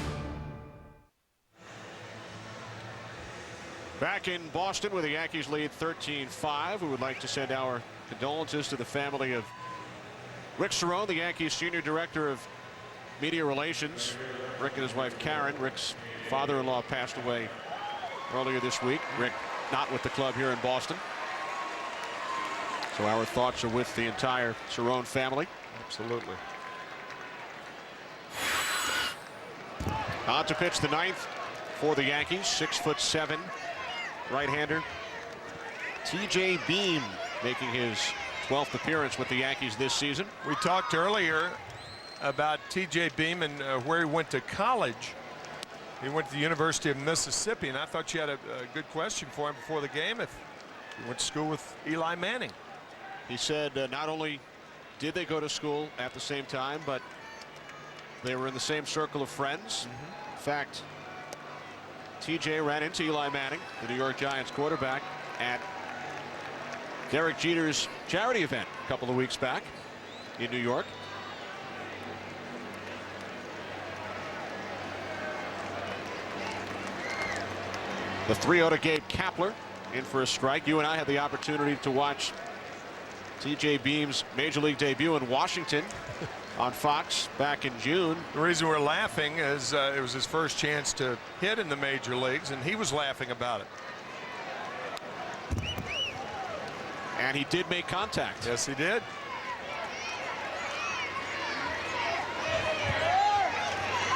Back in Boston where the Yankees lead 13-5. We would like to send our condolences to the family of Rick Cerrone, the Yankees Senior Director of Media Relations. Rick and his wife Karen. Rick's father-in-law passed away earlier this week. Rick not with the club here in Boston. So our thoughts are with the entire Cerrone family. Absolutely. On to pitch the 9th for the Yankees. 6'7" right-hander T.J. Beam making his 12th appearance with the Yankees this season. We talked earlier about T.J. Beam and where he went to college. He went to the University of Mississippi, and I thought you had a good question for him before the game. If he went to school with Eli Manning. He said not only did they go to school at the same time, but they were in the same circle of friends. In fact, TJ ran into Eli Manning, the New York Giants quarterback, at Derek Jeter's charity event a couple of weeks back in New York. The 3-0 to Gabe Kapler, in for a strike. You and I had the opportunity to watch T.J. Beam's Major League debut in Washington on Fox back in June. The reason we're laughing is it was his first chance to hit in the major leagues, and he was laughing about it. And he did make contact. Yes, he did.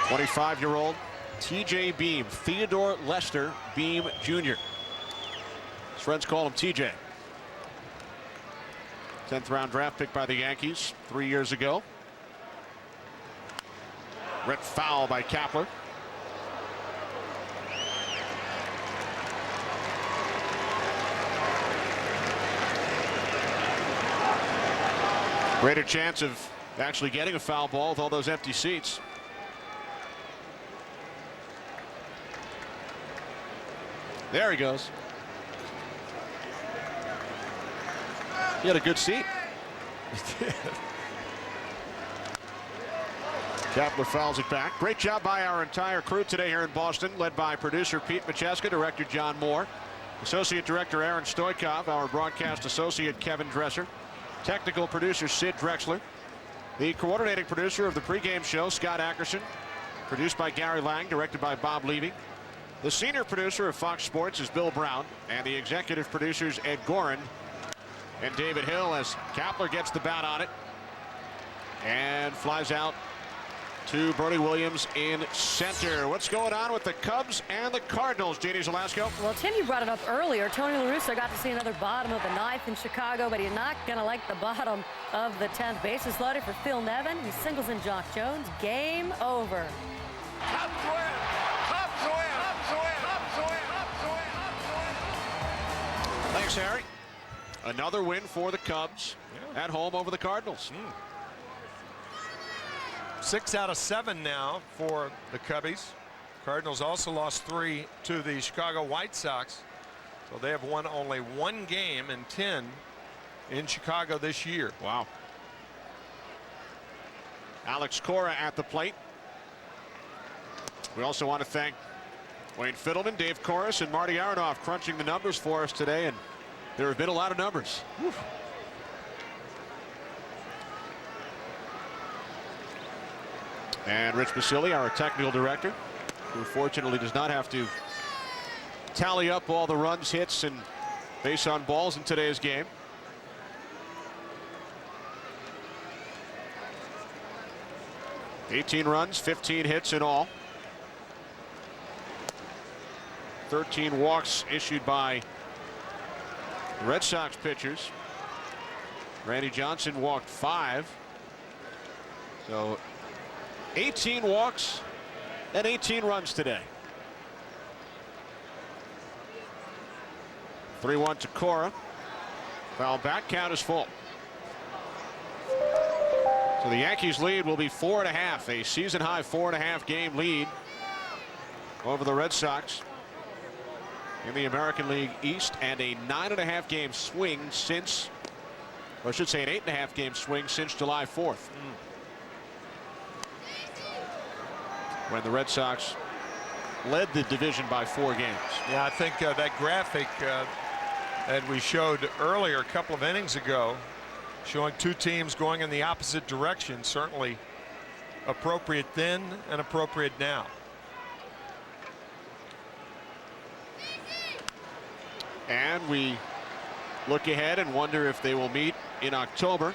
'25-year-old T.J. Beam, Theodore Lester Beam Jr. His friends call him TJ. 10th round draft pick by the Yankees 3 years ago. Ripped foul by Kapler. Greater chance of actually getting a foul ball with all those empty seats. There he goes. He had a good seat. Kepler fouls it back. Great job by our entire crew today here in Boston, led by producer Pete Macheska, director John Moore, associate director Aaron Stoikov, our broadcast associate Kevin Dresser, technical producer Sid Drexler, the coordinating producer of the pregame show Scott Ackerson, produced by Gary Lang, directed by Bob Levy. The senior producer of Fox Sports is Bill Brown, and the executive producers Ed Gorin and David Hill, as Kepler gets the bat on it and flies out to Bernie Williams in center. What's going on with the Cubs and the Cardinals, Jeannie Zelasco? Well, Tim, you brought it up earlier. Tony La Russa got to see another bottom of the ninth in Chicago, but he's not going to like the bottom of the 10th. Bases loaded for Phil Nevin. He singles in Jock Jones. Game over. Cubs win! Cubs win! Cubs win! Cubs win! Cubs win! Cubs win! Thanks, Harry. Another win for the Cubs at home over the Cardinals. 6 out of 7 now for the Cubbies. Cardinals also lost 3 to the Chicago White Sox. So they have won only 1 game in 10 in Chicago this year. Wow. Alex Cora at the plate. We also want to thank Wayne Fiddleman, Dave Corris, and Marty Aronoff crunching the numbers for us today, and there have been a lot of numbers. Whew. And Rich Basili, our technical director, who fortunately does not have to tally up all the runs, hits, and base on balls in today's game. $18 runs, 15 hits in all. 13 walks issued by Red Sox pitchers. Randy Johnson walked 5. So 18 walks and 18 runs today. 3-1 to Cora. Foul back, count is full. So the Yankees lead will be 4.5, a season high 4.5 game lead over the Red Sox in the American League East, and a 9.5 game swing since, or I should say an 8.5 game swing since July 4th. When the Red Sox led the division by 4 games. Yeah, I think that graphic that we showed earlier a couple of innings ago, showing 2 teams going in the opposite direction, certainly appropriate then and appropriate now. And we look ahead and wonder if they will meet in October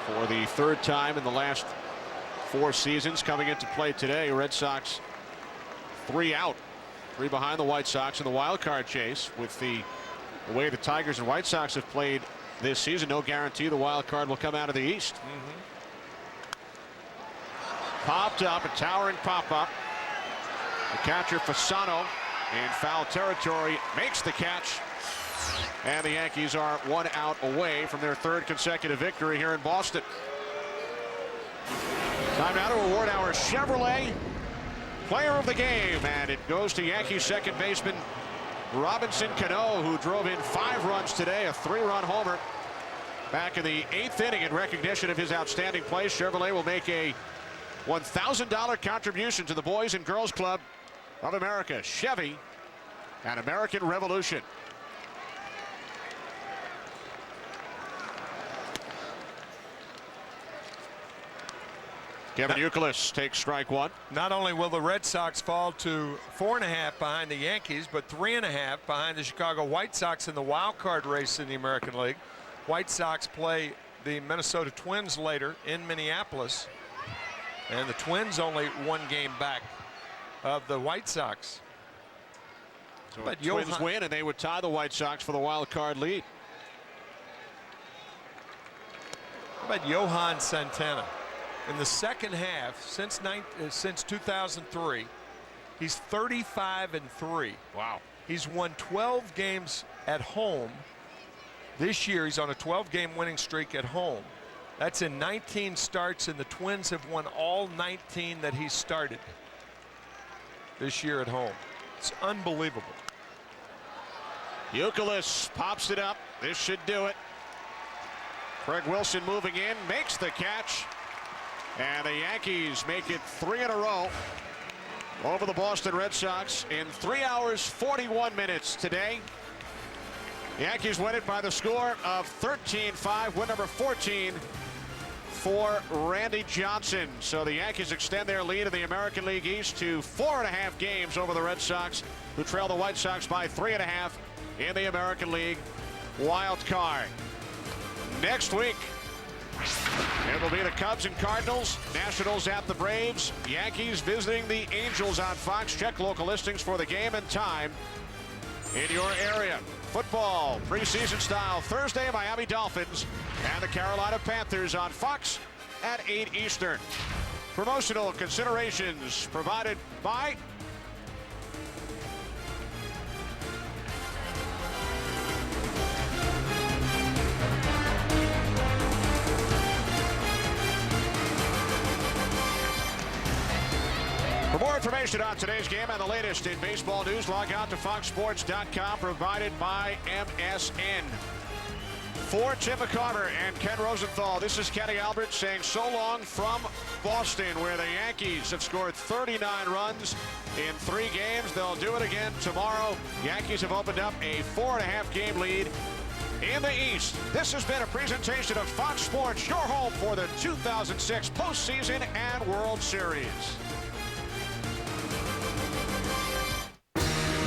for the 3rd time in the last 4 seasons. Coming into play today, Red Sox 3 out, 3 behind the White Sox in the wild card chase. With the way the Tigers and White Sox have played this season, no guarantee the wild card will come out of the East. Popped up, a towering pop up. The catcher Fasano in foul territory makes the catch, and the Yankees are 1 out away from their 3rd consecutive victory here in Boston. Time now to award our Chevrolet Player of the Game, and it goes to Yankees second baseman Robinson Cano, who drove in 5 runs today, a 3-run homer back in the 8th inning. In recognition of his outstanding play, Chevrolet will make a $1,000 contribution to the Boys and Girls Club of America. Chevy, an American Revolution. Kevin Youkilis takes strike 1. Not only will the Red Sox fall to 4.5 behind the Yankees, but 3.5 behind the Chicago White Sox in the wild card race in the American League. White Sox play the Minnesota Twins later in Minneapolis, and the Twins only 1 game back of the White Sox. So but the Twins win, and they would tie the White Sox for the wild card lead. How about Johan Santana? In the second half, since 2003, he's 35-3. Wow. He's won 12 games at home. This year, he's on a 12-game winning streak at home. That's in 19 starts, and the Twins have won all 19 that he started this year at home. It's unbelievable. Youkilis pops it up. This should do it. Craig Wilson moving in, makes the catch. And the Yankees make it 3 in a row over the Boston Red Sox in 3 hours, 41 minutes today. The Yankees win it by the score of 13-5, win number 14 for Randy Johnson. So the Yankees extend their lead in the American League East to 4.5 games over the Red Sox, who trail the White Sox by 3.5 in the American League wild card. Next week, it will be the Cubs and Cardinals, Nationals at the Braves, Yankees visiting the Angels on Fox. Check local listings for the game and time in your area. Football, preseason style, Thursday, Miami Dolphins and the Carolina Panthers on Fox at 8 Eastern. Promotional considerations provided by For more information on today's game and the latest in baseball news, log on to foxsports.com, provided by MSN. For Tim McCarver and Ken Rosenthal, this is Kenny Albert saying so long from Boston, where the Yankees have scored 39 runs in 3 games. They'll do it again tomorrow. Yankees have opened up a 4.5 game lead in the East. This has been a presentation of Fox Sports, your home for the 2006 postseason and World Series.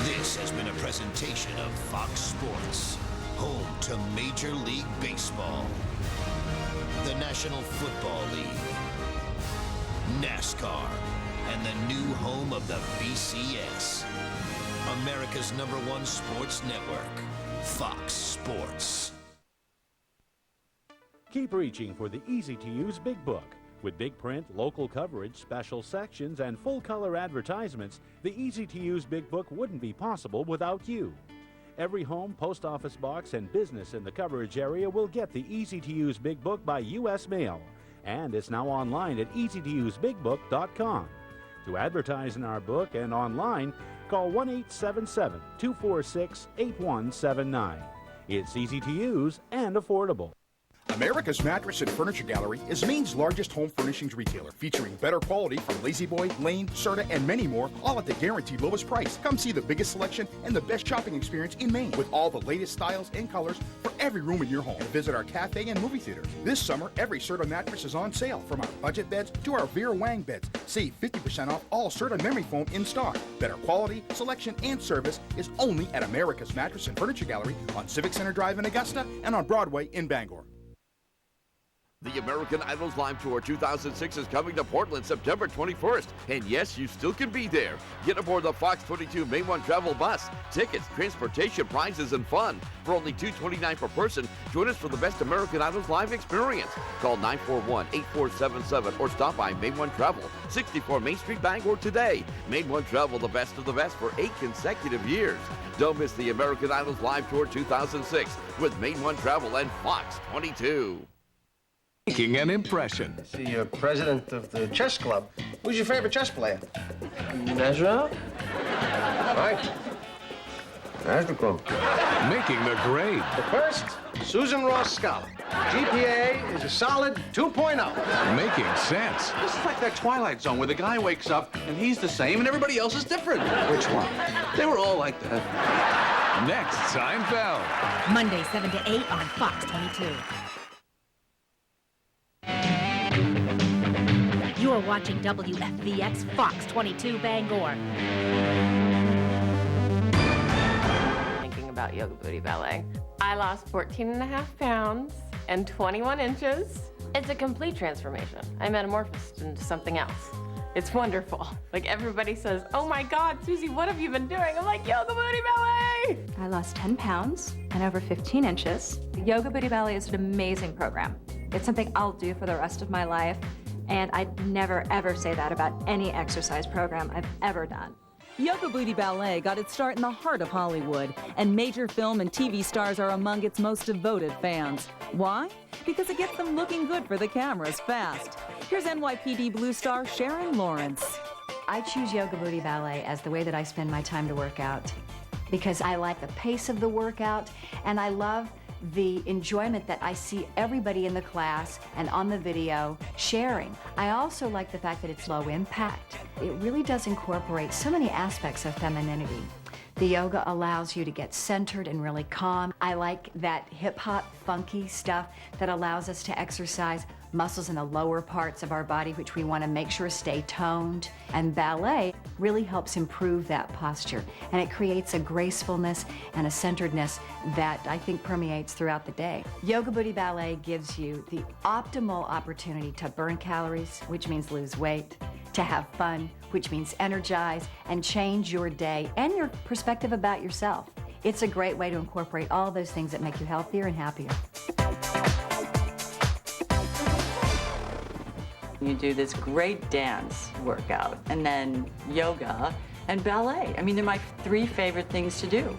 This has been a presentation of Fox Sports, home to Major League Baseball, the National Football League, NASCAR, and the new home of the BCS, America's #1 sports network, Fox Sports. Keep reaching for the easy-to-use Big Book. With big print, local coverage, special sections, and full-color advertisements, the easy-to-use Big Book wouldn't be possible without you. Every home, post office box, and business in the coverage area will get the easy-to-use Big Book by U.S. mail. And it's now online at easy-to-use-big-book.com. To advertise in our book and online, call 1-877-246-8179. It's easy to use and affordable. America's Mattress and Furniture Gallery is Maine's largest home furnishings retailer, featuring better quality from Lazy Boy, Lane, Serta, and many more, all at the guaranteed lowest price. Come see the biggest selection and the best shopping experience in Maine, with all the latest styles and colors for every room in your home. And visit our cafe and movie theaters. This summer, every Serta mattress is on sale, from our budget beds to our Vera Wang beds. Save 50% off all Serta memory foam in stock. Better quality, selection, and service is only at America's Mattress and Furniture Gallery on Civic Center Drive in Augusta and on Broadway in Bangor. The American Idols Live Tour 2006 is coming to Portland September 21st. And yes, you still can be there. Get aboard the Fox 22 Main One travel bus. Tickets, transportation, prizes, and fun. For only $229 per person, join us for the best American Idols Live experience. Call 941-8477 or stop by Main One Travel, 64 Main Street, Bangor today. Main One Travel, the best of the best for 8 consecutive years. Don't miss the American Idols Live Tour 2006 with Main One Travel and Fox 22. Making an impression. See, you're president of the chess club. Who's your favorite chess player? Nezra? Right. That's the club. Making the grade. The first, Susan Ross Scholar. GPA is a solid 2.0. Making sense. This is like that Twilight Zone where the guy wakes up and he's the same and everybody else is different. Which one? They were all like that. Next, Seinfeld. Monday, 7 to 8 on Fox 22. You are watching WFVX Fox 22 Bangor. Thinking about Yoga Booty Ballet. I lost 14.5 pounds and 21 inches. It's a complete transformation. I metamorphosed into something else. It's wonderful. Like, everybody says, oh my God, Susie, what have you been doing? I'm like, Yoga Booty Ballet! I lost 10 pounds and over 15 inches. Yoga Booty Ballet is an amazing program. It's something I'll do for the rest of my life, and I'd never, ever say that about any exercise program I've ever done. Yoga Booty Ballet got its start in the heart of Hollywood, and major film and TV stars are among its most devoted fans. Why? Because it gets them looking good for the cameras fast. Here's NYPD Blue star Sharon Lawrence. I choose Yoga Booty Ballet as the way that I spend my time to work out, because I like the pace of the workout, and I love the enjoyment that I see everybody in the class and on the video sharing. I also like the fact that it's low impact. It really does incorporate so many aspects of femininity. The yoga allows you to get centered and really calm. I like that hip-hop, funky stuff that allows us to exercise muscles in the lower parts of our body, which we want to make sure stay toned. And ballet really helps improve that posture. And it creates a gracefulness and a centeredness that I think permeates throughout the day. Yoga Booty Ballet gives you the optimal opportunity to burn calories, which means lose weight, to have fun, which means energize, and change your day and your perspective about yourself. It's a great way to incorporate all those things that make you healthier and happier. You do this great dance workout, and then yoga and ballet. I mean, they're my 3 favorite things to do.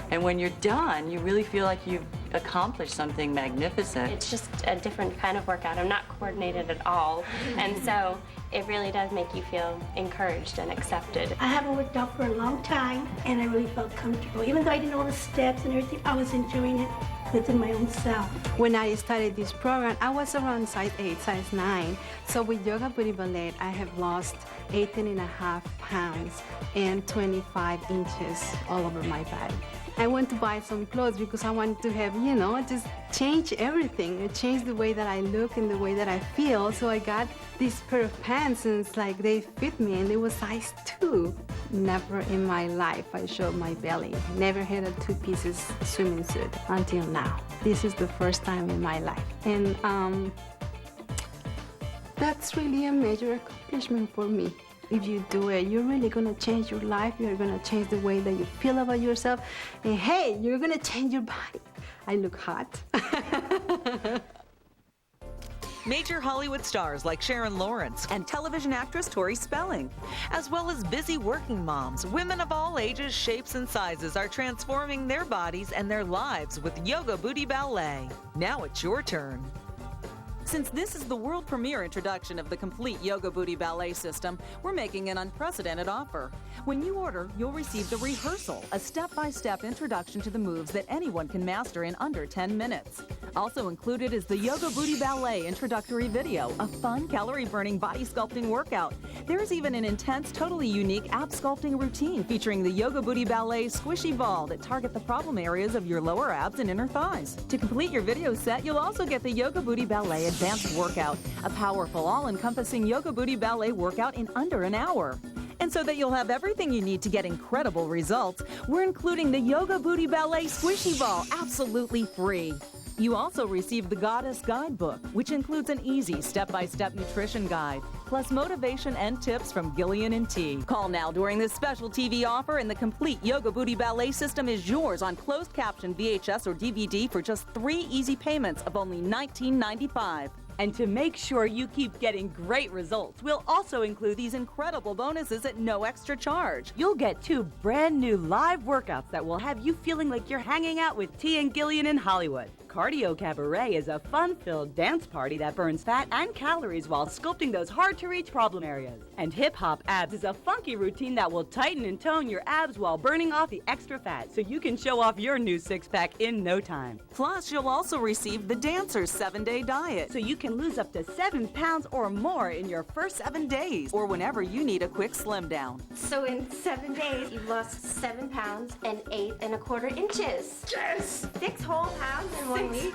And when you're done, you really feel like you've accomplished something magnificent. It's just a different kind of workout. I'm not coordinated at all. And so it really does make you feel encouraged and accepted. I haven't worked out for a long time, and I really felt comfortable. Even though I didn't know the steps and everything, I was enjoying it within my own self. When I started this program, I was around size 8, size 9. So with Yoga Booty Ballet, I have lost 18.5 pounds and 25 inches all over my body. I went to buy some clothes because I wanted to have, you know, just change everything. It changed the way that I look and the way that I feel. So I got this pair of pants, and it's like they fit me, and they were size 2. Never in my life I showed my belly. Never had a 2-piece swimming suit until now. This is the first time in my life. And that's really a major accomplishment for me. If you do it, you're really gonna change your life. You're gonna change the way that you feel about yourself. And hey, you're gonna change your body. I look hot. Major Hollywood stars like Sharon Lawrence and television actress Tori Spelling, as well as busy working moms, women of all ages, shapes, and sizes are transforming their bodies and their lives with Yoga Booty Ballet. Now it's your turn. Since this is the world premiere introduction of the complete Yoga Booty Ballet system, we're making an unprecedented offer. When you order, you'll receive the rehearsal, a step-by-step introduction to the moves that anyone can master in under 10 minutes. Also included is the Yoga Booty Ballet introductory video, a fun, calorie-burning body sculpting workout. There's even an intense, totally unique ab sculpting routine featuring the Yoga Booty Ballet squishy ball that target the problem areas of your lower abs and inner thighs. To complete your video set, you'll also get the Yoga Booty Ballet Advanced Workout, a powerful, all-encompassing Yoga Booty Ballet workout in under an hour. And so that you'll have everything you need to get incredible results, we're including the Yoga Booty Ballet Squishy Ball absolutely free. You also receive the Goddess Guidebook, which includes an easy step-by-step nutrition guide, plus motivation and tips from Gillian and T. Call now during this special TV offer, and the complete Yoga Booty Ballet system is yours on closed caption VHS or DVD for just 3 easy payments of only $19.95. And to make sure you keep getting great results, we'll also include these incredible bonuses at no extra charge. You'll get 2 brand new live workouts that will have you feeling like you're hanging out with T and Gillian in Hollywood. Cardio Cabaret is a fun-filled dance party that burns fat and calories while sculpting those hard-to-reach problem areas. And Hip Hop Abs is a funky routine that will tighten and tone your abs while burning off the extra fat, so you can show off your new six-pack in no time. Plus, you'll also receive the Dancer's 7-day diet, so you can lose up to 7 pounds or more in your first 7 days, or whenever you need a quick slim down. So in 7 days, you've lost 7 pounds and 8 1/4 inches. Yes! 6 whole pounds in 1 week.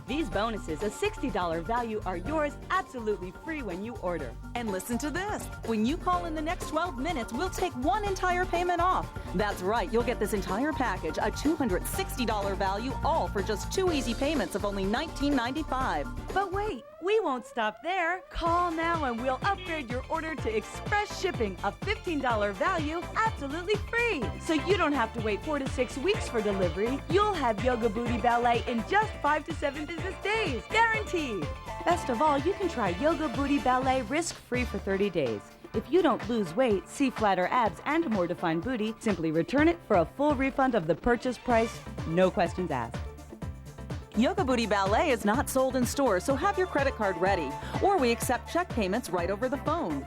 These bonuses, a $60 value, are yours absolutely free when you order. And listen to this. When you call in the next 12 minutes, we'll take 1 entire payment off. That's right, you'll get this entire package, a $260 value, all for just 2 easy payments of only $19.95. But wait, we won't stop there. Call now and we'll upgrade your order to express shipping, a $15 value, absolutely free. So you don't have to wait 4 to 6 weeks for delivery. You'll have Yoga Booty Ballet in just 5 to 7 business days, guaranteed. Best of all, you can try Yoga Booty Ballet risk-free for 30 days. If you don't lose weight, see flatter abs, and more defined booty, simply return it for a full refund of the purchase price, no questions asked. Yoga Booty Ballet is not sold in stores, so have your credit card ready, or we accept check payments right over the phone.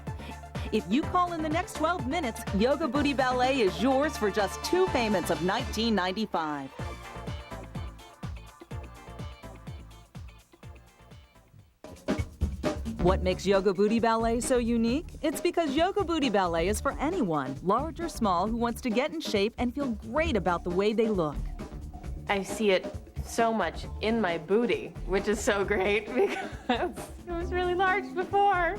If you call in the next 12 minutes, Yoga Booty Ballet is yours for just 2 payments of $19.95. What makes Yoga Booty Ballet so unique? It's because Yoga Booty Ballet is for anyone, large or small, who wants to get in shape and feel great about the way they look. I see it so much in my booty, which is so great because it was really large before.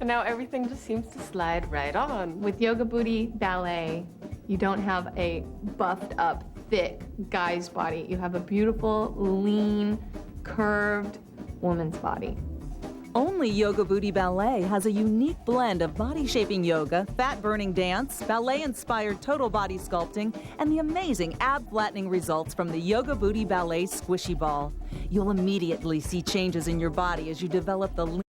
And now everything just seems to slide right on. With Yoga Booty Ballet, you don't have a buffed up, thick guy's body. You have a beautiful, lean, curved woman's body. Only Yoga Booty Ballet has a unique blend of body-shaping yoga, fat-burning dance, ballet-inspired total body sculpting, and the amazing ab-flattening results from the Yoga Booty Ballet Squishy Ball. You'll immediately see changes in your body as you develop the